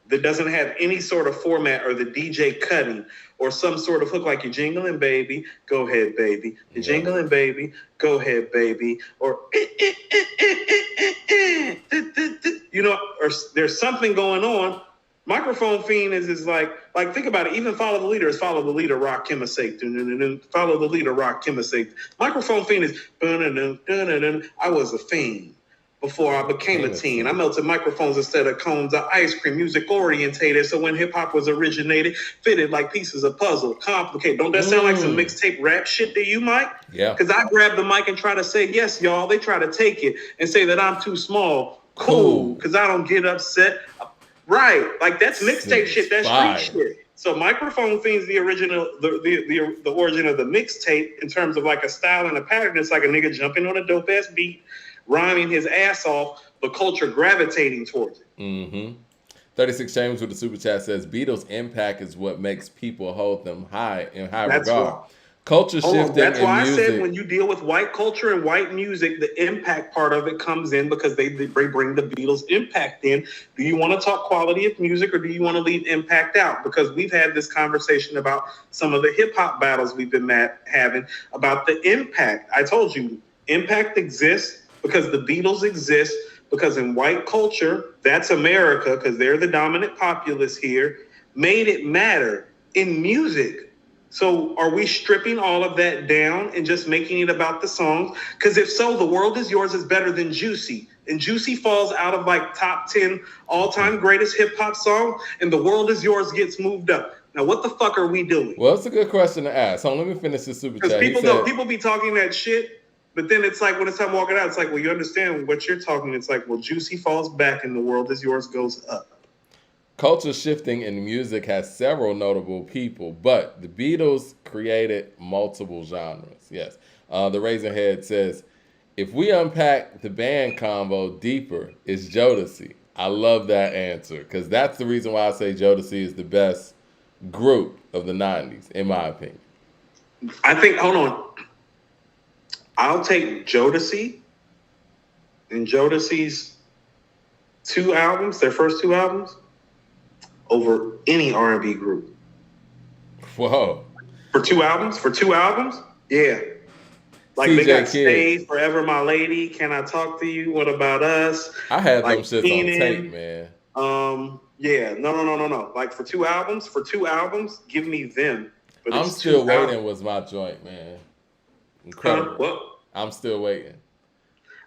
that doesn't have any sort of format or the DJ cutting or some sort of hook like you're jingling, baby, go ahead, baby. You're jingling, baby, go ahead, baby. Or, or there's something going on. Microphone Fiend is like think about it. Even Follow the Leader is Follow the Leader, rock him a sake. Follow the Leader, rock him a sake. Microphone Fiend is I was a fiend before I became a teen. I melted microphones instead of cones of ice cream. Music orientated, so when hip hop was originated, fitted like pieces of puzzle. Complicated. Don't that sound like some mixtape rap shit to you, Mike? Yeah. Because I grab the mic and try to say, yes, y'all. They try to take it and say that I'm too small. Cool. Because I don't get upset. Right. Like that's mixtape shit. That's street shit. So Microphone Fiend's the original, the origin of the mixtape in terms of like a style and a pattern. It's like a nigga jumping on a dope ass beat, rhyming his ass off, the culture gravitating towards it. 36 James with the super chat says Beatles' impact is what makes people hold them high in high regard. Culture shifting. That's why music. I said when you deal with white culture and white music, the impact part of it comes in because they bring the Beatles' impact in. Do you want to talk quality of music or do you want to leave impact out? Because we've had this conversation about some of the hip hop battles we've been having about the impact. I told you, impact exists because the Beatles exist, because in white culture, that's America, because they're the dominant populace here, made it matter in music. So are we stripping all of that down and just making it about the songs? Because if so, The World Is Yours is better than Juicy. And Juicy falls out of like top 10 all-time greatest hip-hop song, and The World Is Yours gets moved up. Now, what the fuck are we doing? Well, it's a good question to ask. So let me finish this super chat. Because people be talking that shit, but then it's like when it's time walking out, it's like, well, you understand what you're talking. It's like, well, Juicy falls back and The World Is Yours goes up. Culture shifting in music has several notable people, but the Beatles created multiple genres. Yes. The Razorhead says, if we unpack the band combo deeper, it's Jodeci. I love that answer because that's the reason why I say Jodeci is the best group of the 90s, in my opinion. I think, hold on. I'll take Jodeci and Jodeci's their first two albums. over any R&B group. Whoa. For two albums, yeah. Like they CJ got Kids. Stay, Forever My Lady, Can I Talk to You, What About Us? I had Like them shits on tape, man. Yeah, no. Like for two albums, give me them. But I'm it's Still Waiting albums. was my joint, man. Incredible. What? I'm Still Waiting.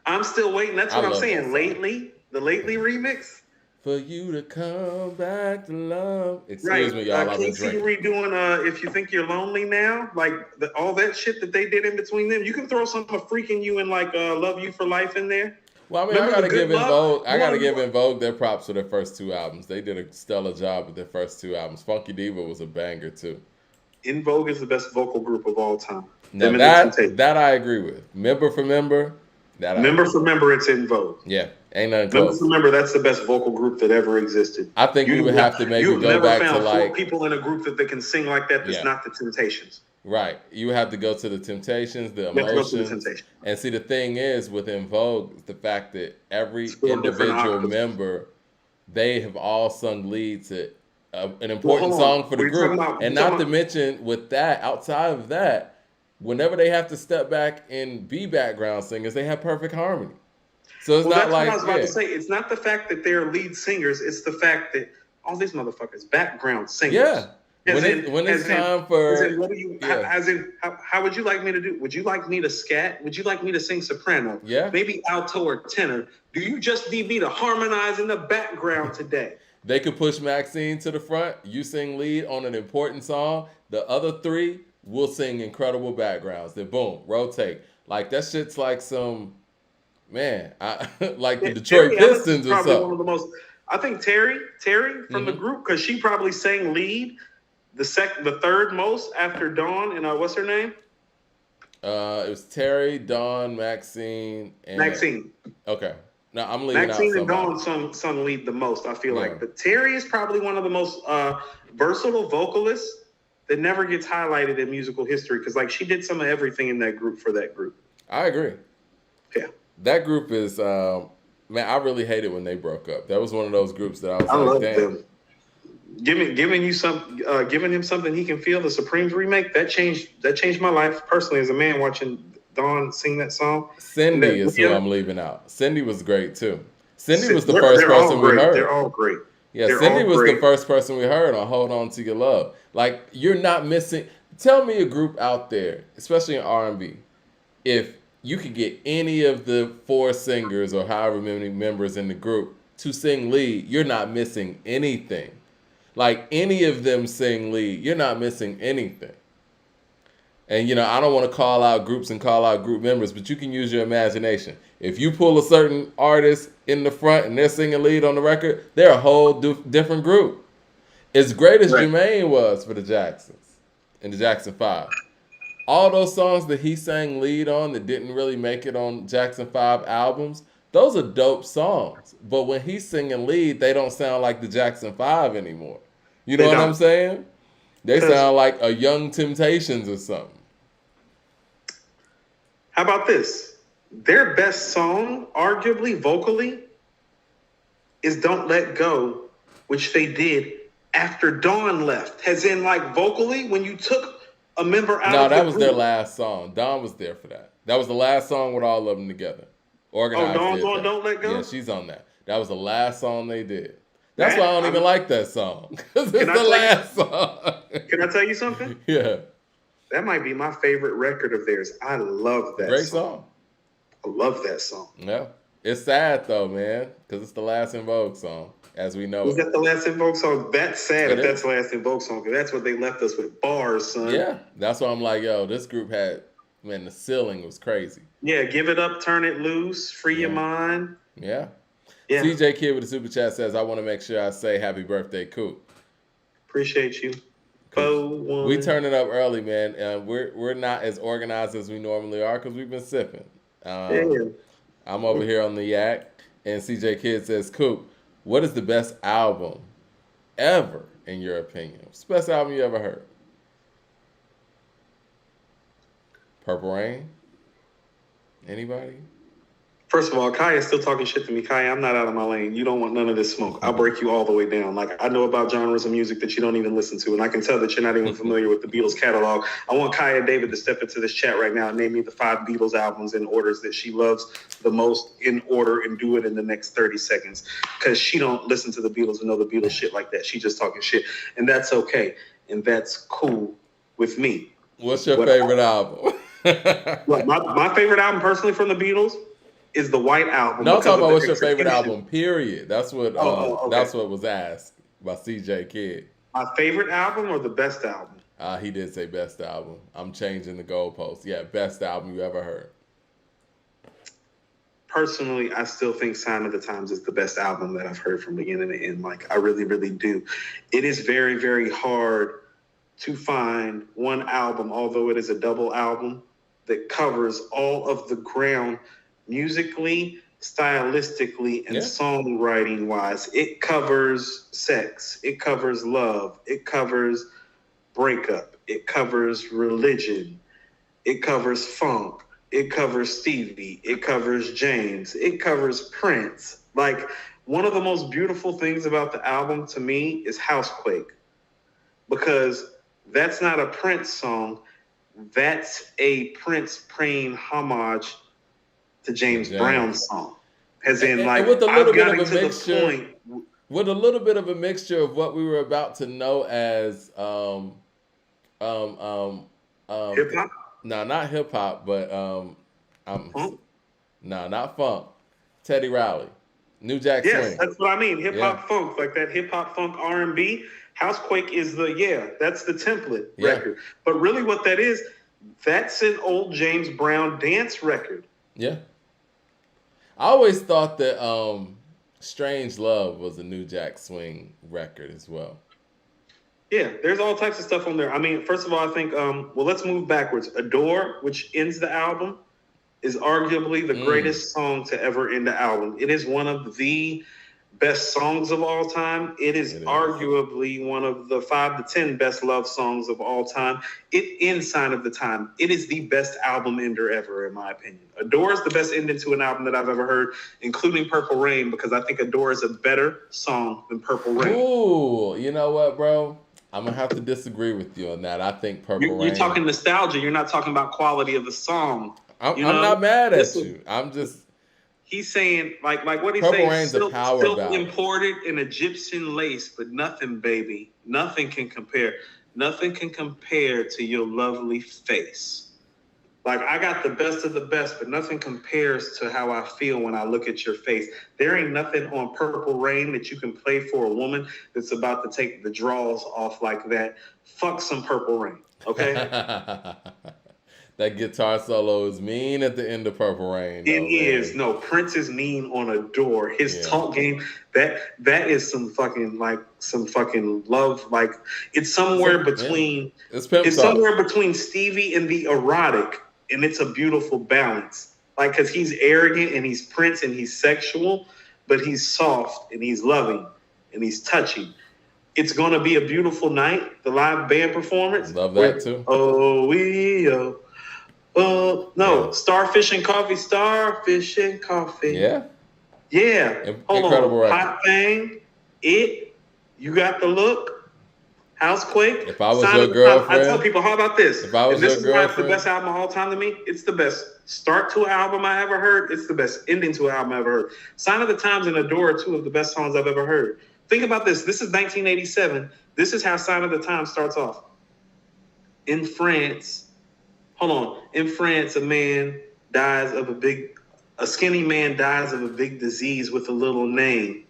I'm Still Waiting. That's what I'm saying. The Lately remix. For you to come back to love. Excuse me, y'all. I've been drinking. Redoing If You Think You're Lonely Now, like all that shit that they did in between them. You can throw some of Freaking You and like Love You for Life in there. Well, I mean, I gotta give In Vogue their props for their first two albums. They did a stellar job with their first two albums. Funky Diva was a banger too. In Vogue is the best vocal group of all time. Now that I agree with. Member for member. It's In Vogue. Yeah, ain't nothing close. Member, that's the best vocal group that ever existed. I think we would have to maybe go back to like four people in a group that can sing like that. That's not the Temptations. Right. You would have to go to the Temptations, the Emotions. And see, the thing is with In Vogue, the fact that every individual member, they have all sung lead to an important song for the group. And not to mention with that, outside of that, whenever they have to step back and be background singers, they have perfect harmony. So it's not like, what I was about to say. It's not the fact that they're lead singers. It's the fact that all these motherfuckers background singers. Yeah. When it's time for... How would you like me to do? Would you like me to scat? Would you like me to sing soprano? Yeah. Maybe alto or tenor. Do you just need me to harmonize in the background today? They could push Maxine to the front. You sing lead on an important song. The other three will sing incredible backgrounds. Then boom, rotate. Like that shit's like some... Man, like the Detroit Pistons or something. One of the most... I think Terry from the group, because she probably sang lead the third most after Dawn and what's her name? It was Terry, Dawn, Maxine, and Maxine. Okay. Now I'm leaving Maxine out and Dawn sung lead the most, I feel like. But Terry is probably one of the most versatile vocalists that never gets highlighted in musical history, because like she did some of everything in that group for that group. I agree. Yeah. That group is man, I really hated when they broke up. That was one of those groups that I love them. Giving him something he can feel. The Supremes remake that changed my life personally as a man watching Dawn sing that song. Cindy is who I'm leaving out. Cindy was great too. Cindy was the first person we heard. They're all great. Yeah, Cindy was the first person we heard on Hold On to Your Love. Like you're not missing. Tell me a group out there, especially in R&B, if you could get any of the four singers or however many members in the group to sing lead, you're not missing anything. Like any of them sing lead, you're not missing anything. And I don't want to call out groups and call out group members, but you can use your imagination. If you pull a certain artist in the front and they're singing lead on the record, they're a whole different group. As great as Jermaine was for the Jacksons and the Jackson 5. All those songs that he sang lead on that didn't really make it on Jackson 5 albums, those are dope songs. But when he's singing lead, they don't sound like the Jackson 5 anymore. You know what I'm saying? They sound like a Young Temptations or something. How about this? Their best song, arguably, vocally, is Don't Let Go, which they did after Dawn left. As in, like, vocally, when you took a member out. No, that was their last song. Dawn was there for that. That was the last song with all of them together. Organized. Oh, Don't Let Go? Yeah, she's on that. That was the last song they did. That's why I don't even like that song. Because it's the last song. Can I tell you something? Yeah. That might be my favorite record of theirs. I love that Great song. I love that song. Yeah. It's sad, though, man, because it's the last In Vogue song, as we know. Was that the last In Vogue song? That's sad if that's the last In Vogue song, because that's what they left us with, bars, son. Yeah. That's why I'm like, yo, this group had, man, the ceiling was crazy. Yeah, Give It Up, Turn It Loose, Free Your Mind. Yeah. CJ Kid with the super chat says, I want to make sure I say happy birthday, Coop. Appreciate you. We turn it up early, man. We're not as organized as we normally are because we've been sipping. I'm over here on the yak, and CJ Kid says, Coop, what is the best album ever, in your opinion? What's the best album you ever heard? Purple Rain? Anybody? First of all, Kai is still talking shit to me. Kai, I'm not out of my lane. You don't want none of this smoke. I'll break you all the way down. Like, I know about genres of music that you don't even listen to, and I can tell that you're not even familiar with the Beatles catalog. I want Kai and David to step into this chat right now and name me the 5 Beatles albums in orders that she loves the most in order, and do it in the next 30 seconds. Because she don't listen to the Beatles and know the Beatles shit like that. She just talking shit. And that's okay. And that's cool with me. What's your favorite album? My favorite album personally from the Beatles is the White Album. No, I'm talking about what's your favorite album, period. That's what okay. That's what was asked by CJ Kidd. My favorite album or the best album? He did say best album. I'm changing the goalpost. Yeah, best album you ever heard. Personally, I still think Sign of the Times is the best album that I've heard from beginning to end. Like, I really, really do. It is very, very hard to find one album, although it is a double album, that covers all of the ground musically, stylistically, and songwriting wise. It covers sex, it covers love, it covers breakup, it covers religion, it covers funk, it covers Stevie, it covers James, it covers Prince. Like, one of the most beautiful things about the album to me is Housequake, because that's not a Prince song, that's a Prince paying homage to James Brown's song. As in, like, with a little bit of a mixture, with a little bit of a mixture of what we were about to know as hip hop. No, not hip hop, but Funk? No, not funk. Teddy Riley, New Jack Swing. Yes, that's what I mean. Hip hop funk, like that hip hop funk R&B. Housequake is that's the template record. But really, what that is, that's an old James Brown dance record. Yeah. I always thought that Strange Love was a New Jack Swing record as well. Yeah, there's all types of stuff on there. I mean, first of all, I think, let's move backwards. Adore, which ends the album, is arguably the greatest song to ever end the album. It is one of the best songs of all time. It is arguably one of the 5 to 10 best love songs of all time. It ends Sign of the Time. It is the best album ender ever, in my opinion. Adore is the best ending to an album that I've ever heard, including Purple Rain, because I think Adore is a better song than Purple Rain. Ooh, you know what, bro? I'm going to have to disagree with you on that. I think Purple Rain... You're talking nostalgia. You're not talking about quality of the song. I'm not mad at you. I'm just... He's saying, like what he's Purple saying, Rain's still, a power still ballad. imported in Egyptian lace, but nothing, baby. Nothing can compare. Nothing can compare to your lovely face. Like, I got the best of the best, but nothing compares to how I feel when I look at your face. There ain't nothing on Purple Rain that you can play for a woman that's about to take the draws off like that. Fuck some Purple Rain, okay? That guitar solo is mean at the end of Purple Rain. It is. No, Prince is mean on Adore. His talk game, that is some fucking love. Like, it's somewhere between it's somewhere between Stevie and the erotic, and it's a beautiful balance. Like, because he's arrogant and he's Prince and he's sexual, but he's soft and he's loving and he's touching. It's gonna be a beautiful night. The live band performance. Love that too. Starfish and Coffee. Starfish and Coffee. Yeah. Hold Incredible on. record. Hot Thing. You Got the Look. Housequake. If I was your girlfriend. I tell people, how about this? If I was your girlfriend. This is why it's the best album of all time to me. It's the best start to an album I ever heard. It's the best ending to an album I ever heard. Sign of the Times and Adore are 2 of the best songs I've ever heard. Think about this. This is 1987. This is how Sign of the Times starts off. In France, a skinny man dies of a big disease with a little name.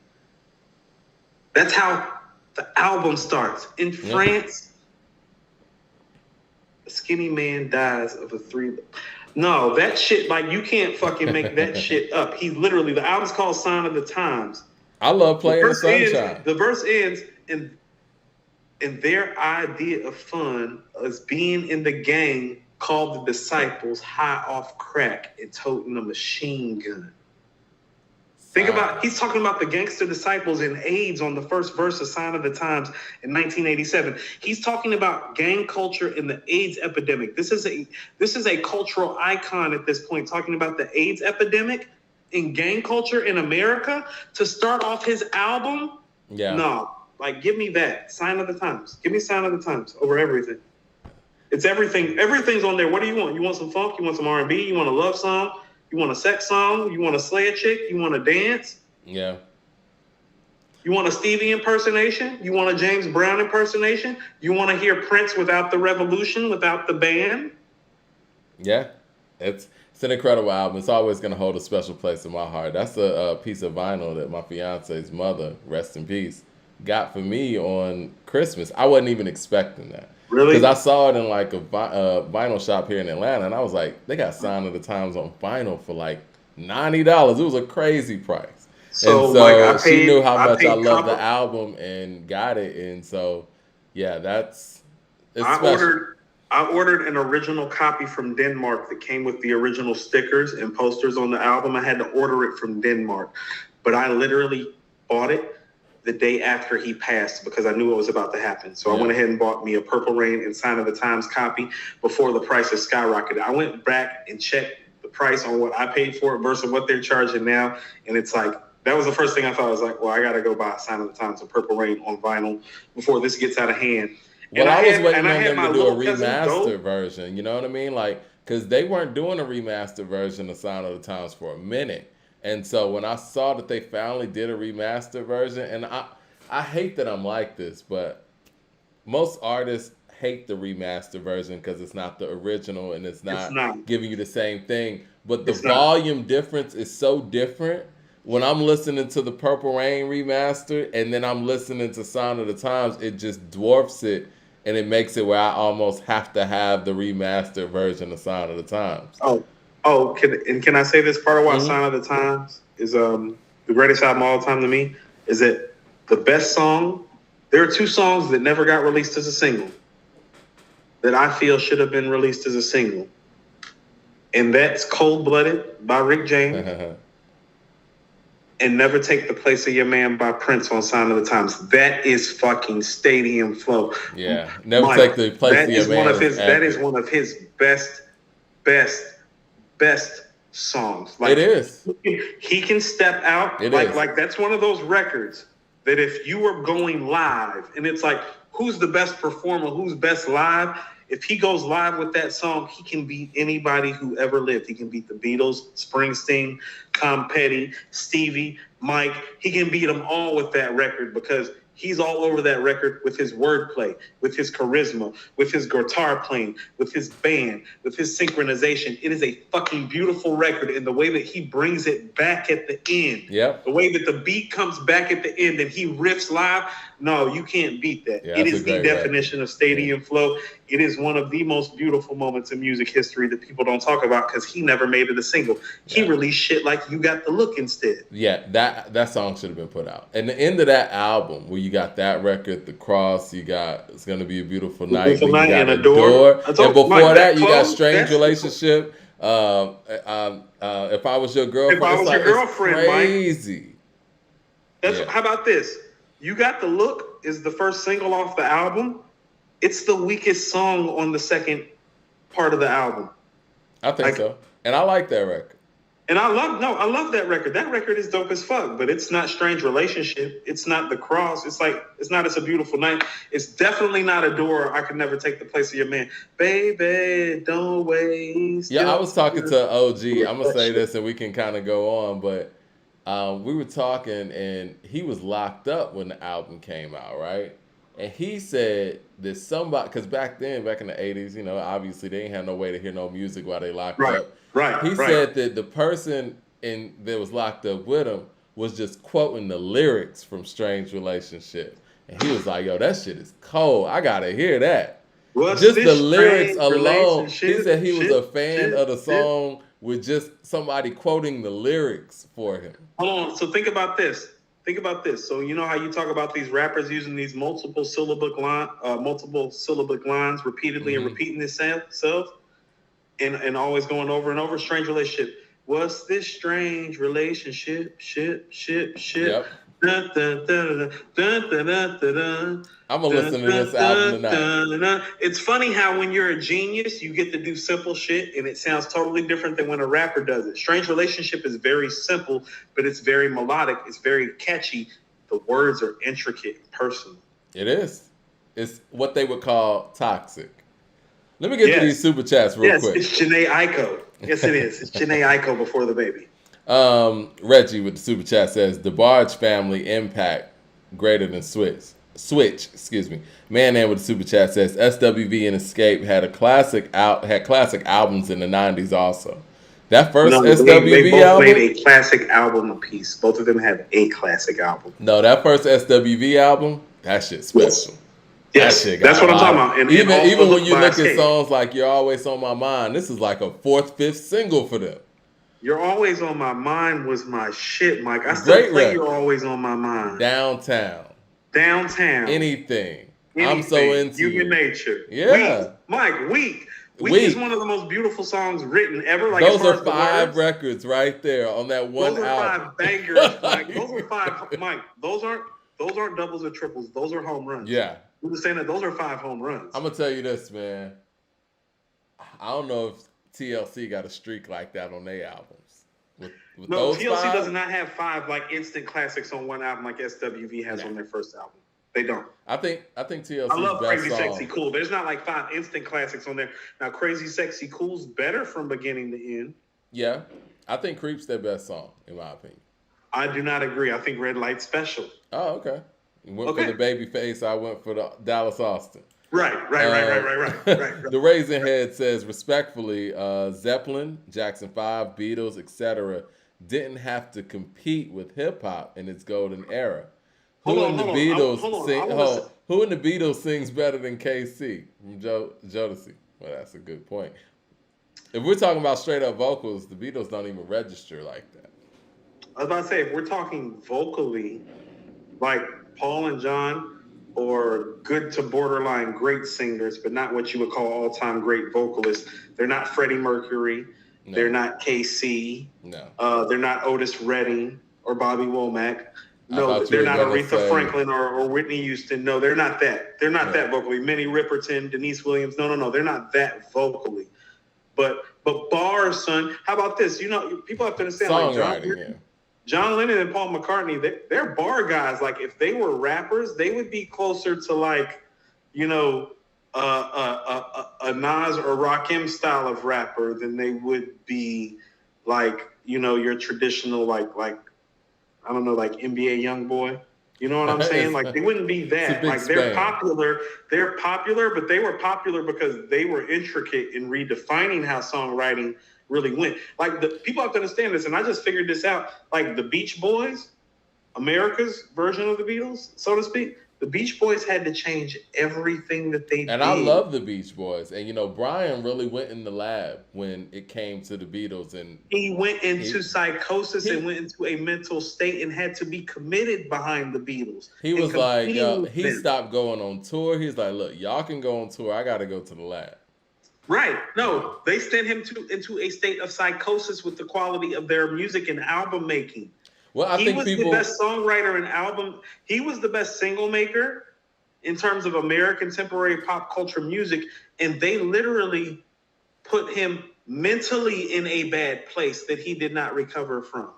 That's how the album starts. In France, a skinny man dies of a 3... No, that shit, like, you can't fucking make that shit up. He's literally, the album's called Sign of the Times. I love Playing the Sunshine. The verse ends, and their idea of fun is being in the gang called the Disciples, high off crack and toting a machine gun. Think about, he's talking about the gangster disciples and AIDS on the first verse of Sign of the Times in 1987. He's talking about gang culture and the AIDS epidemic. This is a cultural icon at this point, talking about the AIDS epidemic. in gang culture in America to start off his album. Yeah. No, like give me that Sign of the Times. Give me Sign of the Times over everything. It's everything. Everything's on there. What do you want? You want some funk? You want some R&B? You want a love song? You want a sex song? You want to slay a chick? You want to dance? Yeah. You want a Stevie impersonation? You want a James Brown impersonation? You want to hear Prince without the revolution, without the band? Yeah, it's an incredible album. It's always going to hold a special place in my heart. That's a piece of vinyl that my fiance's mother, rest in peace, got for me on Christmas. I wasn't even expecting that. Really? Because I saw it in like a vinyl shop here in Atlanta, and I was like, they got Sign of the Times on vinyl for like $90. It was a crazy price. So, and so like, she knew how much I loved the album and got it. And so, yeah, it's special. I ordered an original copy from Denmark that came with the original stickers and posters on the album. I had to order it from Denmark, but I literally bought it the day after he passed because I knew it was about to happen. So I went ahead and bought me a Purple Rain and Sign of the Times copy before the prices skyrocketed. I went back and checked the price on what I paid for it versus what they're charging now, and it's like, that was the first thing I thought. I was like, well, I got to go buy Sign of the Times and Purple Rain on vinyl before this gets out of hand. Well, I was waiting on them to do a remastered version. You know what I mean? Like, because they weren't doing a remastered version of Sign of the Times for a minute. And so when I saw that they finally did a remastered version, and I hate that I'm like this, but most artists hate the remastered version because it's not the original and it's not giving you the same thing. But the volume difference is so different. When I'm listening to the Purple Rain remaster and then I'm listening to Sign of the Times, it just dwarfs it and it makes it where I almost have to have the remastered version of Sign of the Times. Can I say this part of why Sign of the Times is the greatest album of all time to me? Is that the best song? There are two songs that never got released as a single that I feel should have been released as a single. And that's Cold Blooded by Rick James. And Never Take the Place of Your Man by Prince on Sign of the Times. That is fucking stadium flow. Yeah, Never Take the Place of Your Man. That is one of his best songs. Like, it is. He can step out. Like that's one of those records that if you were going live, and it's like, who's the best performer? Who's best live? If he goes live with that song, he can beat anybody who ever lived. He can beat the Beatles, Springsteen, Tom Petty, Stevie, Mike. He can beat them all with that record because he's all over that record with his wordplay, with his charisma, with his guitar playing, with his band, with his synchronization. It is a fucking beautiful record, and the way that he brings it back at the end, the way that the beat comes back at the end and he riffs live, no, you can't beat that. It is the definition of stadium flow. It is one of the most beautiful moments in music history that people don't talk about because he never made it a single. He released shit like You Got the Look instead. Yeah, that song should have been put out. And the end of that album, where you got that record, The Cross, you got It's Gonna Be a Beautiful Night, you got Adore. And before that, you got Strange Relationship. If I Was Your Girlfriend. If I Was Your Girlfriend, crazy. Mike. How about this? You Got the Look is the first single off the album. It's the weakest song on the second part of the album. I think so. And I like that record. And I love that record. That record is dope as fuck, but it's not Strange Relationship. It's not The Cross. It's not It's a Beautiful Night. It's definitely not Adore. I Could Never Take the Place of Your Man. Baby, don't waste. Yeah, I was talking to OG. I'm going to say this and we can kind of go on, but we were talking and he was locked up when the album came out, right? And he said that somebody, because back in the 80s, you know, obviously they didn't have no way to hear no music while they locked up. He said that the person that was locked up with him was just quoting the lyrics from Strange Relationship. And he was like, yo, that shit is cold. I got to hear that. Just the lyrics alone. He said he was a fan of the song with just somebody quoting the lyrics for him. Hold on. So think about this. So you know how you talk about these rappers using these multiple syllabic lines repeatedly and repeating themselves and always going over and over. Strange Relationship. What's this strange relationship? Shit. Yep. Dun, dun, dun, dun, dun, dun, dun, dun. I'm gonna listen to this album tonight. It's funny how when you're a genius, you get to do simple shit, and it sounds totally different than when a rapper does it. Strange Relationship is very simple, but it's very melodic. It's very catchy. The words are intricate and personal. It is. It's what they would call toxic. Let me get to these super chats real quick. Yes, it's Janae Aiko. Yes, it is. It's Janae Aiko before the baby. Reggie with the super chat says the Barge family impact greater than Switch, excuse me. Man with the super chat says SWV and Escape had classic albums in the 90s also. That first SWV they both album made a classic album apiece. Both of them have a classic album. No, that first SWV album, that shit's special. Yes, that's what I'm talking about. And even when you look at songs like You're Always on My Mind, this is like a 4th, 5th single for them. You're Always on My Mind was my shit, Mike. I still play You're Always on My Mind. Downtown. Anything. I'm so into Human Nature. Yeah. Weak is one of the most beautiful songs written ever. Like, those are 5 records right there on that one album. Those are 5 bangers, Mike. Those are 5, Mike. Those aren't doubles or triples. Those are home runs. Yeah. You understand that? Those are 5 home runs. I'm gonna tell you this, man. I don't know if TLC got a streak like that on their albums. No, TLC does not have 5 like instant classics on one album like SWV has on their first album. They don't. I think TLC's I love best Crazy song. Sexy Cool. There's not like 5 instant classics on there. Now Crazy Sexy Cool's better from beginning to end. Yeah. I think Creep's their best song, in my opinion. I do not agree. I think Red Light's special. Oh, okay. You went for the baby face, I went for the Dallas Austin. Right. The Raisin Head says, respectfully, Zeppelin, Jackson 5, Beatles, etc. didn't have to compete with hip-hop in its golden era. Who in the Beatles sings better than KC from Jodeci? Well, that's a good point. If we're talking about straight-up vocals, the Beatles don't even register like that. I was about to say, if we're talking vocally, like Paul and John, or good to borderline great singers, but not what you would call all-time great vocalists. They're not Freddie Mercury. No. They're not KC. No. They're not Otis Redding or Bobby Womack. No, they're not Aretha Franklin or Whitney Houston. No, they're not that. They're not that vocally. Minnie Riperton, Denise Williams. No. They're not that vocally. But bars, son. How about this? You know, people have to understand. Songwriting, John Lennon and Paul McCartney, they're bar guys. Like, if they were rappers, they would be closer to, like, you know, a Nas or Rakim style of rapper than they would be, like, you know, your traditional, like I don't know, like NBA YoungBoy. You know what I'm saying? Like, they wouldn't be that. Like, they're popular. They're popular, but they were popular because they were intricate in redefining how songwriting really went. Like, the people have to understand this, and I just figured this out. Like, the Beach Boys, America's version of the Beatles, so to speak, the Beach Boys had to change everything that they did. And I love the Beach Boys. And, you know, Brian really went in the lab when it came to the Beatles. And he went into psychosis and went into a mental state and had to be committed behind the Beatles. He was like, he stopped going on tour. He's like, look, y'all can go on tour. I got to go to the lab. Right. No, they sent him into a state of psychosis with the quality of their music and album making. Well, He was the best songwriter and album. He was the best single maker in terms of American contemporary pop culture music. And they literally put him mentally in a bad place that he did not recover from.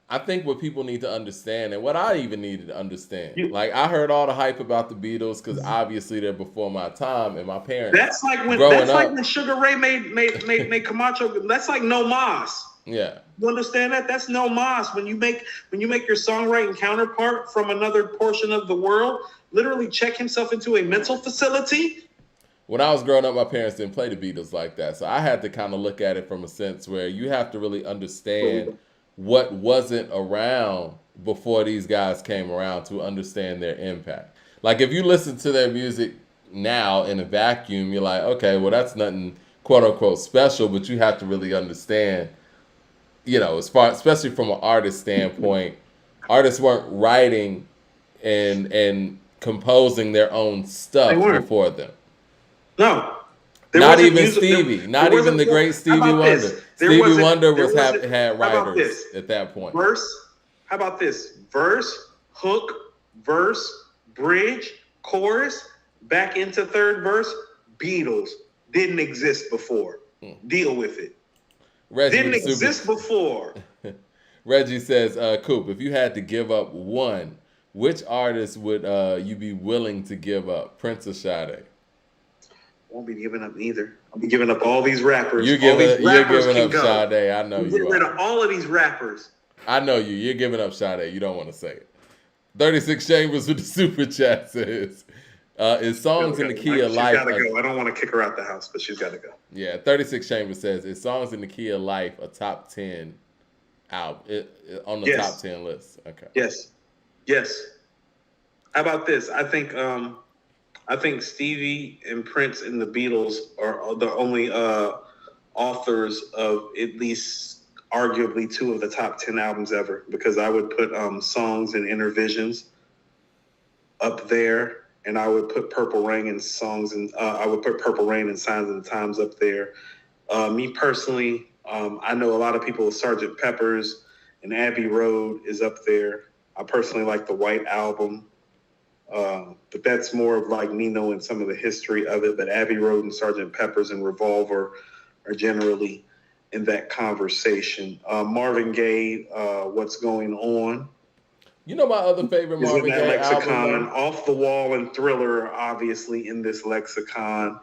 I think what people need to understand, and what I even needed to understand, like, I heard all the hype about the Beatles because obviously they're before my time, and my parents. That's like when Sugar Ray made Camacho. That's like No Mas. Yeah. You understand that? That's No Mas. When you make your songwriting counterpart from another portion of the world literally check himself into a mental facility. When I was growing up, my parents didn't play the Beatles like that, so I had to kind of look at it from a sense where you have to really understand what wasn't around before these guys came around to understand their impact. Like, if you listen to their music now in a vacuum, you're like, okay, well, that's nothing quote unquote special, but you have to really understand, you know, especially from an artist standpoint, artists weren't writing and composing their own stuff before them. No. Not even Stevie. Not even the great Stevie Wonder. Stevie Wonder had writers at that point. How about this? Verse hook, verse, bridge, chorus, back into third verse. Beatles didn't exist before. Deal with it. Reggie Didn't exist before. Reggie says, Coop, if you had to give up one, which artist would you be willing to give up? Prince or Sade? Won't be giving up neither. I'll be giving up all these rappers. You're giving up Sade. I know you get rid of all of these rappers. I know you. You're giving up Sade. You don't want to say it. 36 Chambers with the super chat says, is songs in the key of life. She's got to go. I don't want to kick her out the house, but she's got to go. Yeah, 36 Chambers says, is songs in the key of life a top 10 album on the top 10 list? Okay. Yes. How about this? I think Stevie and Prince and the Beatles are the only authors of at least arguably 2 of the top 10 albums ever, because I would put Songs and Intervisions up there, and I would put Purple Rain and Songs, and I would put Purple Rain and Signs of the Times up there. Me personally, I know a lot of people, Sgt. Pepper's and Abbey Road is up there. I personally like the White Album. But that's more of like me knowing some of the history of it. But Abbey Road and Sgt. Pepper's and Revolver are generally in that conversation. Marvin Gaye, What's Going On? You know my other favorite Marvin Gaye lexicon. album? Off the Wall and Thriller are obviously in this lexicon.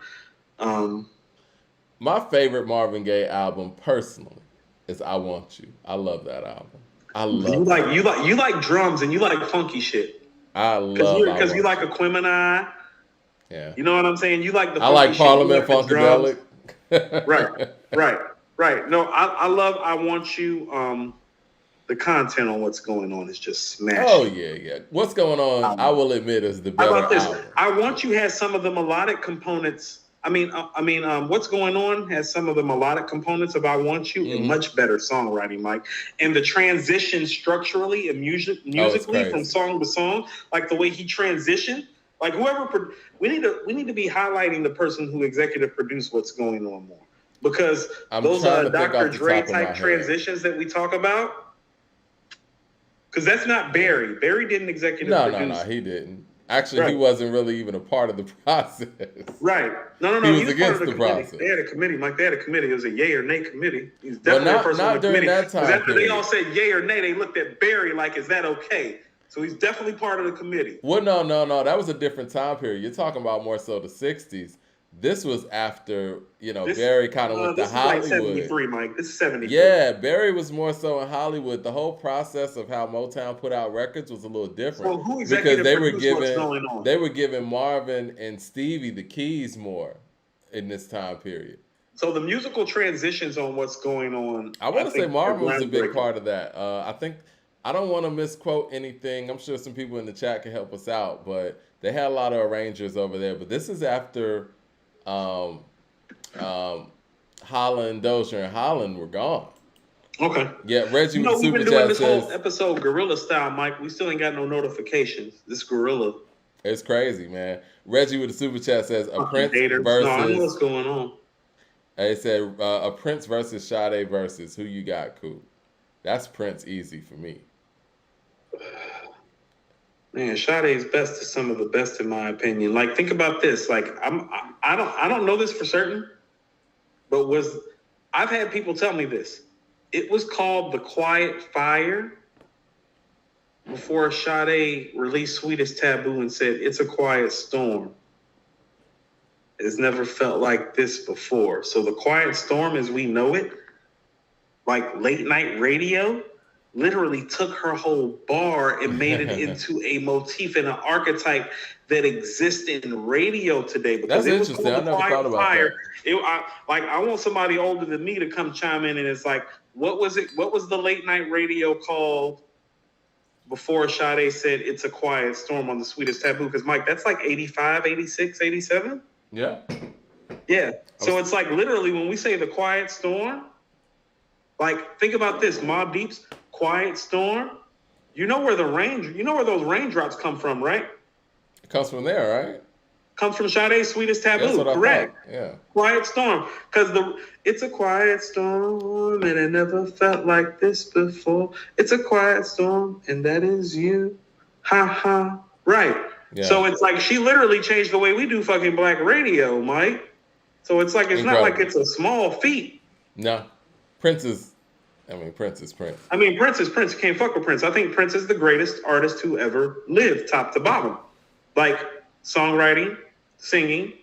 My favorite Marvin Gaye album, personally, is I Want You. I love that album. You like drums and you like funky shit. I love because you like Aquemini. Yeah. You know what I'm saying? You like the I like Parliament Funkadelic. Right. No, I love I Want You. The content on What's Going On is just smashing. Oh yeah. What's Going On, I will admit, is the better album. I Want You has some of the melodic components. What's Going On has some of the melodic components of I Want You, and much better songwriting, Mike. And the transition structurally and musically from song to song, like the way he transitioned, like we need to be highlighting the person who executive produced What's Going On more, because those Dr. Dre type transitions that we talk about, because that's not Barry. Barry didn't executive produce. No, he didn't. Actually, he wasn't really even a part of the process. Right. No. He was against the process. They had a committee, Mike. They had a committee. It was a yay or nay committee. He's definitely a person on the committee. That time after they all said yay or nay, they looked at Barry like, is that okay? So he's definitely part of the committee. Well, no. That was a different time period. You're talking about more so the 60s. This was after, Barry kind of went to Hollywood. This is like 73, Mike. This is 73. Yeah, Barry was more so in Hollywood. The whole process of how Motown put out records was a little different. So who executive produced What's Going On? They were giving Marvin and Stevie the keys more in this time period. So the musical transitions on What's Going On, I want to say Marvin was a big part of that. I don't want to misquote anything. I'm sure some people in the chat can help us out, but they had a lot of arrangers over there. But this is after Holland, Dozier, and Holland were gone. Okay. Yeah, Reggie with we've Super been doing Chat this says, whole episode guerrilla style, Mike. We still ain't got no notifications. This guerrilla. It's crazy, man. Reggie with the Super Chat says, a Prince versus... No, I know what's going on. They said, a Prince versus Sade versus who you got, Coop? That's Prince easy for me. Man, Sade's best is some of the best in my opinion. Like, think about this. Like, I don't know this for certain, but I've had people tell me this. It was called The Quiet Fire before Sade released Sweetest Taboo and said, it's a quiet storm. It's never felt like this before. So The Quiet Storm, as we know it, like late night radio, literally took her whole bar and made it into a motif and an archetype that exists in radio today. Because that's interesting. I never thought about that. I want somebody older than me to come chime in, and it's like, what was it? What was the late night radio called before Sade said it's a quiet storm on the Sweetest Taboo? Because, Mike, that's like 85, 86, 87? Yeah. Yeah. So it's like literally when we say the quiet storm, like, think about this. Mobb Deep's Quiet Storm. You know where those raindrops come from, right? It comes from there, right? Comes from Sade's Sweetest Taboo. That's what correct. I thought. Yeah. Quiet Storm. Because it's a quiet storm and it never felt like this before. It's a quiet storm and that is you. Ha ha. Right. Yeah. So it's like she literally changed the way we do fucking black radio, Mike. So it's like it's not like it's a small feat. No. Prince is Prince. I mean, Prince is Prince. You can't fuck with Prince. I think Prince is the greatest artist who ever lived, top to bottom. Like songwriting, singing,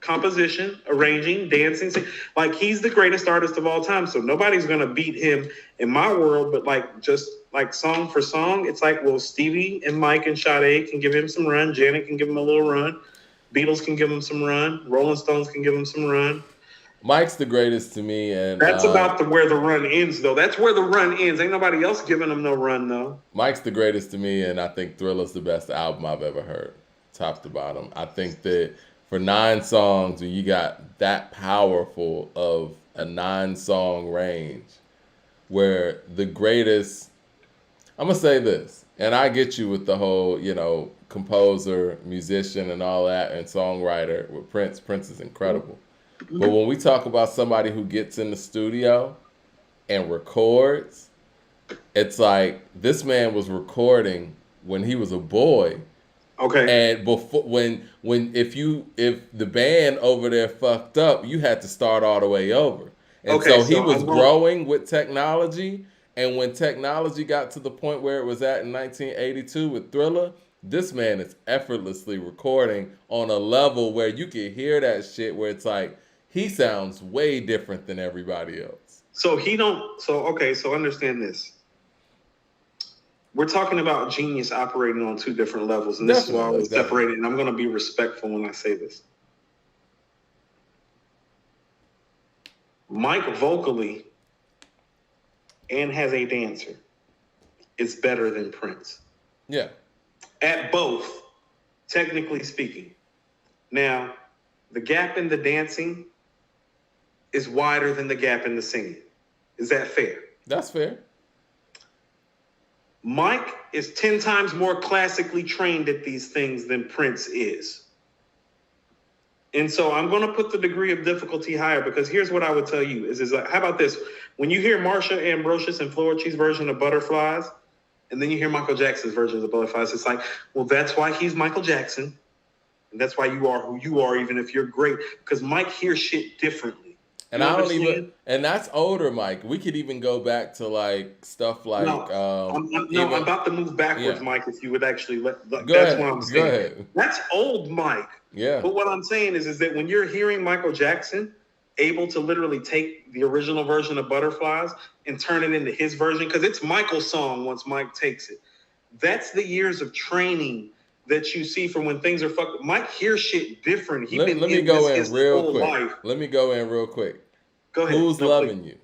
composition, arranging, dancing. Like he's the greatest artist of all time. So nobody's gonna beat him in my world. But like just like song for song, it's like, well, Stevie and Mike and Sade can give him some run. Janet can give him a little run. Beatles can give him some run. Rolling Stones can give him some run. Mike's the greatest to me, and that's about where the run ends, though. That's where the run ends. Ain't nobody else giving him no run, though. Mike's the greatest to me, and I think Thriller's the best album I've ever heard, top to bottom. I think that for 9 songs, when you got that powerful of a 9-song range, where the greatest, I'm gonna say this, and I get you with the whole, composer, musician, and all that, and songwriter with Prince. Prince is incredible. But when we talk about somebody who gets in the studio and records, it's like this man was recording when he was a boy. Okay. And before if the band over there fucked up, you had to start all the way over. And so he was growing with technology. And when technology got to the point where it was at in 1982 with Thriller, this man is effortlessly recording on a level where you can hear that shit where it's like, he sounds way different than everybody else. So understand this. We're talking about genius operating on 2 different levels, and this is why I was separated, and I'm going to be respectful when I say this. Mike vocally and as a dancer is better than Prince. Yeah. At both, technically speaking. Now, the gap in the dancing is wider than the gap in the singing. Is that fair? That's fair. Mike is 10 times more classically trained at these things than Prince is. And so I'm going to put the degree of difficulty higher because here's what I would tell you is how about this? When you hear Marsha Ambrosius and Flourish's version of Butterflies, and then you hear Michael Jackson's version of Butterflies, it's like, well, that's why he's Michael Jackson. And that's why you are who you are, even if you're great. Because Mike hears shit differently. And I don't even, and that's older, Mike. We could even go back to like stuff like. I'm about to move backwards, yeah. Mike. If you would actually go that's ahead. what I'm saying. Go ahead. That's old Mike. Yeah. But what I'm saying is that when you're hearing Michael Jackson able to literally take the original version of Butterflies and turn it into his version, because it's Michael's song once Mike takes it. That's the years of training that you see from when things are fucked. Mike hears shit different. Let me go in real quick. Let me go in real quick. Go ahead. Who's Loving You?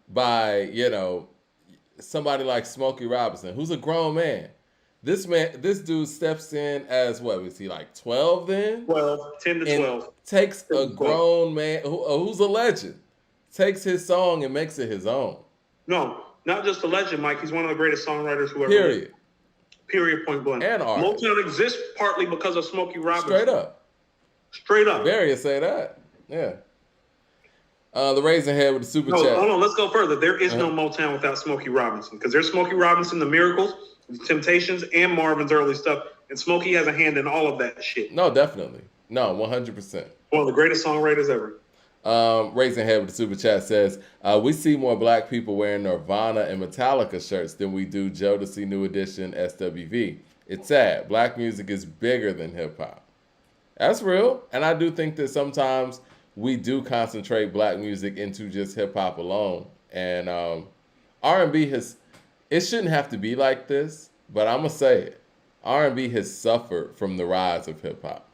By, somebody like Smokey Robinson, who's a grown man. This dude steps in as, what was he, like 12 then? 10 to 12. Takes a grown man who's a legend, takes his song and makes it his own. No, not just a legend, Mike. He's one of the greatest songwriters who ever lived. Period, point blank. And artist. Motown exists partly because of Smokey Robinson. Straight up. Barry say that. Yeah. The Raising Head with the super chat. Hold on, let's go further. There is no Motown without Smokey Robinson, because there's Smokey Robinson, The Miracles, The Temptations, and Marvin's early stuff, and Smokey has a hand in all of that shit. No, definitely. No, 100%. One of the greatest songwriters ever. Raising Head with the super chat says, we see more black people wearing Nirvana and Metallica shirts than we do Jodeci, New Edition, SWV. It's sad. Black music is bigger than hip-hop. That's real. And I do think that sometimes we do concentrate black music into just hip-hop alone. And R&B it shouldn't have to be like this, but I'm going to say it. R&B has suffered from the rise of hip-hop.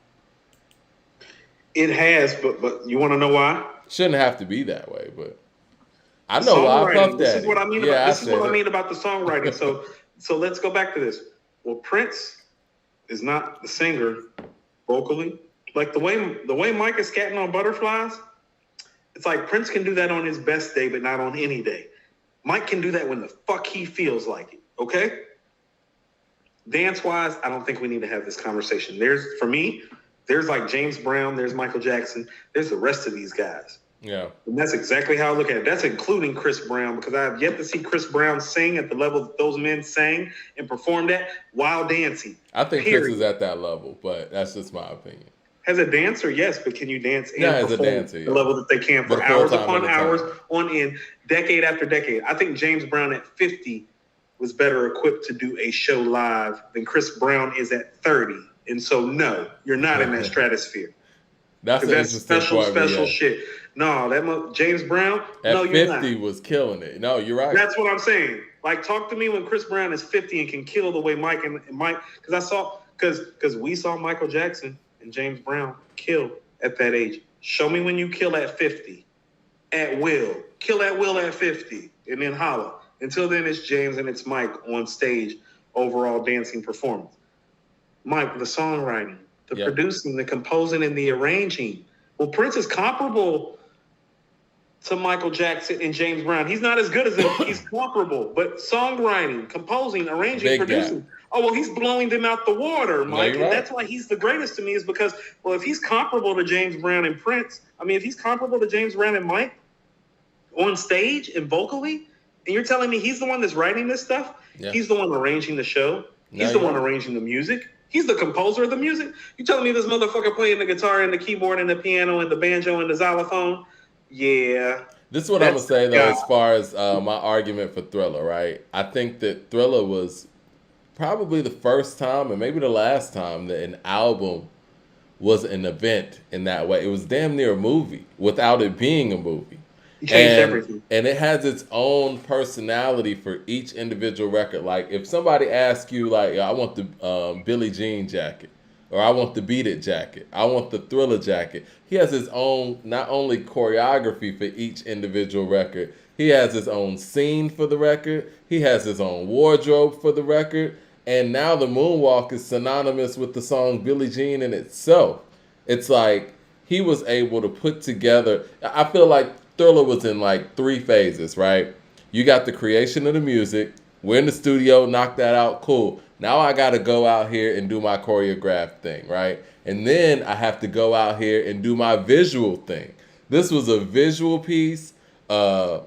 It has, but you want to know why? Shouldn't have to be that way, but I know why. Puff Daddy. This is what I mean. I mean about the songwriting. So let's go back to this. Well, Prince is not the singer vocally. Like the way Mike is scatting on Butterflies, it's like Prince can do that on his best day, but not on any day. Mike can do that when the fuck he feels like it. Okay. Dance-wise, I don't think we need to have this conversation. There's like James Brown, there's Michael Jackson, there's the rest of these guys. Yeah. And that's exactly how I look at it. That's including Chris Brown, because I have yet to see Chris Brown sing at the level that those men sang and performed at while dancing. I think Chris is Period. at that level, but that's just my opinion. As a dancer, yes, but can you dance Yeah, and as a perform dancer, the yeah. level that they can But for full hours time upon at a hours time. on end, decade after decade? I think James Brown at 50 was better equipped to do a show live than Chris Brown is at 30. And so, no, you're not in that stratosphere. That's an That's interesting special, point, but special yeah. shit. No, James Brown, no, At you're 50 not. was killing it. No, you're right. That's what I'm saying. Like, talk to me when Chris Brown is 50 and can kill the way Mike, because we saw Michael Jackson and James Brown kill at that age. Show me when you kill at 50, at will. Kill at will at 50, and then holla. Until then, it's James and it's Mike on stage, overall dancing performance. Mike, the songwriting, the producing, the composing, and the arranging. Well, Prince is comparable to Michael Jackson and James Brown. He's not as good as him. He's comparable, but songwriting, composing, arranging, Big producing. gap. Oh, well, he's blowing them out the water, Mike. No, and that's why he's the greatest to me, is because, well, if he's comparable to James Brown and Prince, if he's comparable to James Brown and Mike on stage and vocally, and you're telling me he's the one that's writing this stuff? Yeah. He's the one arranging the show. He's the one arranging the music. He's the composer of the music. You telling me this motherfucker playing the guitar and the keyboard and the piano and the banjo and the xylophone? Yeah. This is what I'm going to say, though, as far as my argument for Thriller, right? I think that Thriller was probably the first time and maybe the last time that an album was an event in that way. It was damn near a movie without it being a movie. It changed everything. And it has its own personality for each individual record. Like, if somebody asks you, like, I want the Billie Jean jacket, or I want the Beat It jacket, I want the Thriller jacket, he has his own, not only choreography for each individual record, he has his own scene for the record, he has his own wardrobe for the record, and now the moonwalk is synonymous with the song Billie Jean in itself. It's like he was able to put together, I feel like Thriller was in like 3 phases, right? You got the creation of the music, we're in the studio, knock that out, cool. Now I got to go out here and do my choreographed thing, right? And then I have to go out here and do my visual thing. This was a visual piece, a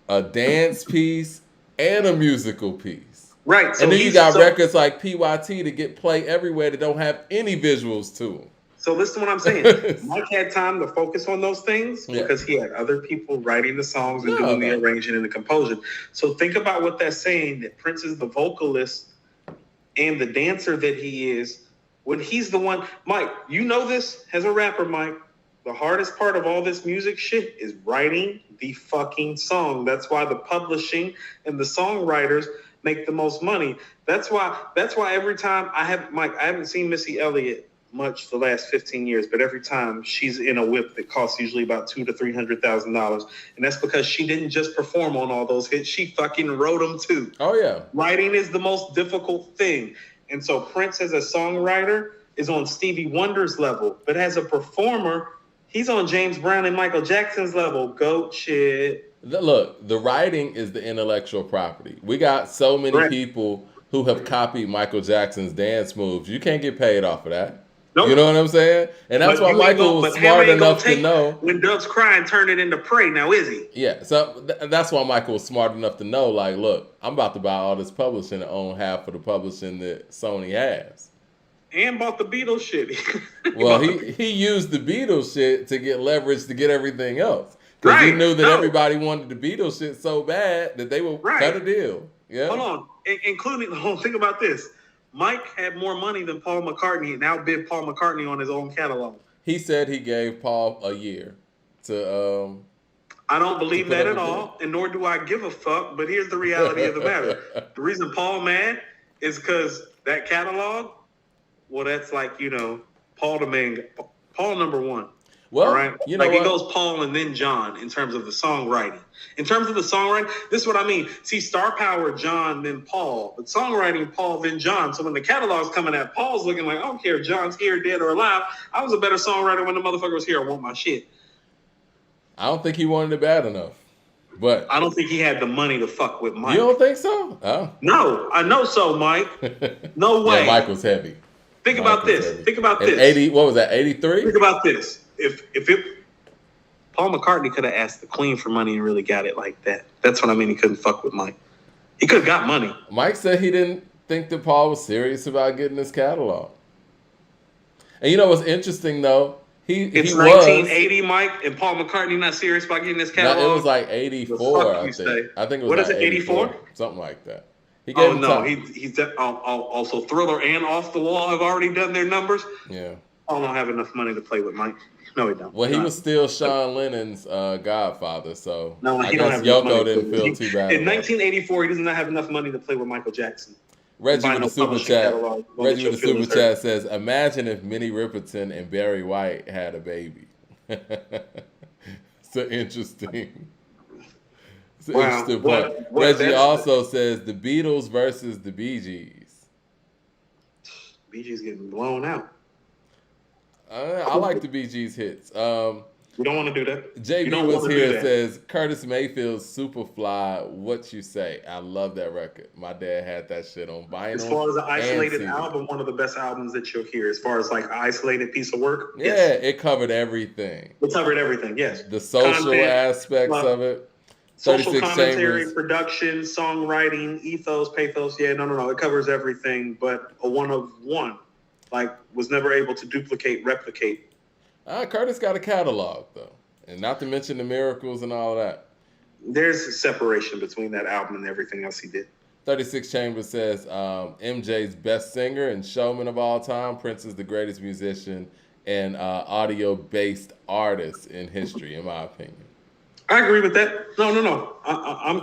dance piece, and a musical piece. Right. So and then you got records like PYT to get play everywhere that don't have any visuals to them. So listen to what I'm saying. Mike had time to focus on those things because he had other people writing the songs and doing the arranging and the composition. So think about what that's saying, that Prince is the vocalist and the dancer that he is, when he's the one. Mike, you know this as a rapper, Mike. The hardest part of all this music shit is writing the fucking song. That's why the publishing and the songwriters make the most money. That's why every time I haven't seen Missy Elliott much the last 15 years, but every time she's in a whip that costs usually about $200,000 to $300,000, and that's because she didn't just perform on all those hits; she fucking wrote them too. Oh yeah, writing is the most difficult thing, and so Prince as a songwriter is on Stevie Wonder's level, but as a performer, he's on James Brown and Michael Jackson's level. Goat shit. Look, the writing is the intellectual property. We got so many people who have copied Michael Jackson's dance moves. You can't get paid off of that. Nope. You know what I'm saying? And that's why Michael was smart enough to know. When Dove's crying, turn it into Pray. Now, is he? Yeah. So that's why Michael was smart enough to know, like, look, I'm about to buy all this publishing and own half of the publishing that Sony has. And bought the Beatles shit. Well, he used the Beatles shit to get leverage to get everything else. Because he knew that everybody wanted the Beatles shit so bad that they would cut a deal. Yeah. Hold on. Think about this. Mike had more money than Paul McCartney and outbid Paul McCartney on his own catalog. He said he gave Paul a year to. I don't believe that at all, and nor do I give a fuck. But here's the reality of the matter: the reason Paul mad is because that catalog. Well, that's like Paul number one. Well, all right. It goes Paul and then John in terms of the songwriting. In terms of the songwriting, this is what I mean. See, star power, John, then Paul. But songwriting, Paul, then John. So when the catalog's coming at Paul's looking like, I don't care if John's here, dead or alive. I was a better songwriter when the motherfucker was here. I want my shit. I don't think he wanted it bad enough. But I don't think he had the money to fuck with Mike. You don't think so? Oh. No, I know so, Mike. No way. Yeah, Mike was heavy. Think about this. What was that, 83? Think about this. Paul McCartney could have asked the Queen for money and really got it like that. That's what I mean. He couldn't fuck with Mike. He could have got money. Mike said he didn't think that Paul was serious about getting his catalog. And you know what's interesting though? It's 1980, Mike, and Paul McCartney not serious about getting his catalog. No, it was like 84. I think it was. What is it? 84? Something like that. He's also Thriller and Off the Wall have already done their numbers. Yeah. Paul don't have enough money to play with Mike. No, he don't. Well, he was still Sean Lennon's godfather, so no, I guess Yoko didn't feel too bad. In 1984, he does not have enough money to play with Michael Jackson. Reggie with the super chat says, "Imagine if Minnie Riperton and Barry White had a baby." It's an interesting. Interesting point. Reggie also says the Beatles versus the Bee Gees. Bee Gees getting blown out. I like the Bee Gees hits. You don't want to do that. JB was here and says, Curtis Mayfield's Superfly, What You Say. I love that record. My dad had that shit on vinyl. As far as an isolated album, one of the best albums that you'll hear. As far as like an isolated piece of work. Yeah, yes. It covered everything. It covered everything, yes. The social aspects of it. Social commentary, chambers. Production, songwriting, ethos, pathos. Yeah, no. It covers everything, but a one of one. Like, was never able to replicate. Curtis got a catalog, though. And not to mention the miracles and all of that. There's a separation between that album and everything else he did. 36 Chambers says, MJ's best singer and showman of all time. Prince is the greatest musician and audio-based artist in history, in my opinion. I agree with that. No. I'm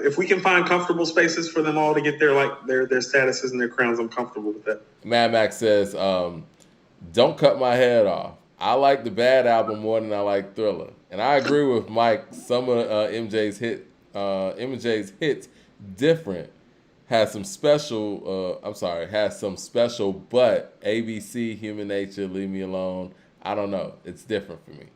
if we can find comfortable spaces for them all to get their statuses and their crowns, I'm comfortable with that. Mad Max says, "Don't cut my head off. I like the Bad album more than I like Thriller." And I agree with Mike. Some of MJ's hits different. Has some special. But ABC, Human Nature, Leave Me Alone. I don't know. It's different for me.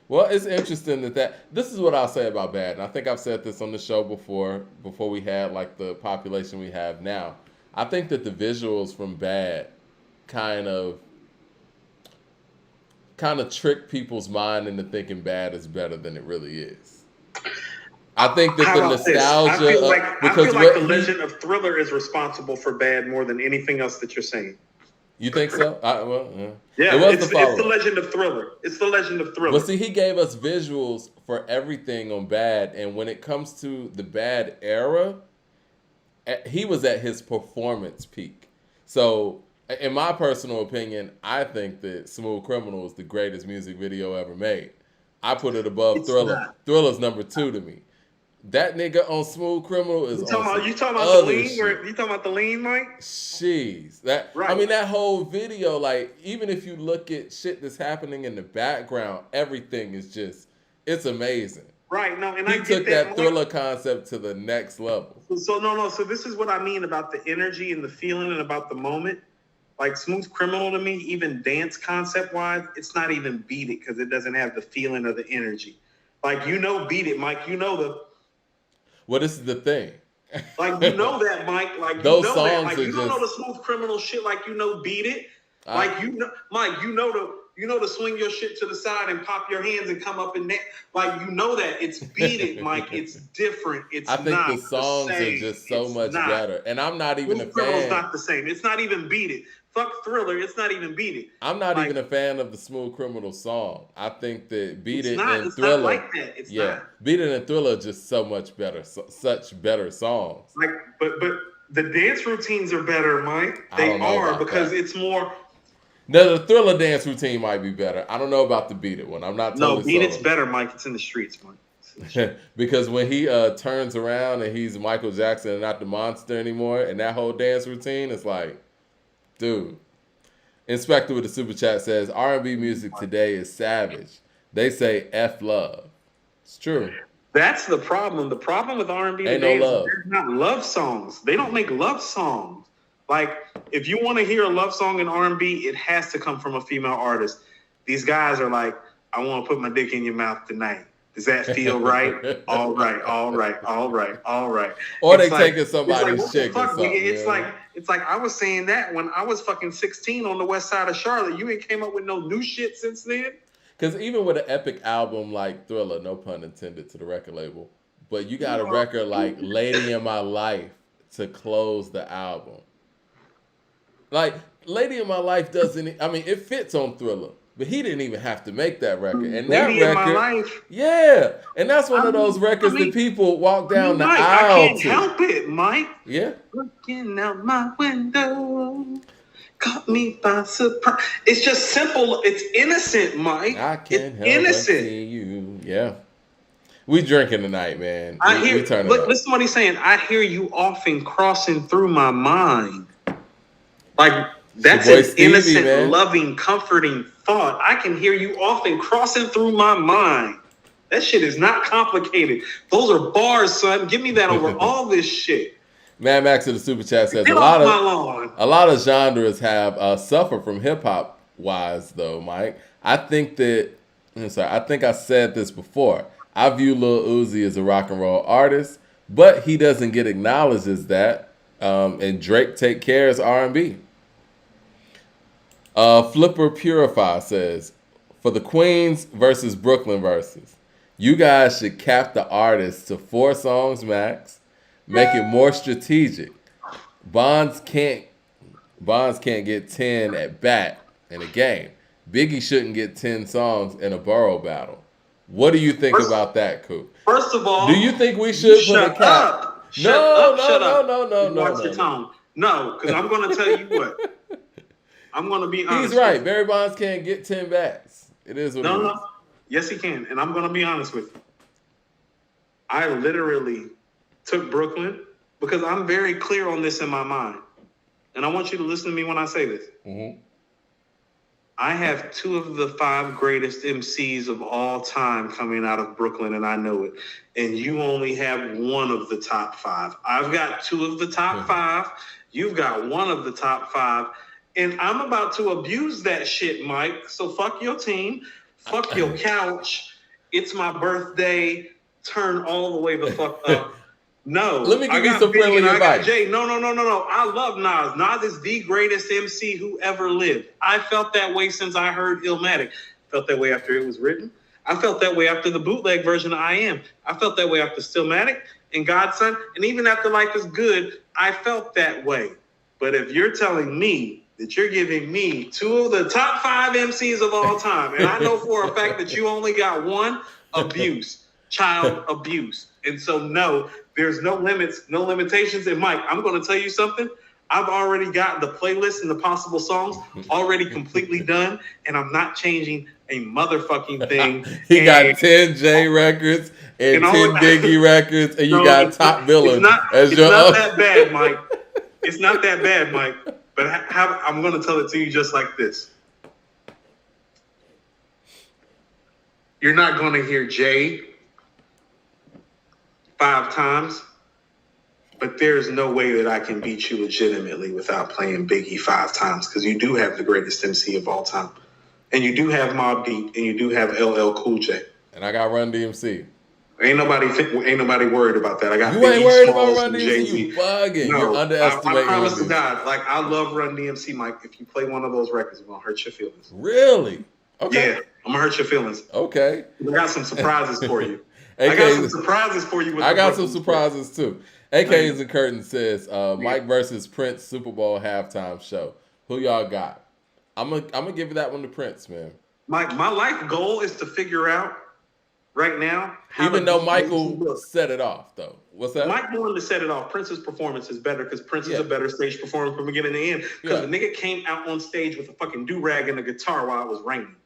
Well, it's interesting that this is what I'll say about Bad, and I think I've said this on the show before we had like the population we have now. I think that the visuals from Bad kind of trick people's mind into thinking Bad is better than it really is. I think that the nostalgia. I feel like the legend of Thriller is responsible for Bad more than anything else that you're saying. You think so? Yeah, it's the legend of Thriller. It's the legend of Thriller. Well, see, he gave us visuals for everything on Bad, and when it comes to the Bad era, he was at his performance peak. So, in my personal opinion, I think that Smooth Criminal is the greatest music video ever made. I put it above Thriller. Not. Thriller's number 2 to me. That nigga on Smooth Criminal is you talking about the lean? You talking about the lean, Mike? Jeez, right. I mean, that whole video, like, even if you look at shit that's happening in the background, everything is just, it's amazing. Right. No, and he took that Thriller concept to the next level. So this is what I mean about the energy and the feeling and about the moment. Like Smooth Criminal to me, even dance concept wise, it's not even Beat It because it doesn't have the feeling or the energy. Like Beat It, Mike. Well, this is the thing. Like, that, Mike. Like, those songs that. Like, you don't know the Smooth Criminal shit like Beat It. Like, Mike, to swing your shit to the side and pop your hands and come up in that. Like, that. It's Beat It, Mike. It's different. I think the songs are just so much better. And I'm not even a fan. Criminal's not the same. It's not even Beat It. Fuck Thriller. It's not even Beat It. I'm not even a fan of the Smooth Criminal song. I think that Beat It and it's Thriller. Not like that. It's not. Beat It and Thriller are just so much better. Such better songs. Like, but the dance routines are better, Mike. They are because it's more. No, the Thriller dance routine might be better. I don't know about the Beat It one. I'm not totally Beat It's better, Mike. It's in the streets, Mike. Because when he turns around and he's Michael Jackson and not the monster anymore, and that whole dance routine, it's like, dude. Inspector with the super chat says, R&B music today is savage. They say F love. It's true. That's the problem. The problem with R&B today is there's not love songs. They don't make love songs. Like, if you want to hear a love song in R&B, it has to come from a female artist. These guys are like, I want to put my dick in your mouth tonight. Does that feel right? All right. Or they taking somebody's chick or something. It's like I was saying that when I was fucking 16 on the west side of Charlotte. You ain't came up with no new shit since then. Because even with an epic album like Thriller, no pun intended to the record label, but you got a record like Lady in My Life to close the album. Like, Lady in My Life doesn't, I mean, it fits on Thriller, but he didn't even have to make that record. And that Lady record, in My Life. yeah. And that's one of those records that people walk down the aisle I can't to. help it, Mike. Yeah. Looking out my window, caught me by surprise. It's just simple. It's innocent, Mike. I can't help but see you. Yeah. We drinking tonight, man. We turn it up. Listen to what he's saying. I hear you often crossing through my mind. Like, that's an innocent, loving, comforting thought. I can hear you often crossing through my mind. That shit is not complicated. Those are bars, son. Give me that over all this shit. Mad Max in the super chat says a lot of genres have suffered from hip hop wise though, Mike. I think I said this before. I view Lil Uzi as a rock and roll artist, but he doesn't get acknowledged as that. And Drake take care as R&B. Flipper Purify says, for the Queens versus Brooklyn versus, you guys should cap the artist to 4 songs max. Make it more strategic. Bonds can't get 10 at bat in a game. Biggie shouldn't get 10 songs in a borough battle. What do you think about that, Coop? First of all, do you think we should put a cap? Shut up. Watch your tone. No, because I'm going to tell you what. I'm going to be honest. He's right. Barry Bonds can't get 10 bats. It is what it is. No. Yes, he can. And I'm going to be honest with you. I literally took Brooklyn because I'm very clear on this in my mind. And I want you to listen to me when I say this. Mm-hmm. I have 2 of the 5 greatest MCs of all time coming out of Brooklyn, and I know it. And you only have 1 of the top 5. I've got 2 of the top 5. You've got 1 of the top 5. And I'm about to abuse that shit, Mike. So fuck your team. Fuck your couch. It's my birthday. Turn all the way the fuck up. No. Let me give you some friendly advice. I got Jay. No. I love Nas. Nas is the greatest MC who ever lived. I felt that way since I heard Illmatic. Felt that way after it was written. I felt that way after the bootleg version of I Am. I felt that way after Stillmatic and Godson. And even after Life is Good, I felt that way. But if you're telling me that you're giving me 2 of the top 5 MCs of all time, and I know for a fact that you only got 1, abuse, child abuse. And so, no, there's no limits, no limitations. And Mike, I'm going to tell you something. I've already got the playlist and the possible songs already completely done, and I'm not changing a motherfucking thing. He got 10 J records and 10 Biggie records, and you got Top Billing as your own. It's not that bad, Mike. It's not that bad, Mike. But I'm going to tell it to you just like this. You're not going to hear Jay 5 times, but there's no way that I can beat you legitimately without playing Biggie 5 times, because you do have the greatest MC of all time. And you do have Mobb Deep, and you do have LL Cool J. And I got Run DMC. Ain't nobody worried about that. I got you ain't worried about Run DMC. You bugging. No, you're underestimating. I promise to God, like, I love Run DMC, Mike. If you play one of those records, it's gonna hurt your feelings. Really? Okay. Yeah, I'm gonna hurt your feelings. Okay. I got some surprises for you. I got some surprises for you. I got some surprises too. AK's and Curtin says Mike versus Prince Super Bowl halftime show. Who y'all got? I'm gonna give that one to Prince, man. Mike, my life goal is to figure out right now. Even though Michael set it off, though. What's that? Mike wanted to set it off. Prince's performance is better because Prince is a better stage performer from beginning to end. Because the nigga came out on stage with a fucking do-rag and a guitar while it was raining.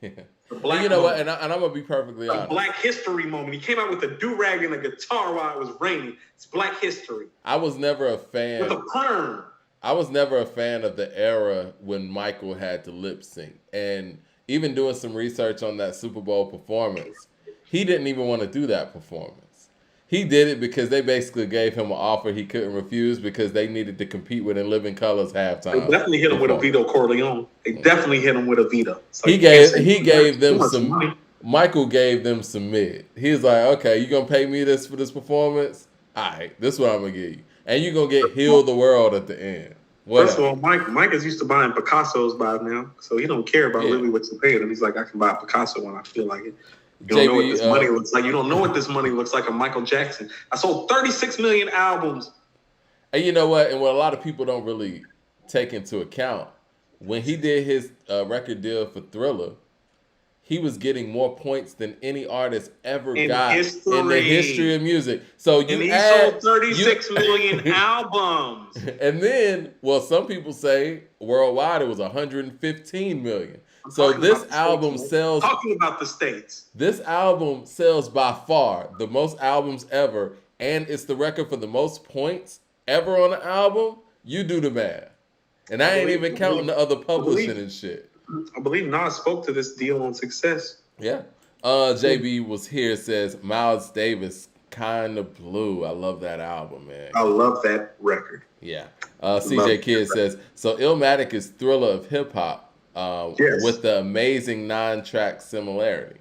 Yeah. You know what? And I'm going to be perfectly honest. Black History moment. He came out with a do-rag and a guitar while it was raining. It's Black History. I was never a fan. With a perm. I was never a fan of the era when Michael had to lip sync. And even doing some research on that Super Bowl performance, he didn't even want to do that performance. He did it because they basically gave him an offer he couldn't refuse because they needed to compete with In Living Color's halftime. They definitely hit him with a Vito Corleone. They definitely hit him with a Vito. He gave them some money. Michael gave them some mid. He was like, okay, you going to pay me this for this performance? All right, this is what I'm going to give you. And you're going to get Heal the World at the end. First of all, Mike is used to buying Picassos by now, so he don't care about really what you're paying him. He's like, I can buy a Picasso when I feel like it. You don't know what this money looks like. You don't know what this money looks like. A Michael Jackson. I sold 36 million albums. And you know what? And what a lot of people don't really take into account, when he did his record deal for Thriller, he was getting more points than any artist ever got in the history of music. So he sold 36 million albums. And then, well, some people say worldwide it was 115 million. So this album sells. Talking about the States. This album sells by far the most albums ever, and it's the record for the most points ever on an album. You do the math. And I ain't even counting the other publishing and shit. I believe Nas spoke to this deal on Success. Yeah. JB was here, says Miles Davis, Kinda Blue. I love that album, man. I love that record. Yeah. CJ Kidd says, so Illmatic is Thriller of hip hop with the amazing 9-track similarity.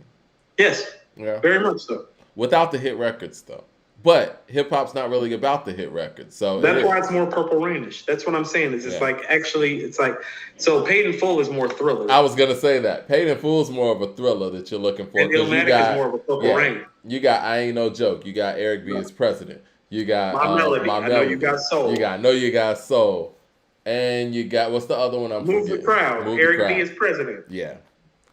Yes. Yeah. Very much so. Without the hit records, though. But hip hop's not really about the hit records, so that's why it's more Purple Rainish. That's what I'm saying. It's just like actually, it's like so. Paid in Full is more Thriller. I was gonna say that Paid in Full is more of a Thriller that you're looking for. And Illmatic is more of a Purple Rain. You got I Ain't No Joke. You got Eric B as President. You got My Melody. I Know You Got Soul. You got Know You Got Soul, and you got what's the other one? I'm Move the Crowd. Eric B as President. Yeah,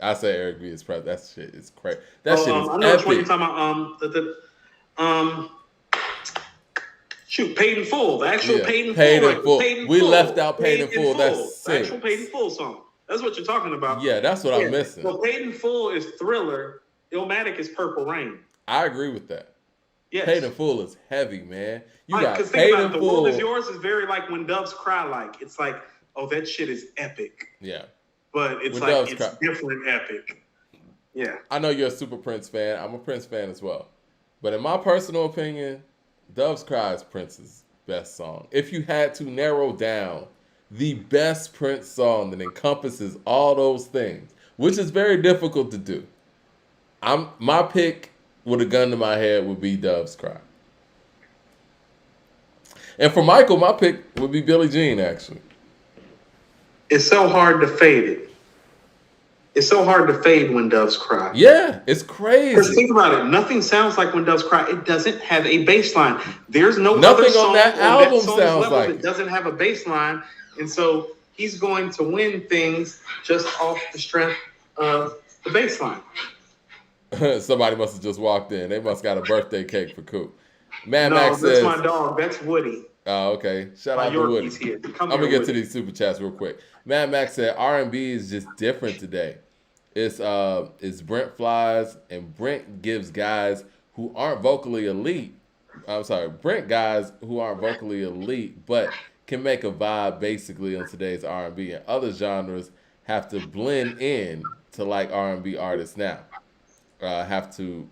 I say Eric B as President. That shit is crazy. That shit is I know which one you're talking about. Shoot, Paid in Full. The actual Paid in Full. Paid in we Full. Left out Paid in Full. That's sick. The actual Paid in Full song. That's what you're talking about. Yeah, that's what I'm missing. So Paid in Full is Thriller. Illmatic is Purple Rain. I agree with that. Yes. Paid in Full is heavy, man. You got Paid in Full. The World Is Yours is very like When Doves Cry. Like it's like, oh, that shit is epic. Yeah. But it's when like it's different epic. Yeah. I know you're a super Prince fan. I'm a Prince fan as well. But in my personal opinion, Doves Cry is Prince's best song. If you had to narrow down the best Prince song that encompasses all those things, which is very difficult to do, my pick with a gun to my head would be Doves Cry. And for Michael, my pick would be Billie Jean, actually. It's so hard to fade it. It's so hard to fade When Doves Cry. Yeah, it's crazy. Because think about it. Nothing sounds like When Doves Cry. It doesn't have a bass line. There's nothing other song on that album sounds like it doesn't have a bass line. And so he's going to win things just off the strength of the bass line. Somebody must have just walked in. They must got a birthday cake for Coop. Max that's says, my dog. That's Woody. Oh, okay. Shout out to Woody. Here. I'm going to get to these super chats real quick. Mad Max said R&B is just different today. It's Brent Flies and Brent gives guys who aren't vocally elite. Brent guys who aren't vocally elite, but can make a vibe basically on today's R&B. And other genres have to blend in to like R&B artists now. Have to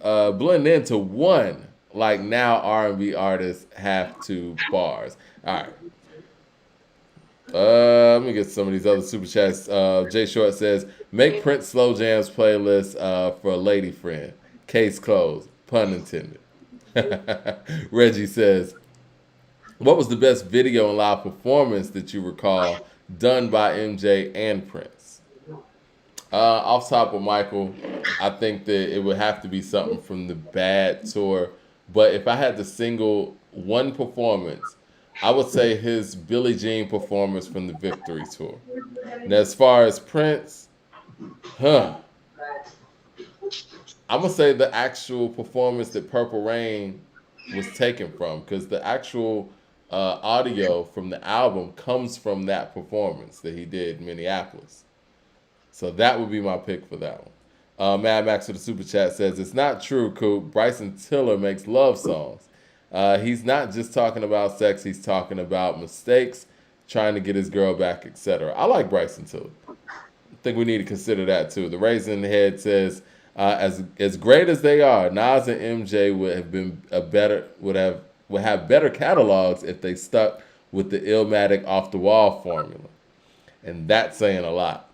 blend into one like now R&B artists have to bars. All right. Let me get some of these other super chats. Jay Short says, make Prince Slow Jams playlist for a lady friend. Case closed. Pun intended. Reggie says, what was the best video and live performance that you recall done by MJ and Prince? Off top of Michael, I think that it would have to be something from the Bad tour. But if I had to single one performance, I would say his Billie Jean performance from the Victory Tour. And as far as Prince, I'm going to say the actual performance that Purple Rain was taken from, because the actual audio from the album comes from that performance that he did in Minneapolis. So that would be my pick for that one. Mad Max with the super chat says, it's not true, Coop. Bryson Tiller makes love songs. He's not just talking about sex. He's talking about mistakes, trying to get his girl back, etc. I like Bryson Tiller. I think we need to consider that too. The Raisin Head says, as great as they are, Nas and MJ would have better catalogs if they stuck with the Illmatic off the wall formula. And that's saying a lot.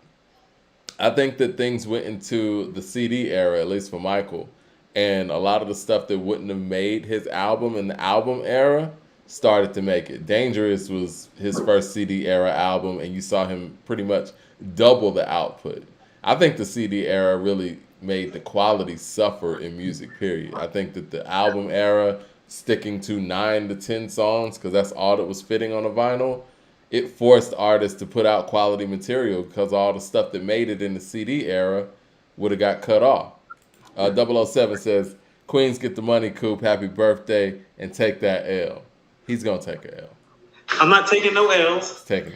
I think that things went into the CD era, at least for Michael, and a lot of the stuff that wouldn't have made his album in the album era started to make it. Dangerous was his first CD era album, and you saw him pretty much double the output. I think the CD era really made the quality suffer in music, period. I think that the album era, sticking to 9 to 10 songs, because that's all that was fitting on a vinyl, it forced artists to put out quality material because all the stuff that made it in the CD era would have got cut off. 007 says, Queens get the money, Coop. Happy birthday, and take that L. He's going to take a L. I'm not taking no L's. He's taking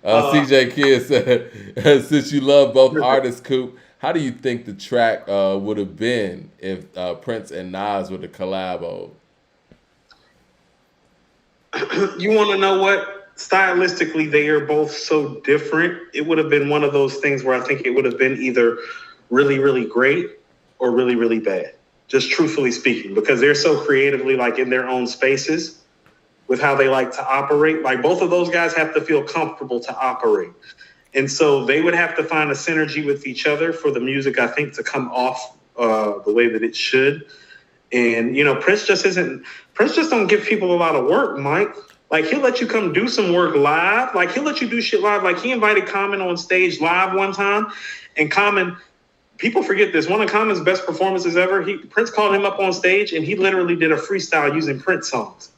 a L. CJ Kidd said, since you love both artists, Coop, how do you think the track would have been if Prince and Nas were to collabo? You want to know what? Stylistically, they are both so different. It would have been one of those things where I think it would have been either really, really great or really, really bad. Just truthfully speaking, because they're so creatively like in their own spaces with how they like to operate. Like both of those guys have to feel comfortable to operate. And so they would have to find a synergy with each other for the music, I think, to come off the way that it should. And, you know, Prince just don't give people a lot of work, Mike. Like, he'll let you come do some work live. Like, he'll let you do shit live. Like, he invited Common on stage live one time. And Common, people forget this. One of Common's best performances ever, Prince called him up on stage, and he literally did a freestyle using Prince songs.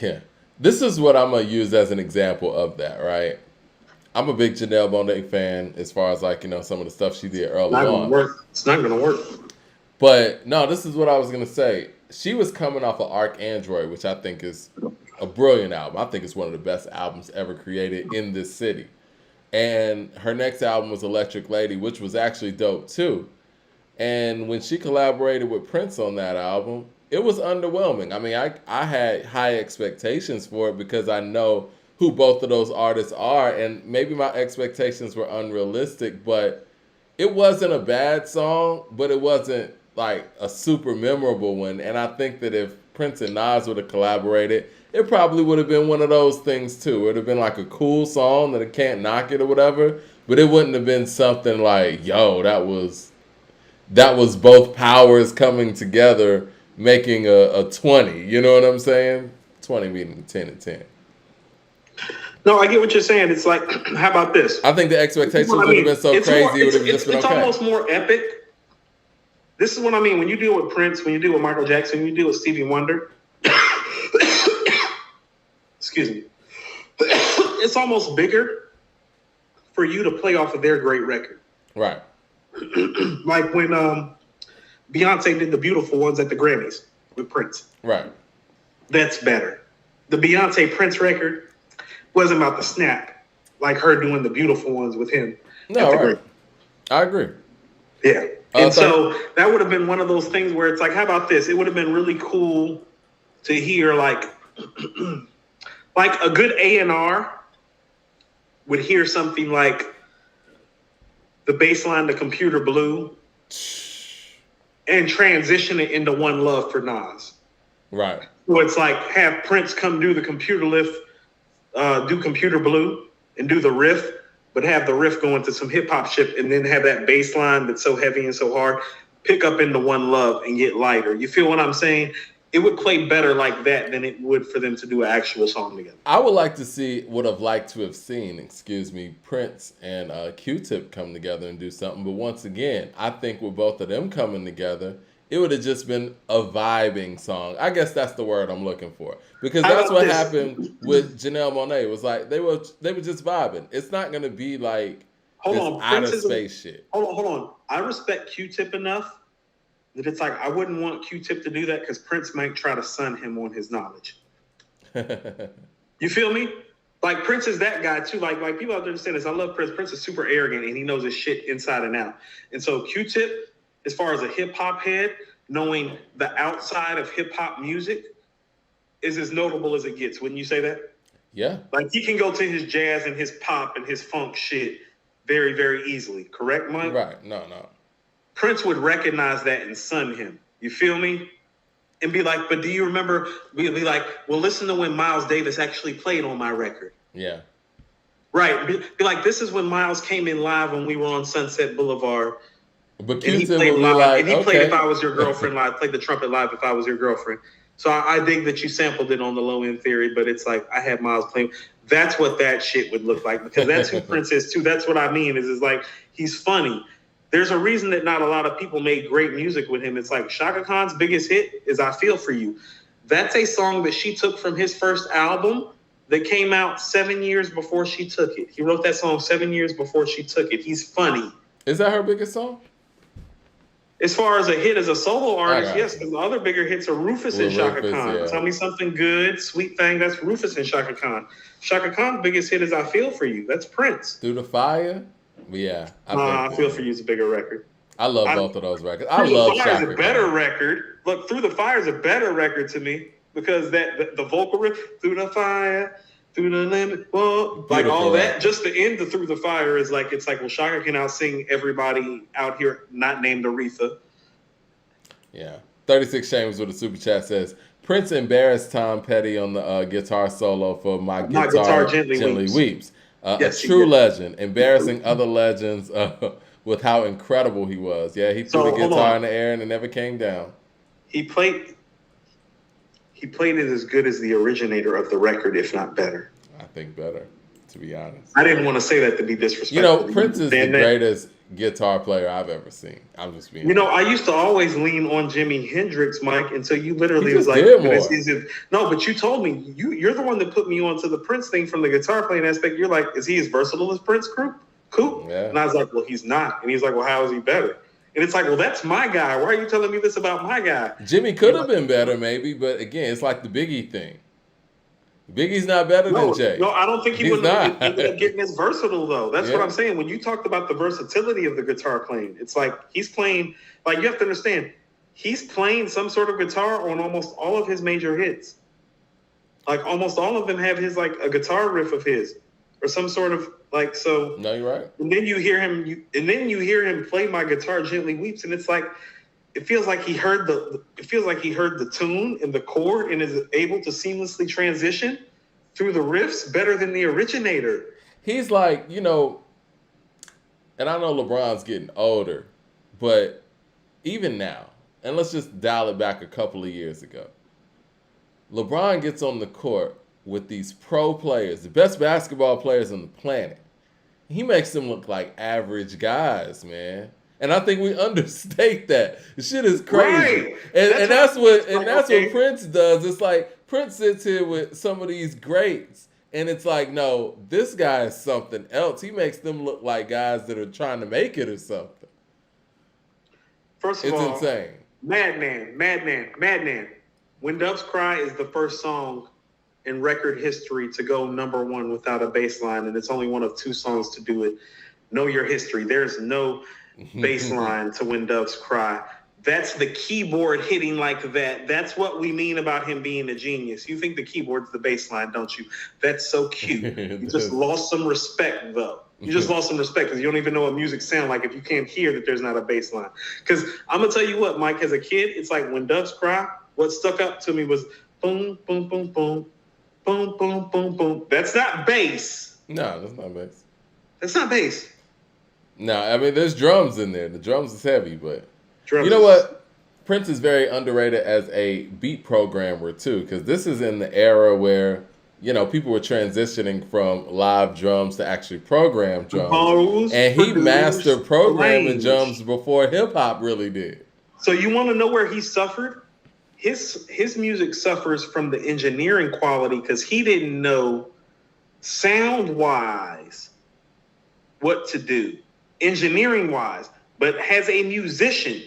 Yeah. This is what I'm going to use as an example of that, right? I'm a big Janelle Monáe fan as far as, like, you know, some of the stuff she did early on. It's not going to work. But, no, this is what I was going to say. She was coming off of Arc Android, which I think is a brilliant album. I think it's one of the best albums ever created in this city. And her next album was Electric Lady, which was actually dope too. And when she collaborated with Prince on that album, it was underwhelming. I mean, I had high expectations for it because I know who both of those artists are, and maybe my expectations were unrealistic, but it wasn't a bad song, but it wasn't like a super memorable one. And I think that if Prince and Nas would have collaborated, it probably would have been one of those things too. It would have been like a cool song that it can't knock it or whatever, but it wouldn't have been something like, yo, that was both powers coming together making a 20. You know what I'm saying? 20 meaning 10 and 10. No, I get what you're saying. It's like, how about this? I think the expectations would have been so crazy, it would have just been okay. It's almost more epic. This is what I mean. When you deal with Prince, when you deal with Michael Jackson, when you deal with Stevie Wonder, excuse me, it's almost bigger for you to play off of their great record. Right. Like when Beyonce did the Beautiful Ones at the Grammys with Prince. Right. That's better. The Beyonce Prince record wasn't about to snap like her doing the Beautiful Ones with him. No, right. I agree. Yeah. And so that would have been one of those things where it's like, how about this? It would have been really cool to hear like a good A&R would hear something like the bass line to Computer Blue and transition it into One Love for Nas. Right. So it's like have Prince come do the computer lift, do Computer Blue and do the riff, but have the riff go into some hip hop shit and then have that bass line that's so heavy and so hard pick up into One Love and get lighter. You feel what I'm saying? It would play better like that than it would for them to do an actual song together. I would have liked to have seen, Prince and Q-Tip come together and do something. But once again, I think with both of them coming together, it would have just been a vibing song. I guess that's the word I'm looking for. Because that's what happened with Janelle Monáe. It was like they were just vibing. It's not going to be like outer space shit. Hold on. I respect Q-Tip enough that it's like I wouldn't want Q-Tip to do that because Prince might try to sun him on his knowledge. You feel me? Like Prince is that guy too. Like people have to understand this. I love Prince. Prince is super arrogant and he knows his shit inside and out. And so Q-Tip, as far as a hip hop head, knowing the outside of hip hop music is as notable as it gets. Wouldn't you say that? Yeah. Like he can go to his jazz and his pop and his funk shit very, very easily. Correct, Mike? Right. No. Prince would recognize that and sun him. You feel me? And be like, but do you remember? Be like, well, listen to when Miles Davis actually played on my record. Yeah. Right. Be like, this is when Miles came in live when we were on Sunset Boulevard. But and he played live. And he played If I Was Your Girlfriend live. Played the trumpet live, If I Was Your Girlfriend. So I dig that you sampled it on the Low End Theory, but it's like I had Miles playing. That's what that shit would look like, because that's who Prince is too. That's what I mean. Is like he's funny. There's a reason that not a lot of people made great music with him. It's like Shaka Khan's biggest hit is "I Feel for You." That's a song that she took from his first album that came out 7 years before she took it. He wrote that song 7 years before she took it. He's funny. Is that her biggest song? As far as a hit as a solo artist, yes, because the other bigger hits are Rufus and Shaka Khan. Yeah. Tell Me Something Good, Sweet Thing, that's Rufus and Shaka Khan. Shaka Khan's biggest hit is I Feel For You. That's Prince. Through the Fire? Yeah. I Feel For You is a bigger record. I love both of those records. I love Shaka Khan. Through the Fire is a better record. Look, Through the Fire is a better record to me because the vocal riff, Through the Fire, Through the Limit, well, like all that, just the end of Through the Fire is like, it's like, well, Shaka can out-sing everybody out here not named Aretha. Yeah. 36 Shames with a super chat says, Prince embarrassed Tom Petty on the guitar solo for My Guitar Gently Weeps. Yes, a true legend, embarrassing other legends with how incredible he was. Yeah, he threw the guitar in the air and it never came down. He played it as good as the originator of the record, if not better. I think better, to be honest. I didn't want to say that to be disrespectful. You know, Prince is the greatest guitar player I've ever seen. I'm just being honest. I used to always lean on Jimi Hendrix, Mike, until you literally was like, no, but you told me, you're the one that put me onto the Prince thing from the guitar playing aspect. You're like, is he as versatile as Prince Coop? Yeah. And I was like, well, he's not. And he's like, well, how is he better? And it's like, well, that's my guy. Why are you telling me this about my guy? Jimmy could have been better, maybe, but again, it's like the Biggie thing. Biggie's not better than Jay. No, I don't think he would end up getting as versatile, though. That's what I'm saying. When you talked about the versatility of the guitar playing, it's like he's playing, like you have to understand, he's playing some sort of guitar on almost all of his major hits. Like almost all of them have his, like a guitar riff of his or some sort of like, so. No, you're right. And then you hear him play My Guitar Gently Weeps, and it's like, it feels like he heard the tune and the chord and is able to seamlessly transition through the riffs better than the originator. He's like, and I know LeBron's getting older, but even now, and let's just dial it back a couple of years ago, LeBron gets on the court with these pro players, the best basketball players on the planet. He makes them look like average guys, man. And I think we understate that. The shit is crazy. Right. And that's what Prince does. It's like Prince sits here with some of these greats, and it's like, no, this guy is something else. He makes them look like guys that are trying to make it or something. First of all, it's insane. Madman. When Doves Cry is the first song in record history to go number one without a bass line, and it's only one of two songs to do it. Know your history. There's no bass line to When Doves Cry. That's the keyboard hitting like that. That's what we mean about him being a genius. You think the keyboard's the bass line, don't you? That's so cute. You just lost some respect, though. You just lost some respect because you don't even know what music sounds like if you can't hear that there's not a bass line. Because I'm going to tell you what, Mike, as a kid, it's like When Doves Cry, what stuck up to me was boom, boom, boom, boom, boom, boom, boom, boom. That's not bass. No, that's not bass. That's not bass. No, I mean, there's drums in there. The drums is heavy, but you know what? Prince is very underrated as a beat programmer, too, because this is in the era where, people were transitioning from live drums to actually program drums. And he mastered programming drums before hip-hop really did. So you want to know where he suffered? His music suffers from the engineering quality because he didn't know sound-wise what to do. Engineering-wise, but as a musician,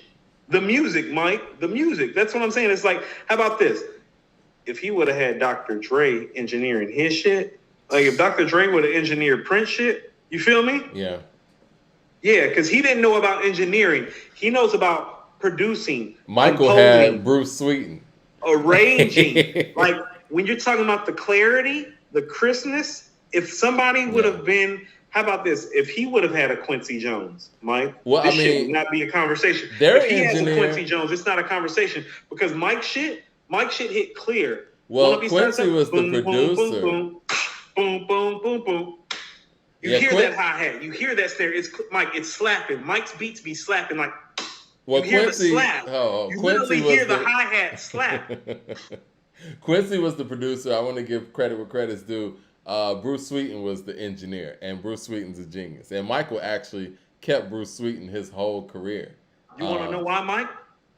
the music, Mike, the music. That's what I'm saying. It's like, how about this? If he would have had Dr. Dre engineering his shit, like if Dr. Dre would have engineered Prince shit, you feel me? Yeah. Yeah, because he didn't know about engineering. He knows about producing. Michael had Bruce Sweeten. Arranging. Like, when you're talking about the clarity, the crispness, if somebody would have been... How about this? If he would have had a Quincy Jones, Mike, this shit would not be a conversation. If he has a Quincy Jones, it's not a conversation because Mike shit hit clear. Well, Quincy was the producer. Boom, boom, boom, boom, boom. You hear that hi-hat. You hear that snare. It's Mike, it's slapping. Mike's beats be slapping like Well, You hear the Quincy, slap. oh, You Quincy literally was hear the the hi-hat slap. Quincy was the producer. I want to give credit where credit's due. Bruce Sweeten was the engineer, and Bruce Sweeten's a genius. And Michael actually kept Bruce Sweeten his whole career. You want to know why, Mike?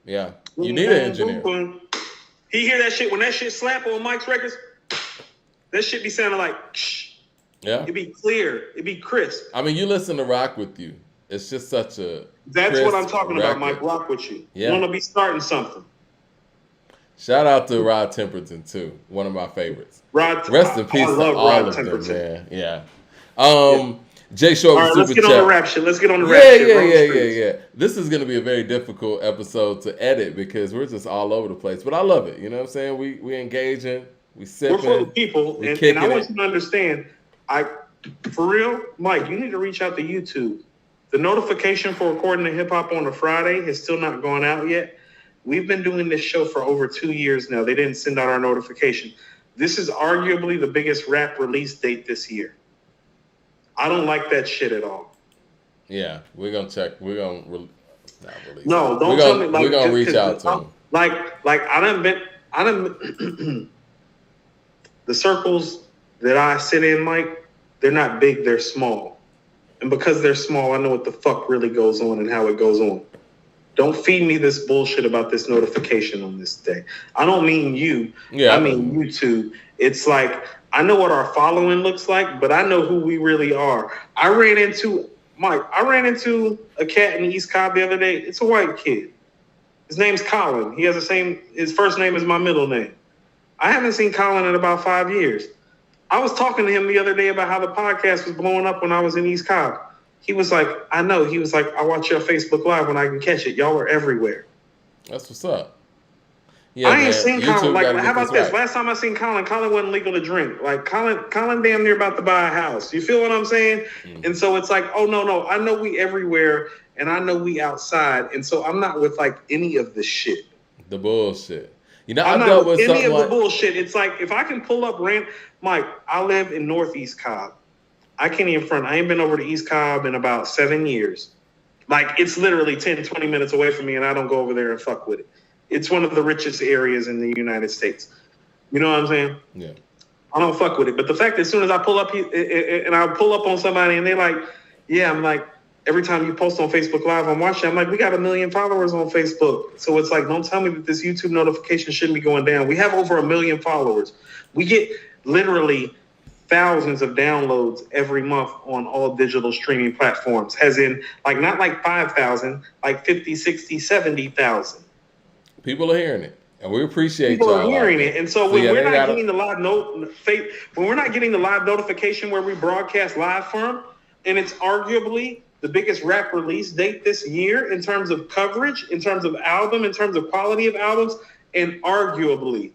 Yeah, you need an engineer. He hear that shit when that shit slap on Mike's records. That shit be sounding like. Shh. Yeah, it'd be clear. It'd be crisp. I mean, you listen to Rock With You. It's just such a. That's what I'm talking record. about, Mike. Rock With You. Yeah. You want to be starting something. Shout out to Rod Temperton too, one of my favorites. Rod, rest in peace to all Rod of Temperton. them, man. Yeah. Jay Short, all right, let's get on the rap shit. Let's get on the rap shit. Yeah. This is going to be a very difficult episode to edit because we're just all over the place. But I love it. You know what I'm saying? We engaging, we sipping. We're full of people, and I want you to understand. For real, Mike, you need to reach out to YouTube. The notification for recording the hip hop on a Friday has still not gone out yet. We've been doing this show for over 2 years now. They didn't send out our notification. This is arguably the biggest rap release date this year. I don't like that shit at all. Yeah, we're gonna check. We're gonna not release. No, don't tell me. Like, we're gonna reach out to them. Like I done the circles that I sit in, Mike. They're not big. They're small, and because they're small, I know what the fuck really goes on and how it goes on. Don't feed me this bullshit about this notification on this day. I don't mean you. Yeah, I mean YouTube. It's like, I know what our following looks like, but I know who we really are. I ran into a cat in East Cobb the other day. It's a white kid. His name's Colin. He has his first name is my middle name. I haven't seen Colin in about 5 years. I was talking to him the other day about how the podcast was blowing up when I was in East Cobb. He was like, I know. He was like, I watch your Facebook Live when I can catch it. Y'all are everywhere. That's what's up. Yeah, I ain't seen Colin. Like, how about this? Right. Last time I seen Colin wasn't legal to drink. Like, Colin damn near about to buy a house. You feel what I'm saying? Mm-hmm. And so it's like, oh, no. I know we everywhere, and I know we outside. And so I'm not with, like, any of this shit. The bullshit. You know, I'm not with any of the bullshit. It's like, if I can pull up Mike, I live in Northeast Cobb. I can't even front. I ain't been over to East Cobb in about 7 years. Like, it's literally 10, 20 minutes away from me, and I don't go over there and fuck with it. It's one of the richest areas in the United States. You know what I'm saying? Yeah. I don't fuck with it. But the fact that as soon as I pull up, and I pull up on somebody, and they're like, yeah, I'm like, every time you post on Facebook Live, I'm watching. I'm like, we got 1 million followers on Facebook. So it's like, don't tell me that this YouTube notification shouldn't be going down. We have over 1 million followers. We get literally thousands of downloads every month on all digital streaming platforms, as in, like, not like 5,000, like 50, 60, 70,000. People are hearing it, and we appreciate people are hearing it. And so when we're not getting the live notification where we broadcast live from, and it's arguably the biggest rap release date this year in terms of coverage, in terms of album, in terms of quality of albums, and arguably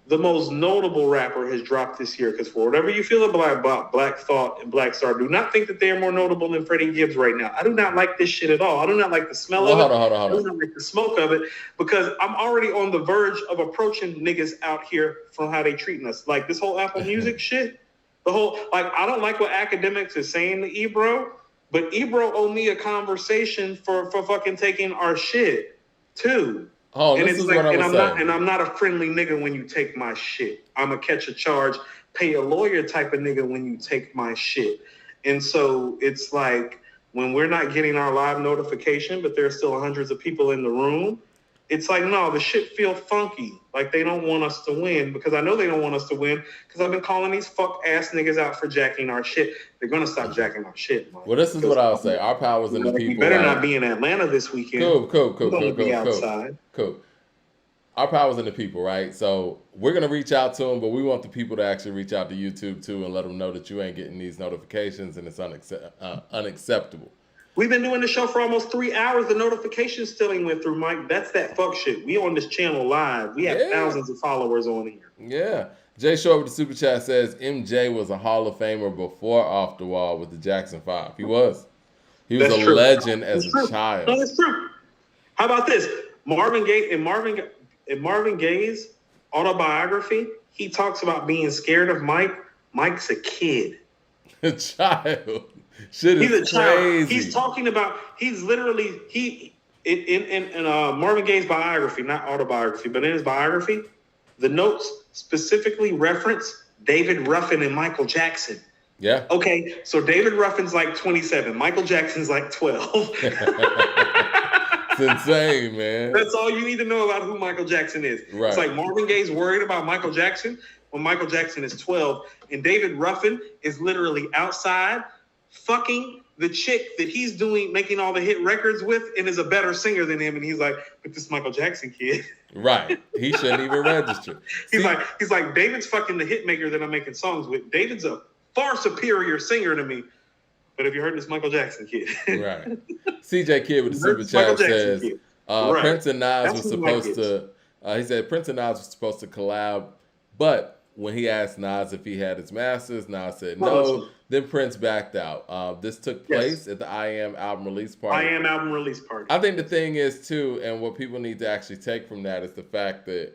the most notable rapper has dropped this year. Because for whatever you feel about Black Thought and Black Star, do not think that they are more notable than Freddie Gibbs right now. I do not like this shit at all. I do not like the smell of it. Hold on. I do not like the smoke of it, because I'm already on the verge of approaching niggas out here from how they treating us. Like, this whole Apple Music shit, I don't like what academics is saying to Ebro, but Ebro owe me a conversation for fucking taking our shit too. Oh, and this it's is like, what I'm not a friendly nigga when you take my shit. I'm a catch a charge, pay a lawyer type of nigga when you take my shit. And so it's like, when we're not getting our live notification, but there's still hundreds of people in the room, it's like, no, the shit feel funky. Like, they don't want us to win, because I know they don't want us to win, because I've been calling these fuck ass niggas out for jacking our shit. They're gonna stop jacking our shit, man. Well, this is what I'll say. Our power's in the people. You better not be in Atlanta this weekend. Cool. Our power's in the people, right? So we're gonna reach out to them, but we want the people to actually reach out to YouTube too and let them know that you ain't getting these notifications, and it's unacceptable. We've been doing the show for almost 3 hours. The notifications still ain't went through, Mike. That's that fuck shit. We on this channel live. We have thousands of followers on here. Yeah. Jay Short with the super chat says MJ was a Hall of Famer before Off the Wall with the Jackson 5. He was. He was a legend as a child. No, that's true. How about this? Marvin Gaye's autobiography, he talks about being scared of Mike. Mike's a kid. A child. Shit is he's a crazy. Child. He's talking about, he's literally, In Marvin Gaye's biography, not autobiography, but in his biography, the notes specifically reference David Ruffin and Michael Jackson. Yeah. Okay, so David Ruffin's like 27, Michael Jackson's like 12. It's insane, man. That's all you need to know about who Michael Jackson is. Right. It's like Marvin Gaye's worried about Michael Jackson when Michael Jackson is 12, and David Ruffin is literally outside fucking the chick that he's making all the hit records with, and is a better singer than him. And he's like, but this Michael Jackson kid. Right. He shouldn't even register. He's like, David's fucking the hit maker that I'm making songs with. David's a far superior singer to me. But have you heard this Michael Jackson kid? Right. CJ Kidd with the super chat says Prince and Nas was supposed to. He said Prince and Nas was supposed to collab, but when he asked Nas if he had his masters, Nas said no. Then Prince backed out. This took place at the I Am album release party. I think the thing is too, and what people need to actually take from that is the fact that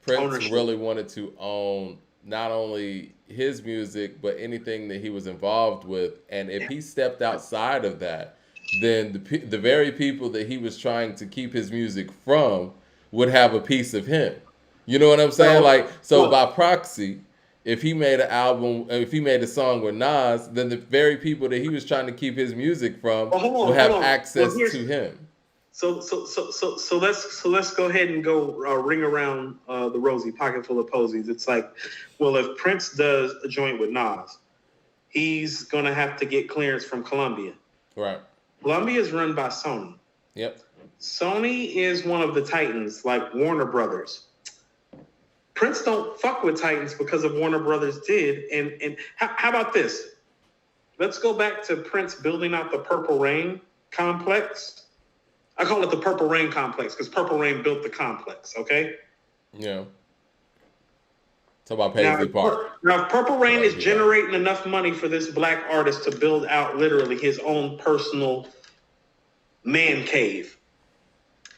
Prince really wanted to own not only his music, but anything that he was involved with. And if he stepped outside of that, then the very people that he was trying to keep his music from would have a piece of him. You know what I'm saying? By proxy, if he made an album, if he made a song with Nas, then the very people that he was trying to keep his music from will have access to him. So let's go ahead and go ring around the rosy, pocket full of posies. It's like, well, if Prince does a joint with Nas, he's gonna have to get clearance from Columbia. Right. Columbia is run by Sony. Yep. Sony is one of the titans, like Warner Brothers. Prince don't fuck with titans because of Warner Brothers did. And how about this? Let's go back to Prince building out the Purple Rain complex. I call it the Purple Rain complex because Purple Rain built the complex, okay? Yeah. Talk about Paisley Park. Now, if Purple Rain is generating enough money for this black artist to build out literally his own personal man cave,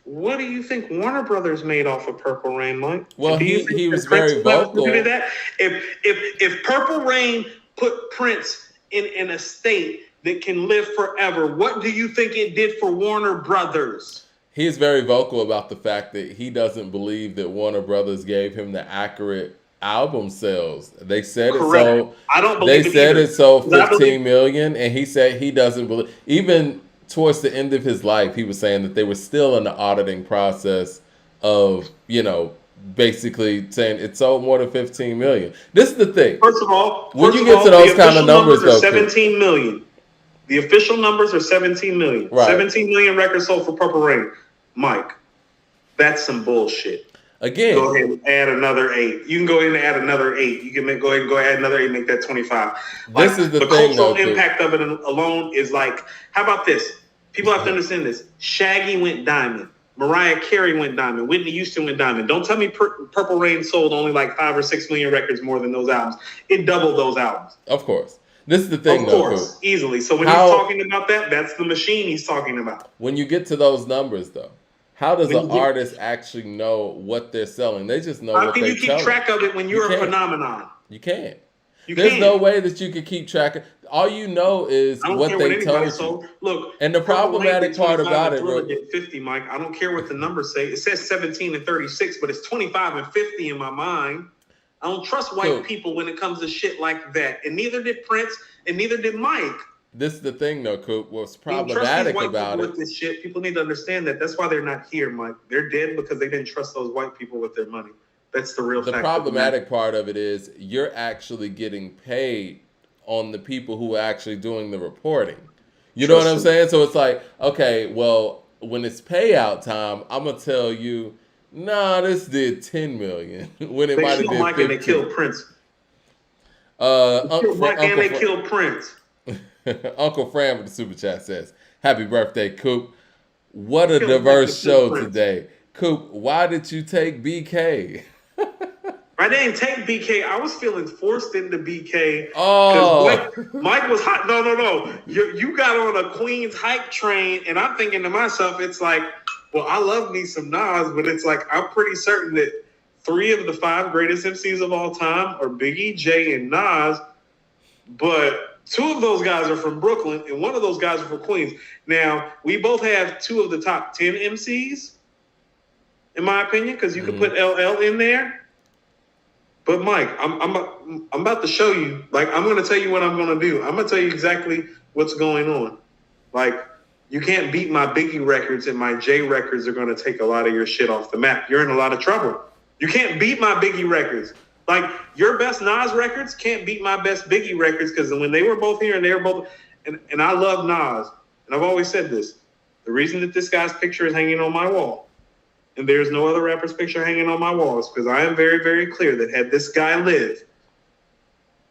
what do you think Warner Brothers made off of Purple Rain, Mike? Well, he was very vocal. That? If Purple Rain put Prince in a state that can live forever, what do you think it did for Warner Brothers? He is very vocal about the fact that he doesn't believe that Warner Brothers gave him the accurate album sales. They said Correct. It sold. I don't believe it sold 15 million, and he said he doesn't believe. Even towards the end of his life, he was saying that they were still in the auditing process of, basically saying it sold more than 15 million. This is the thing. First of all, when you get to those kind of numbers, though, 17 million. The official numbers are 17 million. Right. 17 million records sold for Purple Rain. Mike, that's some bullshit. Again, go ahead and add another 8. You can go ahead and add another 8. You can go ahead and add another 8, make that 25. This is the thing, cultural impact of it alone is like, how about this? People have to understand this. Shaggy went diamond. Mariah Carey went diamond. Whitney Houston went diamond. Don't tell me Purple Rain sold only like 5 or 6 million records more than those albums. It doubled those albums. Of course. This is the thing, of course, easily. So when he's talking about that, that's the machine he's talking about. When you get to those numbers, though, how does an artist actually know what they're selling? They just know what they're selling. How can you keep track of it when you're a phenomenon? You can't. There's no way that you can keep track of. All you know is what they told you. Look, and the problematic part about it, bro. 50, Mike. I don't care what the numbers say. It says 17 and 36, but it's 25 and 50 in my mind. I don't trust white people when it comes to shit like that. And neither did Prince, and neither did Mike. This is the thing, though, Coop. What's problematic about it? With this shit, people need to understand that. That's why they're not here, Mike. They're dead because they didn't trust those white people with their money. That's the real fact. The problematic part of it is you're actually getting paid on the people who are actually doing the reporting. You know what I'm saying? So it's like, okay, well, when it's payout time, I'm going to tell you, nah, this did 10 million when it might have did 15. They killed Prince. They killed Prince. Uncle Fran with the super chat says, "Happy birthday, Coop! What a diverse show today, Coop. Why did you take BK?" I didn't take BK. I was feeling forced into BK. Oh, Mike was hot. No. You got on a Queen's hype train, and I'm thinking to myself, it's like, well, I love me some Nas, but it's like I'm pretty certain that 3 of the 5 greatest MCs of all time are Biggie, Jay, and Nas. But Two of those guys are from Brooklyn, and one of those guys are from Queens. Now, we both have two of the top 10 MCs, in my opinion, because you could put LL in there. But Mike, I'm about to show you. Like, I'm going to tell you what I'm going to do. I'm going to tell you exactly what's going on. Like, you can't beat my Biggie records, and my J records are going to take a lot of your shit off the map. You're in a lot of trouble. You can't beat my Biggie records. Like, your best Nas records can't beat my best Biggie records, because when they were both here and they were both, and I love Nas, and I've always said this, the reason that this guy's picture is hanging on my wall, and there's no other rapper's picture hanging on my wall, is because I am very, very clear that had this guy lived,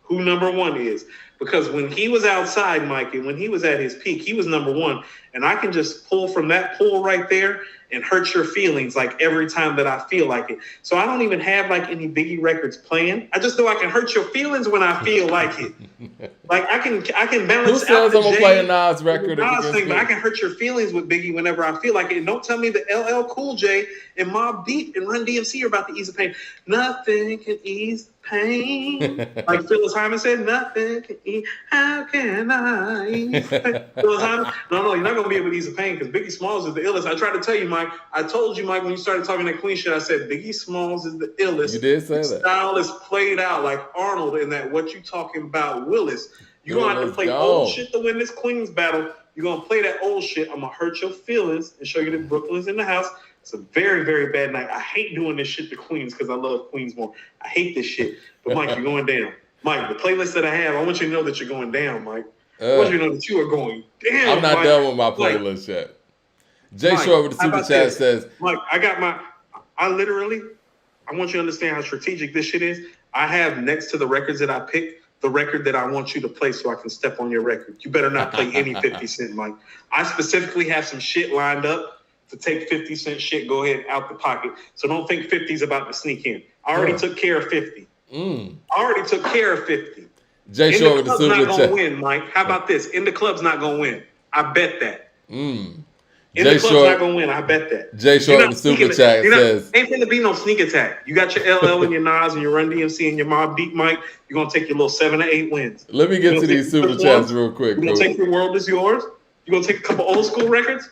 who number one is. Because when he was outside, Mike, and when he was at his peak, he was number one. And I can just pull from that pool right there and hurt your feelings like every time that I feel like it. So I don't even have like any Biggie records playing. I just know I can hurt your feelings when I feel like it. Like I can balance Who out says the I'm gonna play a Nas record? Nas thing, but I can hurt your feelings with Biggie whenever I feel like it. And don't tell me that LL Cool J and Mobb Deep and Run DMC are about to ease the pain. Nothing can ease the pain. Like Phyllis Hyman said, nothing can ease. How can I ease the pain? Phyllis Hyman, no, you're not gonna be able to ease the pain because Biggie Smalls is the illest. I tried to tell you, Mike. I told you, Mike, when you started talking that Queen shit, I said Biggie Smalls is the illest. You did say His that. style is played out like Arnold in that What You Talking About Willis. You're going to have to play Gone. old shit to win this Queens battle. You're going to play that old shit. I'm going to hurt your feelings and show you that Brooklyn's in the house. It's a very, very bad night. I hate doing this shit to Queens because I love Queens more. I hate this shit. But, Mike, you're going down. Mike, the playlist that I have, I want you to know that you're going down, Mike. I want you to know that you are going down, I'm not Mike. done with my playlist yet. Jay Short with the super chat says, Mike, I want you to understand how strategic this shit is. I have next to the records that I picked, the record that I want you to play so I can step on your record. You better not play any 50 Cent, Mike. I specifically have some shit lined up to take 50 Cent shit, go ahead, out the pocket. So don't think 50's about to sneak in. I already took care of 50. I already took care of 50. Jay Short with the super chat. In the club's not going to win, Mike. How about this? In the club's not going to win. I bet that. In Jay the club's not going to win. I bet that. Jay Short with the super chat says, ain't going to be no sneak attack. You got your LL and your Nas and your Run DMC and your Mobb Deep, Mike. You're going to take your little 7 to 8 wins. Let me get to these super chats real quick. You're going to take Your World Is Yours. You're going to take a couple old school records.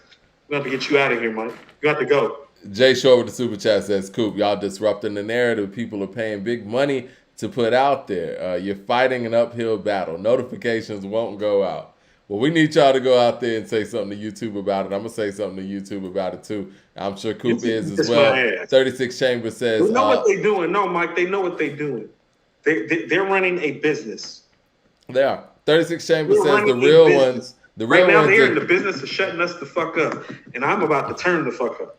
We're going to have to get you out of here, Mike. You got to go. Jay Short with the super chat says, Coop, y'all disrupting the narrative. People are paying big money to put out there. You're fighting an uphill battle. Notifications won't go out. Well, we need y'all to go out there and say something to YouTube about it. I'm going to say something to YouTube about it, too. I'm sure Coop is as well. 36 Chambers says... They know what they're doing. No, Mike, they know what they're doing. They're running a business. They are. 36 Chambers says the real ones... Right now, they're in the business of shutting us the fuck up. And I'm about to turn the fuck up.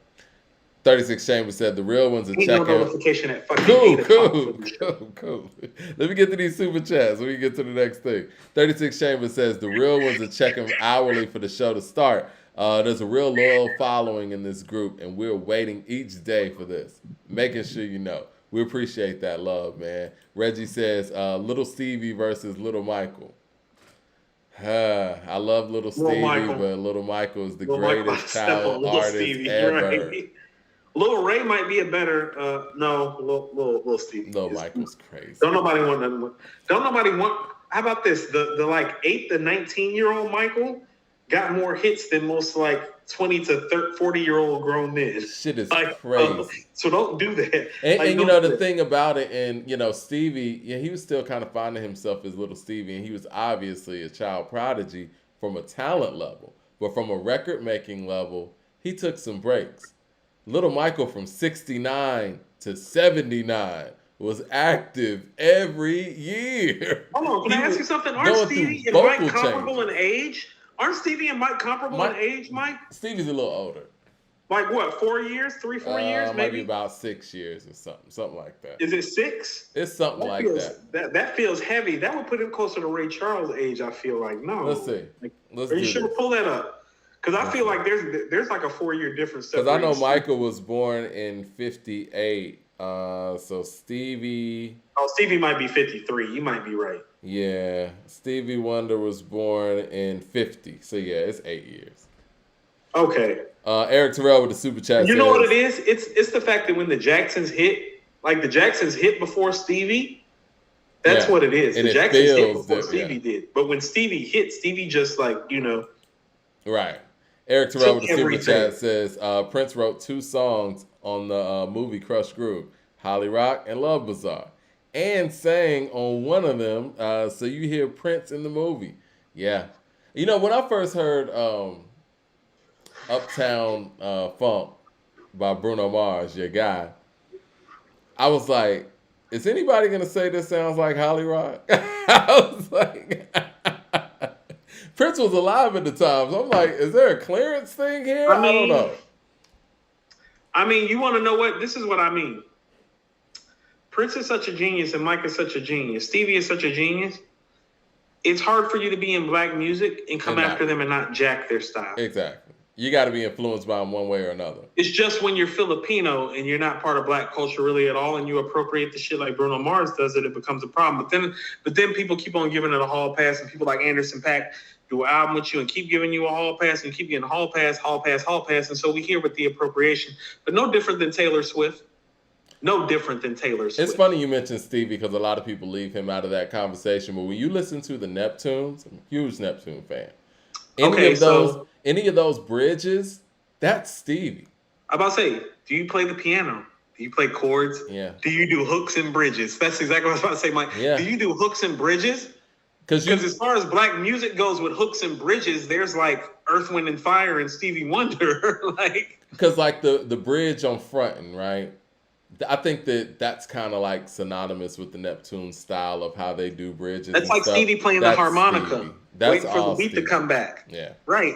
36 Chambers said the real ones are checking. No notification at fucking Cool. Let me get to these super chats. Let me get to the next thing. 36 Chambers says the real ones are checking hourly for the show to start. There's a real loyal following in this group, and we're waiting each day for this. Making sure you know. We appreciate that love, man. Reggie says Little Stevie versus Little Michael. I love Little Stevie, but Little Michael is the greatest child artist ever. Right? Lil Ray might be a better Lil Stevie. Lil Michael's crazy. Don't nobody want. How about this? The like 8 to 19-year-old Michael got more hits than most like 20 to 40-year-old grown men. Shit is like, crazy. So don't do that. And you know the thing about it, and you know Stevie, he was still kind of finding himself as Little Stevie, and he was obviously a child prodigy from a talent level, but from a record making level, he took some breaks. Little Michael from 69 to 79 was active every year. Hold on, can I ask you something? Aren't Stevie and Mike comparable in age? Aren't Stevie and Mike comparable in age, Mike? Stevie's a little older. Like what, 4 years? 3-4 years, maybe? Maybe about 6 years or something like that. Is it 6? It's something like that. That feels heavy. That would put him closer to Ray Charles' age, I feel like. No. Let's see. Are you sure to pull that up? Because I feel like there's like a 4-year difference. Because I know Michael was born in 58. So Stevie... Oh, Stevie might be 53. You might be right. Yeah. Stevie Wonder was born in 50. So yeah, it's 8 years. Okay. Eric Terrell with the super chat. You know what it is? It's the fact that when the Jacksons hit, like the Jacksons hit before Stevie, That's what it is. And The it Jacksons hit feels before that, Stevie did. But when Stevie hit, Stevie just like, Right. Eric Terrell took with the super everything. chat says Prince wrote 2 songs on the movie Crush Groove, Holly Rock and Love Bazaar, and sang on one of them. So you hear Prince in the movie. Yeah. You know, when I first heard Uptown Funk by Bruno Mars, your guy, I was like, is anybody going to say this sounds like Holly Rock? I was like... Prince was alive at the time, so I'm like, is there a clearance thing here? I don't know. You want to know what? This is what I mean. Prince is such a genius and Mike is such a genius. Stevie is such a genius. It's hard for you to be in black music and come after them and not jack their style. Exactly. You got to be influenced by them one way or another. It's just when you're Filipino and you're not part of black culture really at all and you appropriate the shit like Bruno Mars does it becomes a problem. But then people keep on giving it a hall pass, and people like Anderson .Paak do an album with you and keep giving you a hall pass and keep getting hall pass. And so we hear with the appropriation, but no different than Taylor Swift. It's funny you mentioned Stevie because a lot of people leave him out of that conversation. But when you listen to the Neptunes, I'm a huge Neptune fan. Any of those bridges, that's Stevie. I'm about to say, do you play the piano? Do you play chords? Yeah. Do you do hooks and bridges? That's exactly what I was about to say, Mike. Yeah. Do you do hooks and bridges? Because as far as black music goes with hooks and bridges, there's like Earth, Wind, and Fire and Stevie Wonder. Because like the bridge on Frontin', right? I think that's kind of like synonymous with the Neptune style of how they do bridges. That's like stuff. Stevie playing the harmonica. Stevie. That's waiting for the beat to come back. Yeah. Right.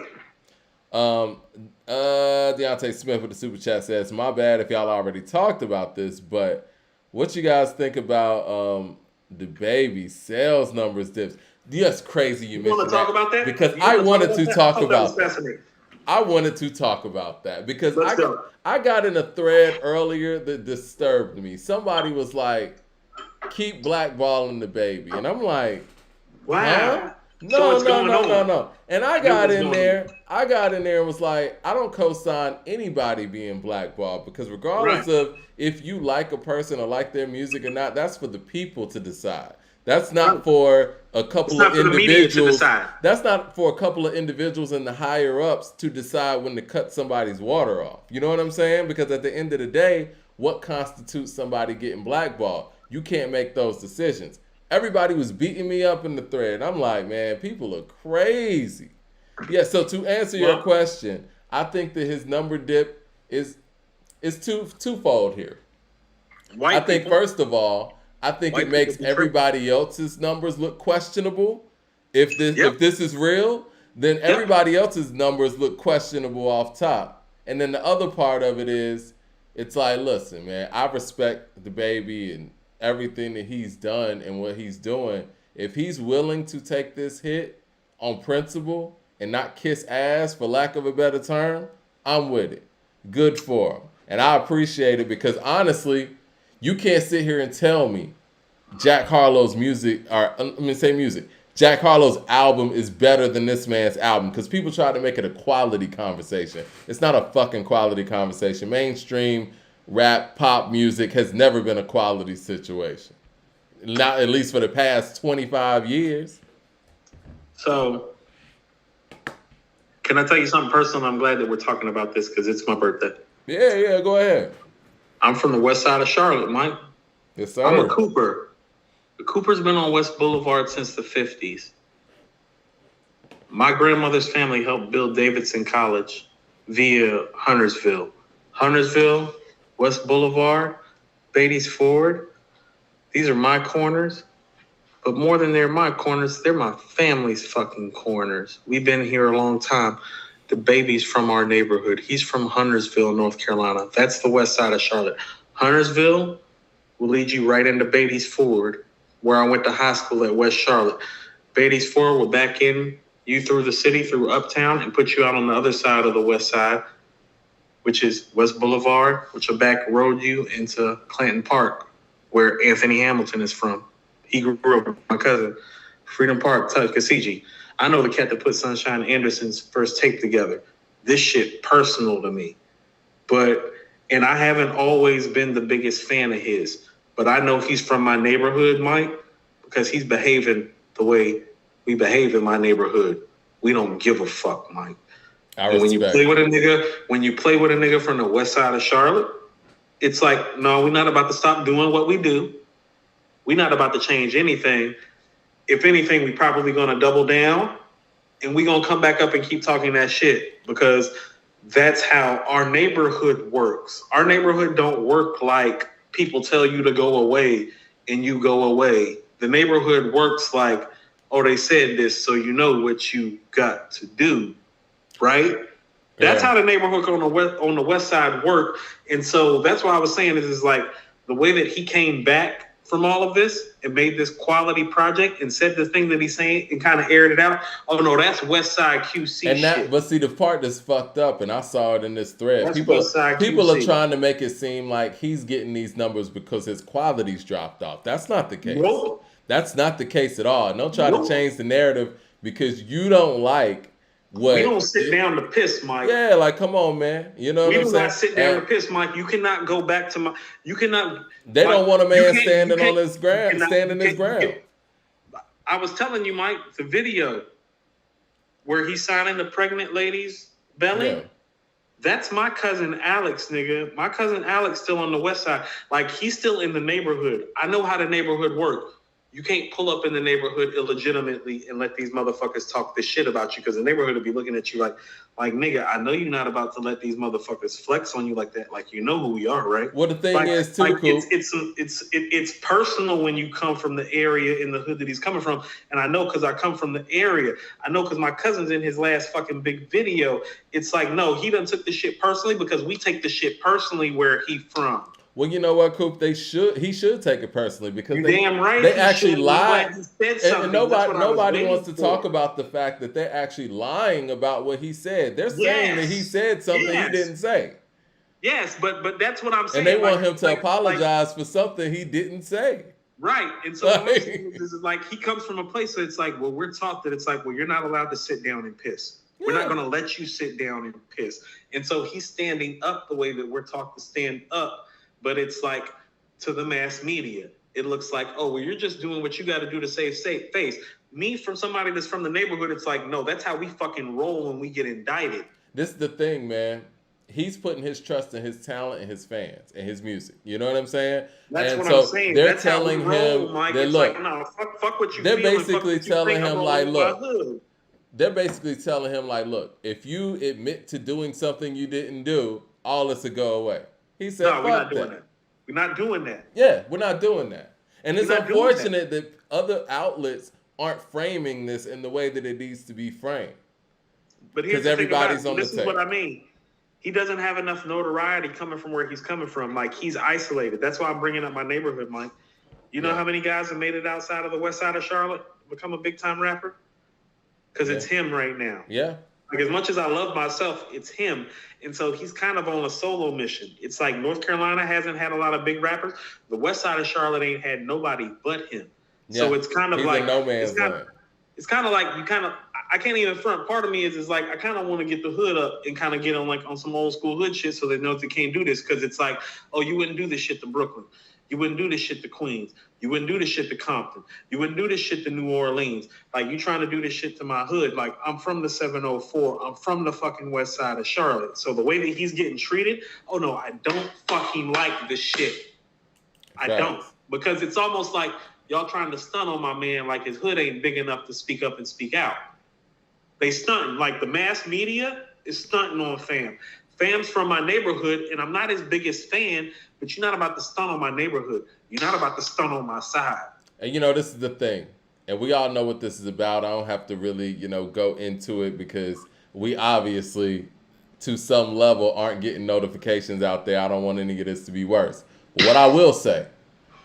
Deontay Smith with the super chat says, my bad if y'all already talked about this, but what you guys think about the baby sales numbers dips? Yes, crazy you mentioned want to talk about that? Because I wanted to talk about that. I wanted to talk about that because I got in a thread earlier that disturbed me. Somebody was like, keep blackballing the baby. And I'm like, wow. Huh? No. And I got in there and was like, I don't co-sign anybody being blackballed because regardless of if you like a person or like their music or not, that's for the people to decide. That's not for a couple of individuals. That's not for a couple of individuals and the higher ups to decide when to cut somebody's water off. You know what I'm saying? Because at the end of the day, what constitutes somebody getting blackballed? You can't make those decisions. Everybody was beating me up in the thread. I'm like, man, people are crazy. Yeah, so to answer your question, I think that his number dip is twofold here. I think first of all, I think it makes everybody else's numbers look questionable. If this is real, then everybody else's numbers look questionable off top. And then the other part of it is, it's like, listen, man, I respect the baby and everything that he's done and what he's doing. If he's willing to take this hit on principle and not kiss ass, for lack of a better term, I'm with it. Good for him. And I appreciate it because honestly, you can't sit here and tell me Jack Harlow's Jack Harlow's album is better than this man's album because people try to make it a quality conversation. It's not a fucking quality conversation. Mainstream rap, pop music has never been a quality situation. Not at least for the past 25 years. So, can I tell you something personal? I'm glad that we're talking about this because it's my birthday. Yeah, go ahead. I'm from the west side of Charlotte, Mike. Yes, sir. I'm a Cooper. The Cooper's been on West Boulevard since the 50s. My grandmother's family helped build Davidson College via Huntersville. Huntersville, West Boulevard, Beatty's Ford. These are my corners. But more than they're my corners, they're my family's fucking corners. We've been here a long time. The baby's from our neighborhood. He's from Huntersville, North Carolina. That's the west side of Charlotte. Huntersville will lead you right into Beatty's Ford, where I went to high school at West Charlotte. Beatty's Ford will back in you through the city, through Uptown, and put you out on the other side of the west side, which is West Boulevard, which will back road you into Clanton Park, where Anthony Hamilton is from. He grew up with my cousin, Freedom Park, Tuskegee. I know the cat that put Sunshine Anderson's first tape together. This shit personal to me. And I haven't always been the biggest fan of his, but I know he's from my neighborhood, Mike. because he's behaving the way we behave in my neighborhood. We don't give a fuck, Mike. And when you play with a nigga from the west side of Charlotte, it's like, no, we're not about to stop doing what we do. We're not about to change anything. If anything, we probably gonna double down, and we gonna come back up and keep talking that shit, because that's how our neighborhood works. Our neighborhood don't work like people tell you to go away and you go away. The neighborhood works like, oh, they said this, so you know what you got to do, right? That's how the neighborhood on the west side work. And so that's why I was saying this is like the way that he came back from all of this and made this quality project and said the thing that he's saying and kind of aired it out. Oh no, that's West Side QC and that, shit. But see, the part that's fucked up, and I saw it in this thread. That's people are trying to make it seem like he's getting these numbers because his quality's dropped off. That's not the case. Nope. That's not the case at all. Don't try to change the narrative because you don't like what. We don't sit down to piss, Mike. Yeah, like come on, man. You know what I'm saying? We do not sit down to piss, Mike. You cannot go back to my. You cannot. They don't want a man standing on his ground, standing his ground. I was telling you, Mike, the video where he's signing the pregnant lady's belly. Yeah. That's my cousin Alex, nigga. My cousin Alex still on the west side. Like, he's still in the neighborhood. I know how the neighborhood works. You can't pull up in the neighborhood illegitimately and let these motherfuckers talk this shit about you, because the neighborhood will be looking at you like nigga, I know you're not about to let these motherfuckers flex on you like that. Like, you know who we are, right? Well, the thing is too, Coop. It's personal when you come from the area in the hood that he's coming from, and I know because I come from the area. I know because my cousin's in his last fucking big video. It's like, no, he done took the shit personally, because we take the shit personally where he from. Well, you know what, Coop? He should take it personally, because damn right they actually lied. And nobody wants to talk about the fact that they're actually lying about what he said. They're saying that he said something he didn't say. Yes, but that's what I'm saying. And they want him to apologize for something he didn't say. Right. And so this is like, he comes from a place that it's like, well, we're taught that it's like, well, you're not allowed to sit down and piss. Yeah. We're not going to let you sit down and piss. And so he's standing up the way that we're taught to stand up. But it's like, to the mass media, it looks like, oh, well, you're just doing what you got to do to save face. Me, from somebody that's from the neighborhood, it's like, no, that's how we fucking roll when we get indicted. This is the thing, man. He's putting his trust in his talent and his fans and his music. You know what I'm saying? That's what I'm saying. They're that's telling how we roll, him Mike. that, it's look, like, no, fuck what you they're feel basically telling him like, look. They're basically telling him like, look, if you admit to doing something you didn't do, all this will go away. He said, no, we're not doing that. We're not doing that. Yeah, we're not doing that. And it's unfortunate that other outlets aren't framing this in the way that it needs to be framed. But because everybody's on the tape. This is what I mean. He doesn't have enough notoriety coming from where he's coming from. Like, he's isolated. That's why I'm bringing up my neighborhood, Mike. You know how many guys have made it outside of the west side of Charlotte, become a big-time rapper? Because it's him right now. Yeah. Like, as much as I love myself, it's him. And so he's kind of on a solo mission. It's like North Carolina hasn't had a lot of big rappers. The west side of Charlotte ain't had nobody but him. Yeah. So it's kind of he's like a no man's land. It's kind of like I can't even front. Part of me is like, I kind of want to get the hood up and kind of get on some old school hood shit so they know they can't do this. Because it's like, oh, you wouldn't do this shit to Brooklyn. You wouldn't do this shit to Queens. You wouldn't do this shit to Compton. You wouldn't do this shit to New Orleans. Like, you trying to do this shit to my hood. Like, I'm from the 704. I'm from the fucking west side of Charlotte. So the way that he's getting treated, oh no, I don't fucking like this shit. I don't. Because it's almost like y'all trying to stunt on my man like his hood ain't big enough to speak up and speak out. They stunting. Like, the mass media is stunting on fam. Fam's from my neighborhood, and I'm not his biggest fan, but you're not about to stunt on my neighborhood. You're not about to stunt on my side. And, this is the thing. And we all know what this is about. I don't have to really, go into it because we obviously, to some level, aren't getting notifications out there. I don't want any of this to be worse. But what I will say,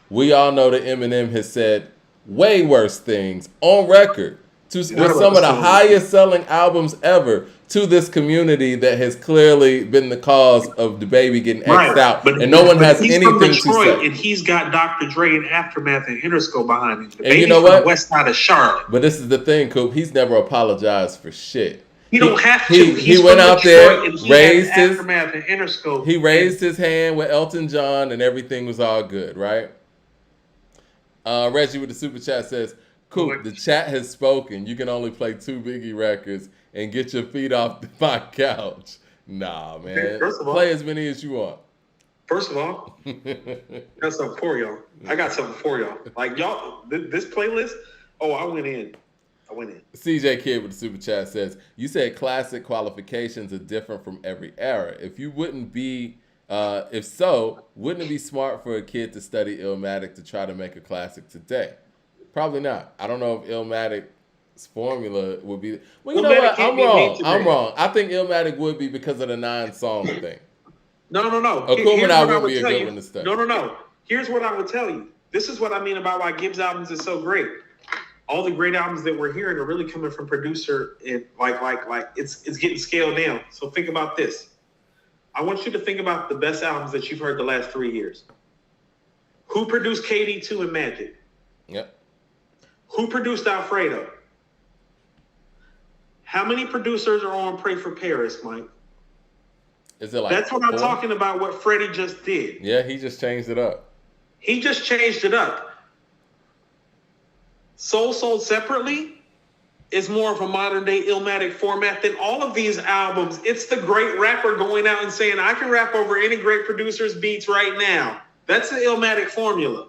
we all know that Eminem has said way worse things on record with some of the highest selling albums ever to this community that has clearly been the cause of the baby getting X'd out. And no one has anything to say. And he's got Dr. Dre and Aftermath and Interscope behind him. And you know what? West side of Charlotte. But this is the thing, Coop. He's never apologized for shit. He don't have to. He went out there, raised his Aftermath and Interscope. He raised his hand with Elton John, and everything was all good, right? Reggie with the super chat says, Coop, the chat has spoken. You can only play 2 Biggie records and get your feet off my couch. Nah, man. Okay, first of all, play as many as you want. First of all, I got something for y'all. Like, y'all, this playlist, I went in. CJ Kid with the super chat says, you said classic qualifications are different from every era. If wouldn't it be smart for a kid to study Illmatic to try to make a classic today? Probably not. I don't know if Illmatic's formula would be. Well, you know what? I'm wrong. I think Illmatic would be because of the 9-song thing. No. Coop and I would be a good one to study. No. Here's what I would tell you. This is what I mean about why Gibbs albums is so great. All the great albums that we're hearing are really coming from producer, and like it's getting scaled down. So think about this. I want you to think about the best albums that you've heard the last 3 years. Who produced KD2 and Magic? Yep. Who produced Alfredo? How many producers are on Pray for Paris, Mike? Is it like That's what 4? I'm talking about, what Freddie just did. Yeah, he just changed it up. Soul Sold Separately is more of a modern day Illmatic format than all of these albums. It's the great rapper going out and saying, I can rap over any great producer's beats right now. That's the Illmatic formula.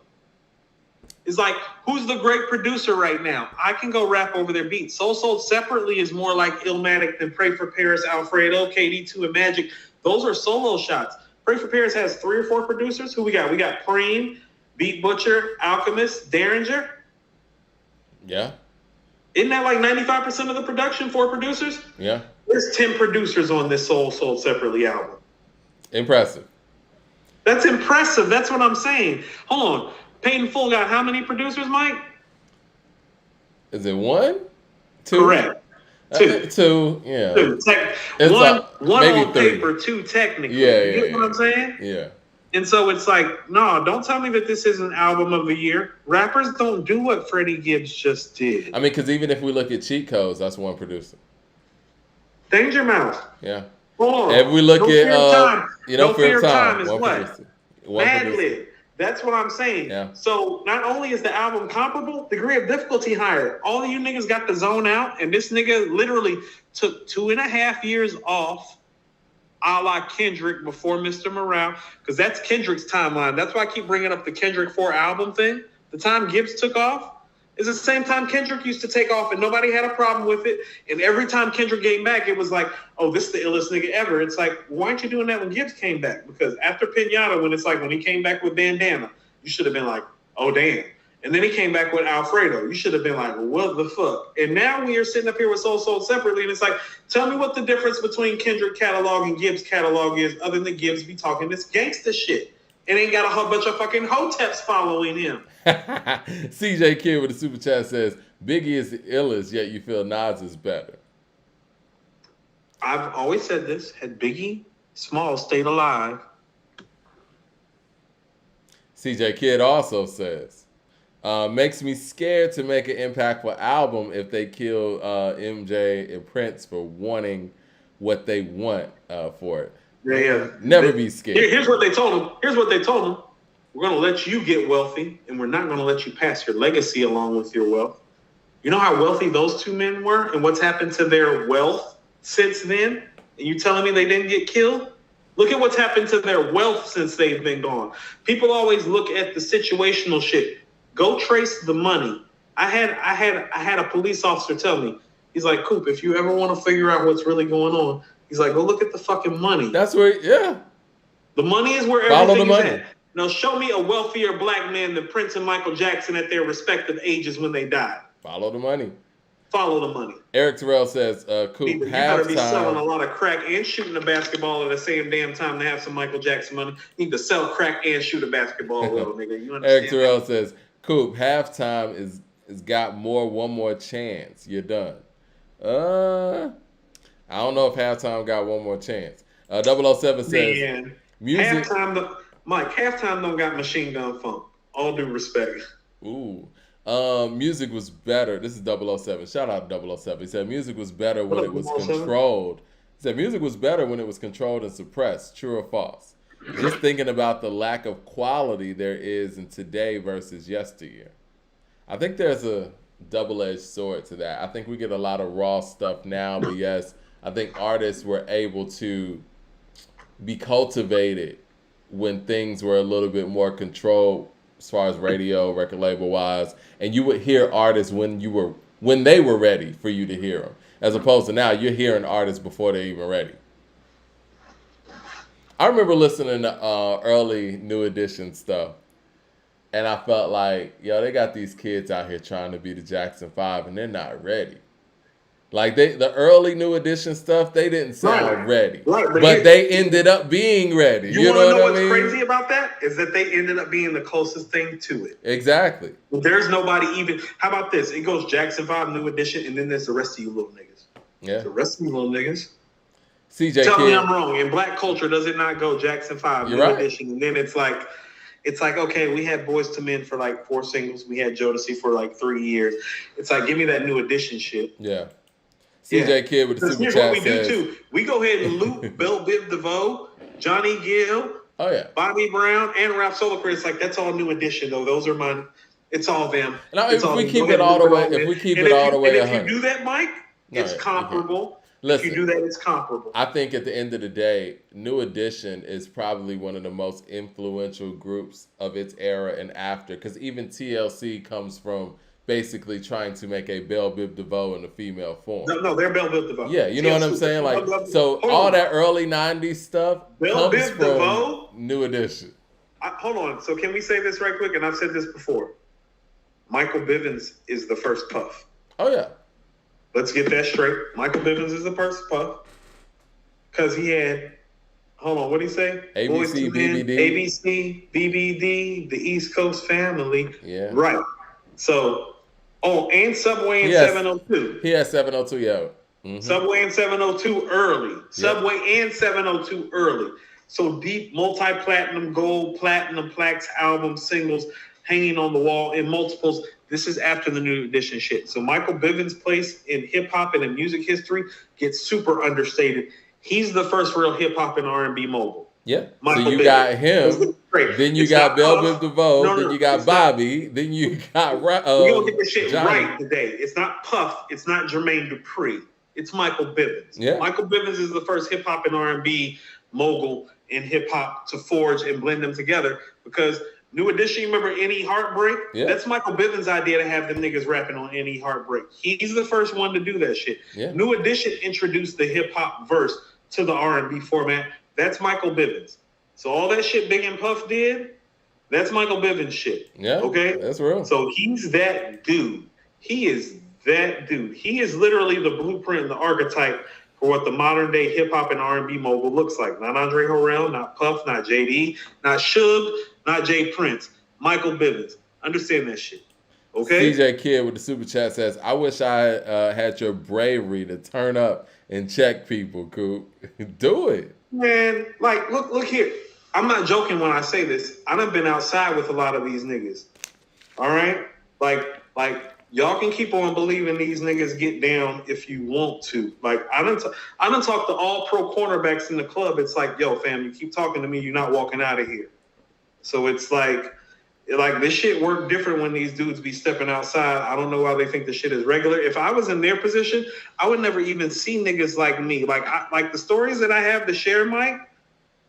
It's like, who's the great producer right now? I can go rap over their beats. Soul Sold Separately is more like Illmatic than Pray for Paris, Alfredo, KD2, and Magic. Those are solo shots. Pray for Paris has 3 or 4 producers. Who we got? We got Preem, Beat Butcher, Alchemist, Derringer. Yeah. Isn't that like 95% of the production, 4 producers? Yeah. There's 10 producers on this Soul Sold Separately album. Impressive. That's impressive. That's what I'm saying. Hold on. Paid in Full got how many producers, Mike? Is it 1? 2? Correct. 2. 2, yeah. 2. One on 3. Paper, 2 technically. Yeah, you get what I'm saying? Yeah. And so it's like, no, don't tell me that this is an album of the year. Rappers don't do what Freddie Gibbs just did. I mean, because even if we look at Cheat Codes, that's 1 producer. Danger Mouse. Yeah. Hold on. If we look at, No Fear Time is 1 what? producer. 1 Mad producer. Lib. That's what I'm saying. Yeah. So not only is the album comparable, degree of difficulty higher. All of you niggas got the zone out, and this nigga literally took 2.5 years off, a la Kendrick before Mr. Morale, because that's Kendrick's timeline. That's why I keep bringing up the Kendrick 4 album thing. The time Gibbs took off is the same time Kendrick used to take off, and nobody had a problem with it. And every time Kendrick came back, it was like, oh, this is the illest nigga ever. It's like, why aren't you doing that when Gibbs came back? Because after Pinata, when he came back with Bandana, you should have been like, oh, damn. And then he came back with Alfredo. You should have been like, what the fuck? And now we are sitting up here with Soul Sold Separately, and it's like, tell me what the difference between Kendrick catalog and Gibbs catalog is, other than Gibbs be talking this gangsta shit. And ain't got a whole bunch of fucking hoteps following him. CJ Kid with the super chat says, Biggie is the illest, yet you feel Nas is better. I've always said this. Had Biggie Smalls stayed alive. CJ Kid also says, makes me scared to make an impactful album if they kill MJ and Prince for wanting what they want for it. Yeah. Never be scared. Here's what they told him. We're going to let you get wealthy, and we're not going to let you pass your legacy along with your wealth. You know how wealthy those 2 men were and what's happened to their wealth since then? And you telling me they didn't get killed? Look at what's happened to their wealth since they've been gone. People always look at the situational shit. Go trace the money. I had a police officer tell me, he's like, Coop, if you ever want to figure out what's really going on, he's like, go look at the fucking money. That's where, yeah. The money is where Follow everything the is money. at. Now show me a wealthier black man than Prince and Michael Jackson at their respective ages when they died. Follow the money. Follow the money. Eric Terrell says, Coop, you better be selling a lot of crack and shooting a basketball at the same damn time to have some Michael Jackson money. You need to sell crack and shoot a basketball, little nigga. You understand? Eric Terrell says, Coop, halftime is got one more chance. You're done. I don't know if halftime got one more chance. 007 says, man, music. Halftime don't got Machine Gun Funk. All due respect. Ooh. Music was better. This is 007. Shout out 007. He said music was better when it was controlled. He said music was better when it was controlled and suppressed. True or false? Just thinking about the lack of quality there is in today versus yesteryear. I think there's a double-edged sword to that. I think we get a lot of raw stuff now, but yes, I think artists were able to be cultivated when things were a little bit more controlled as far as radio, record label wise, and you would hear artists when they were ready for you to hear them, as opposed to now you're hearing artists before they're even ready. I remember listening to early New Edition stuff, and I felt like, yo, they got these kids out here trying to be the Jackson 5, and they're not ready. Like the early New Edition stuff, they didn't sound ready, but they ended up being ready. You know what I mean? What's crazy about that is that they ended up being the closest thing to it. Exactly. There's nobody even. How about this? It goes Jackson 5, New Edition, and then there's the rest of you little niggas. Yeah. The rest of you little niggas. CJ Tell Kid. me I'm wrong. In black culture, does it not go Jackson 5, You're New right. Edition, and then it's like, okay, we had Boyz II Men for like 4 singles. We had Jodeci for like 3 years. It's like, give me that New Edition shit. Yeah. CJ Kid with the super here's chat what we says, do too. We go ahead and loop Belle Biv DeVoe, Johnny Gill, Bobby Brown, and Ralph Solar. It's like, that's all New Edition though. Those are mine. It's all them. Now, if we keep it all the way, if we keep it all the way, if you do that, Mike, it's comparable. Listen, if you do that, it's comparable. I think at the end of the day, New Edition is probably one of the most influential groups of its era and after, because even TLC comes from basically trying to make a Belle Biv DeVoe in the female form. No, they're Belle Biv DeVoe. Yeah, you know what I'm saying? Like, so all that early 90s stuff comes from DeVoe, New Edition. Hold on. So can we say this right quick? And I've said this before. Michael Bivins is the first Puff. Oh, yeah. Let's get that straight. Michael Bivins is the first Puff. Because he had, hold on, what did he say? ABC, BBD. ABC, BBD, the East Coast family. Yeah. Right. So, and Subway and 702. He had 702, yeah. Mm-hmm. Subway and 702 early. Subway and 702 early. So deep, multi-platinum, gold, platinum, plaques, albums, singles, hanging on the wall in multiples. This is after the New Edition shit. So Michael Bivins' place in hip-hop and in music history gets super understated. He's the first real hip-hop and R&B mogul. Yeah. Michael so you Bivins. Got him. Then you got Belle Biv DeVoe. Then you got Bobby. Then you got we're going to get this shit right today. It's not Puff. It's not Jermaine Dupri. It's Michael Bivins. Yeah. Michael Bivins is the first hip-hop and R&B mogul in hip-hop to forge and blend them together, because New Edition, you remember Any Heartbreak? Yeah. That's Michael Bivins' idea to have them niggas rapping on Any Heartbreak. He's the first one to do that shit. Yeah. New Edition introduced the hip-hop verse to the R&B format. That's Michael Bivins. So all that shit Big and Puff did, that's Michael Bivins shit. Yeah. Okay? That's real. So he's that dude. He is that dude. He is literally the blueprint and the archetype for what the modern day hip hop and R&B mogul looks like. Not Andre Harrell, not Puff, not JD, not Suge, not Jay Prince. Michael Bivins. Understand that shit. Okay? CJ Kid with the super chat says, I wish I had your bravery to turn up and check people, Coop. Do it. Man, like, look here. I'm not joking when I say this. I done been outside with a lot of these niggas. All right? Like, y'all can keep on believing these niggas get down if you want to. Like, I done talked to all pro cornerbacks in the club. It's like, yo, fam, you keep talking to me, you're not walking out of here. So it's like this shit work different when these dudes be stepping outside. I don't know why they think the shit is regular. If I was in their position, I would never even see niggas like me. Like the stories that I have to share, Mike,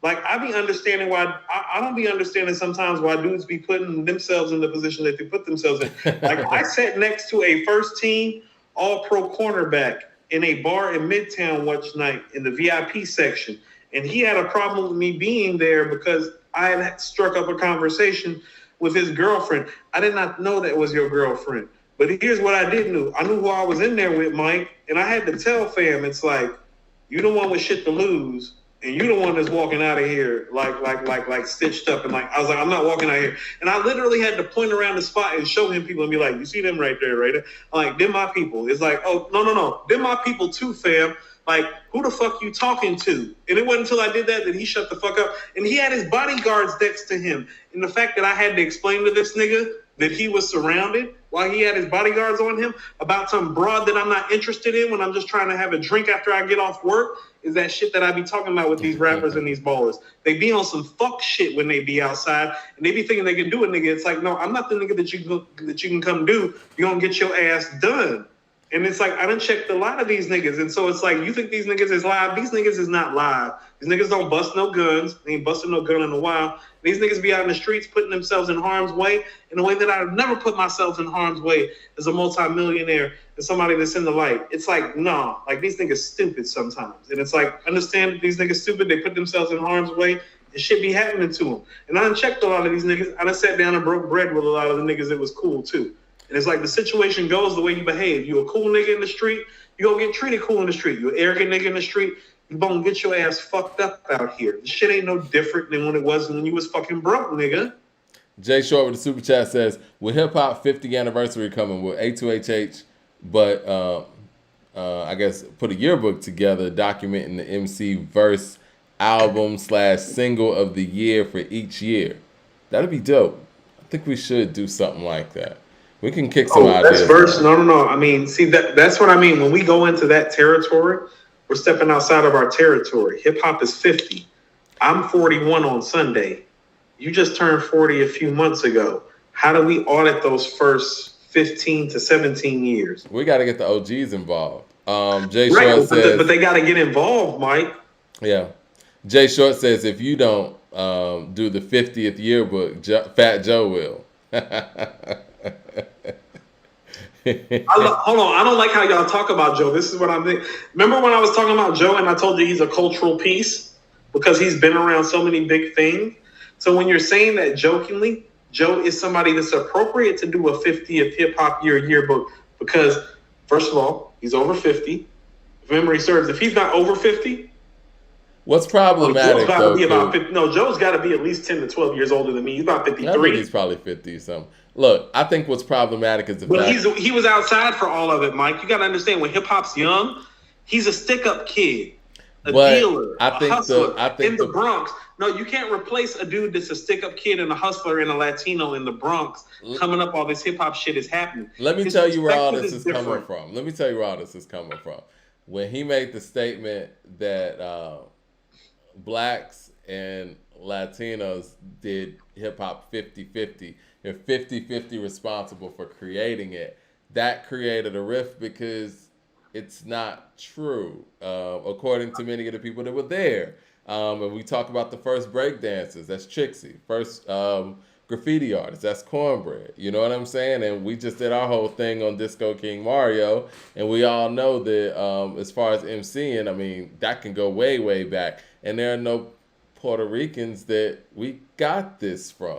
like I be understanding why I don't be understanding sometimes why dudes be putting themselves in the position that they put themselves in. Like I sat next to a first team all pro cornerback in a bar in Midtown one night in the VIP section. And he had a problem with me being there because I had struck up a conversation with his girlfriend. I did not know that was your girlfriend. But here's what I did know. I knew who I was in there with, Mike. And I had to tell fam, it's like, you the one with shit to lose. And you the one that's walking out of here like stitched up. And I was like, I'm not walking out here. And I literally had to point around the spot and show him people and be like, you see them right there, right there? I'm like, they're my people. It's like, oh, no. They're my people too, fam. Like, who the fuck you talking to? And it wasn't until I did that he shut the fuck up. And he had his bodyguards next to him. And the fact that I had to explain to this nigga that he was surrounded while he had his bodyguards on him about some broad that I'm not interested in when I'm just trying to have a drink after I get off work is that shit that I be talking about with these rappers and these ballers. They be on some fuck shit when they be outside and they be thinking they can do a nigga. It's like, no, I'm not the nigga that you can come do. You're gonna get your ass done. And it's like, I done checked a lot of these niggas. And so it's like, you think these niggas is live? These niggas is not live. These niggas don't bust no guns. They ain't busted no gun in a while. These niggas be out in the streets putting themselves in harm's way in a way that I've never put myself in harm's way as a multimillionaire and somebody that's in the light. It's like, nah, like these niggas stupid sometimes. And it's like, understand that these niggas stupid. They put themselves in harm's way and shit be happening to them. And I done checked a lot of these niggas. I done sat down and broke bread with a lot of the niggas that was cool too. And it's like the situation goes the way you behave. You a cool nigga in the street, you gonna get treated cool in the street. You an arrogant nigga in the street, you gonna get your ass fucked up out here. This shit ain't no different than when it was when you was fucking broke, nigga. Jay Short with the super chat says, with hip hop 50th anniversary coming, will A2HH, but I guess put a yearbook together documenting the MC verse album / single of the year for each year? That'd be dope. I think we should do something like that. We can kick some ideas. That's verse. No. I mean, see, that's what I mean. When we go into that territory, we're stepping outside of our territory. Hip hop is 50. I'm 41 on Sunday. You just turned 40 a few months ago. How do we audit those first 15 to 17 years? We got to get the OGs involved. Jay Short says, but they got to get involved, Mike. Yeah. Jay Short says, if you don't do the 50th yearbook, Fat Joe will. Hold on. I don't like how y'all talk about Joe. This is what I'm thinking. Remember when I was talking about Joe and I told you he's a cultural piece because he's been around so many big things? So when you're saying that jokingly, Joe is somebody that's appropriate to do a 50th hip hop yearbook because, first of all, he's over 50. If memory serves, if he's not over 50, what's problematic? Joe's got to be at least 10 to 12 years older than me. He's about 53. I think he's probably 50 something. Look, I think what's problematic is the fact he was outside for all of it, Mike. You got to understand, when hip hop's young, he's a stick-up kid, a dealer, a hustler in the Bronx. No, you can't replace a dude that's a stick-up kid and a hustler and a Latino in the Bronx coming up. All this hip-hop shit is happening. Let me tell you where all this is coming from. When he made the statement that blacks and Latinos did hip-hop 50-50, and 50-50 responsible for creating it, that created a rift because it's not true, according to many of the people that were there. And we talk about the first break dancers, that's Trixie. First graffiti artist, that's Cornbread. You know what I'm saying? And we just did our whole thing on Disco King Mario, and we all know that as far as MCing, I mean, that can go way, way back. And there are no Puerto Ricans that we got this from.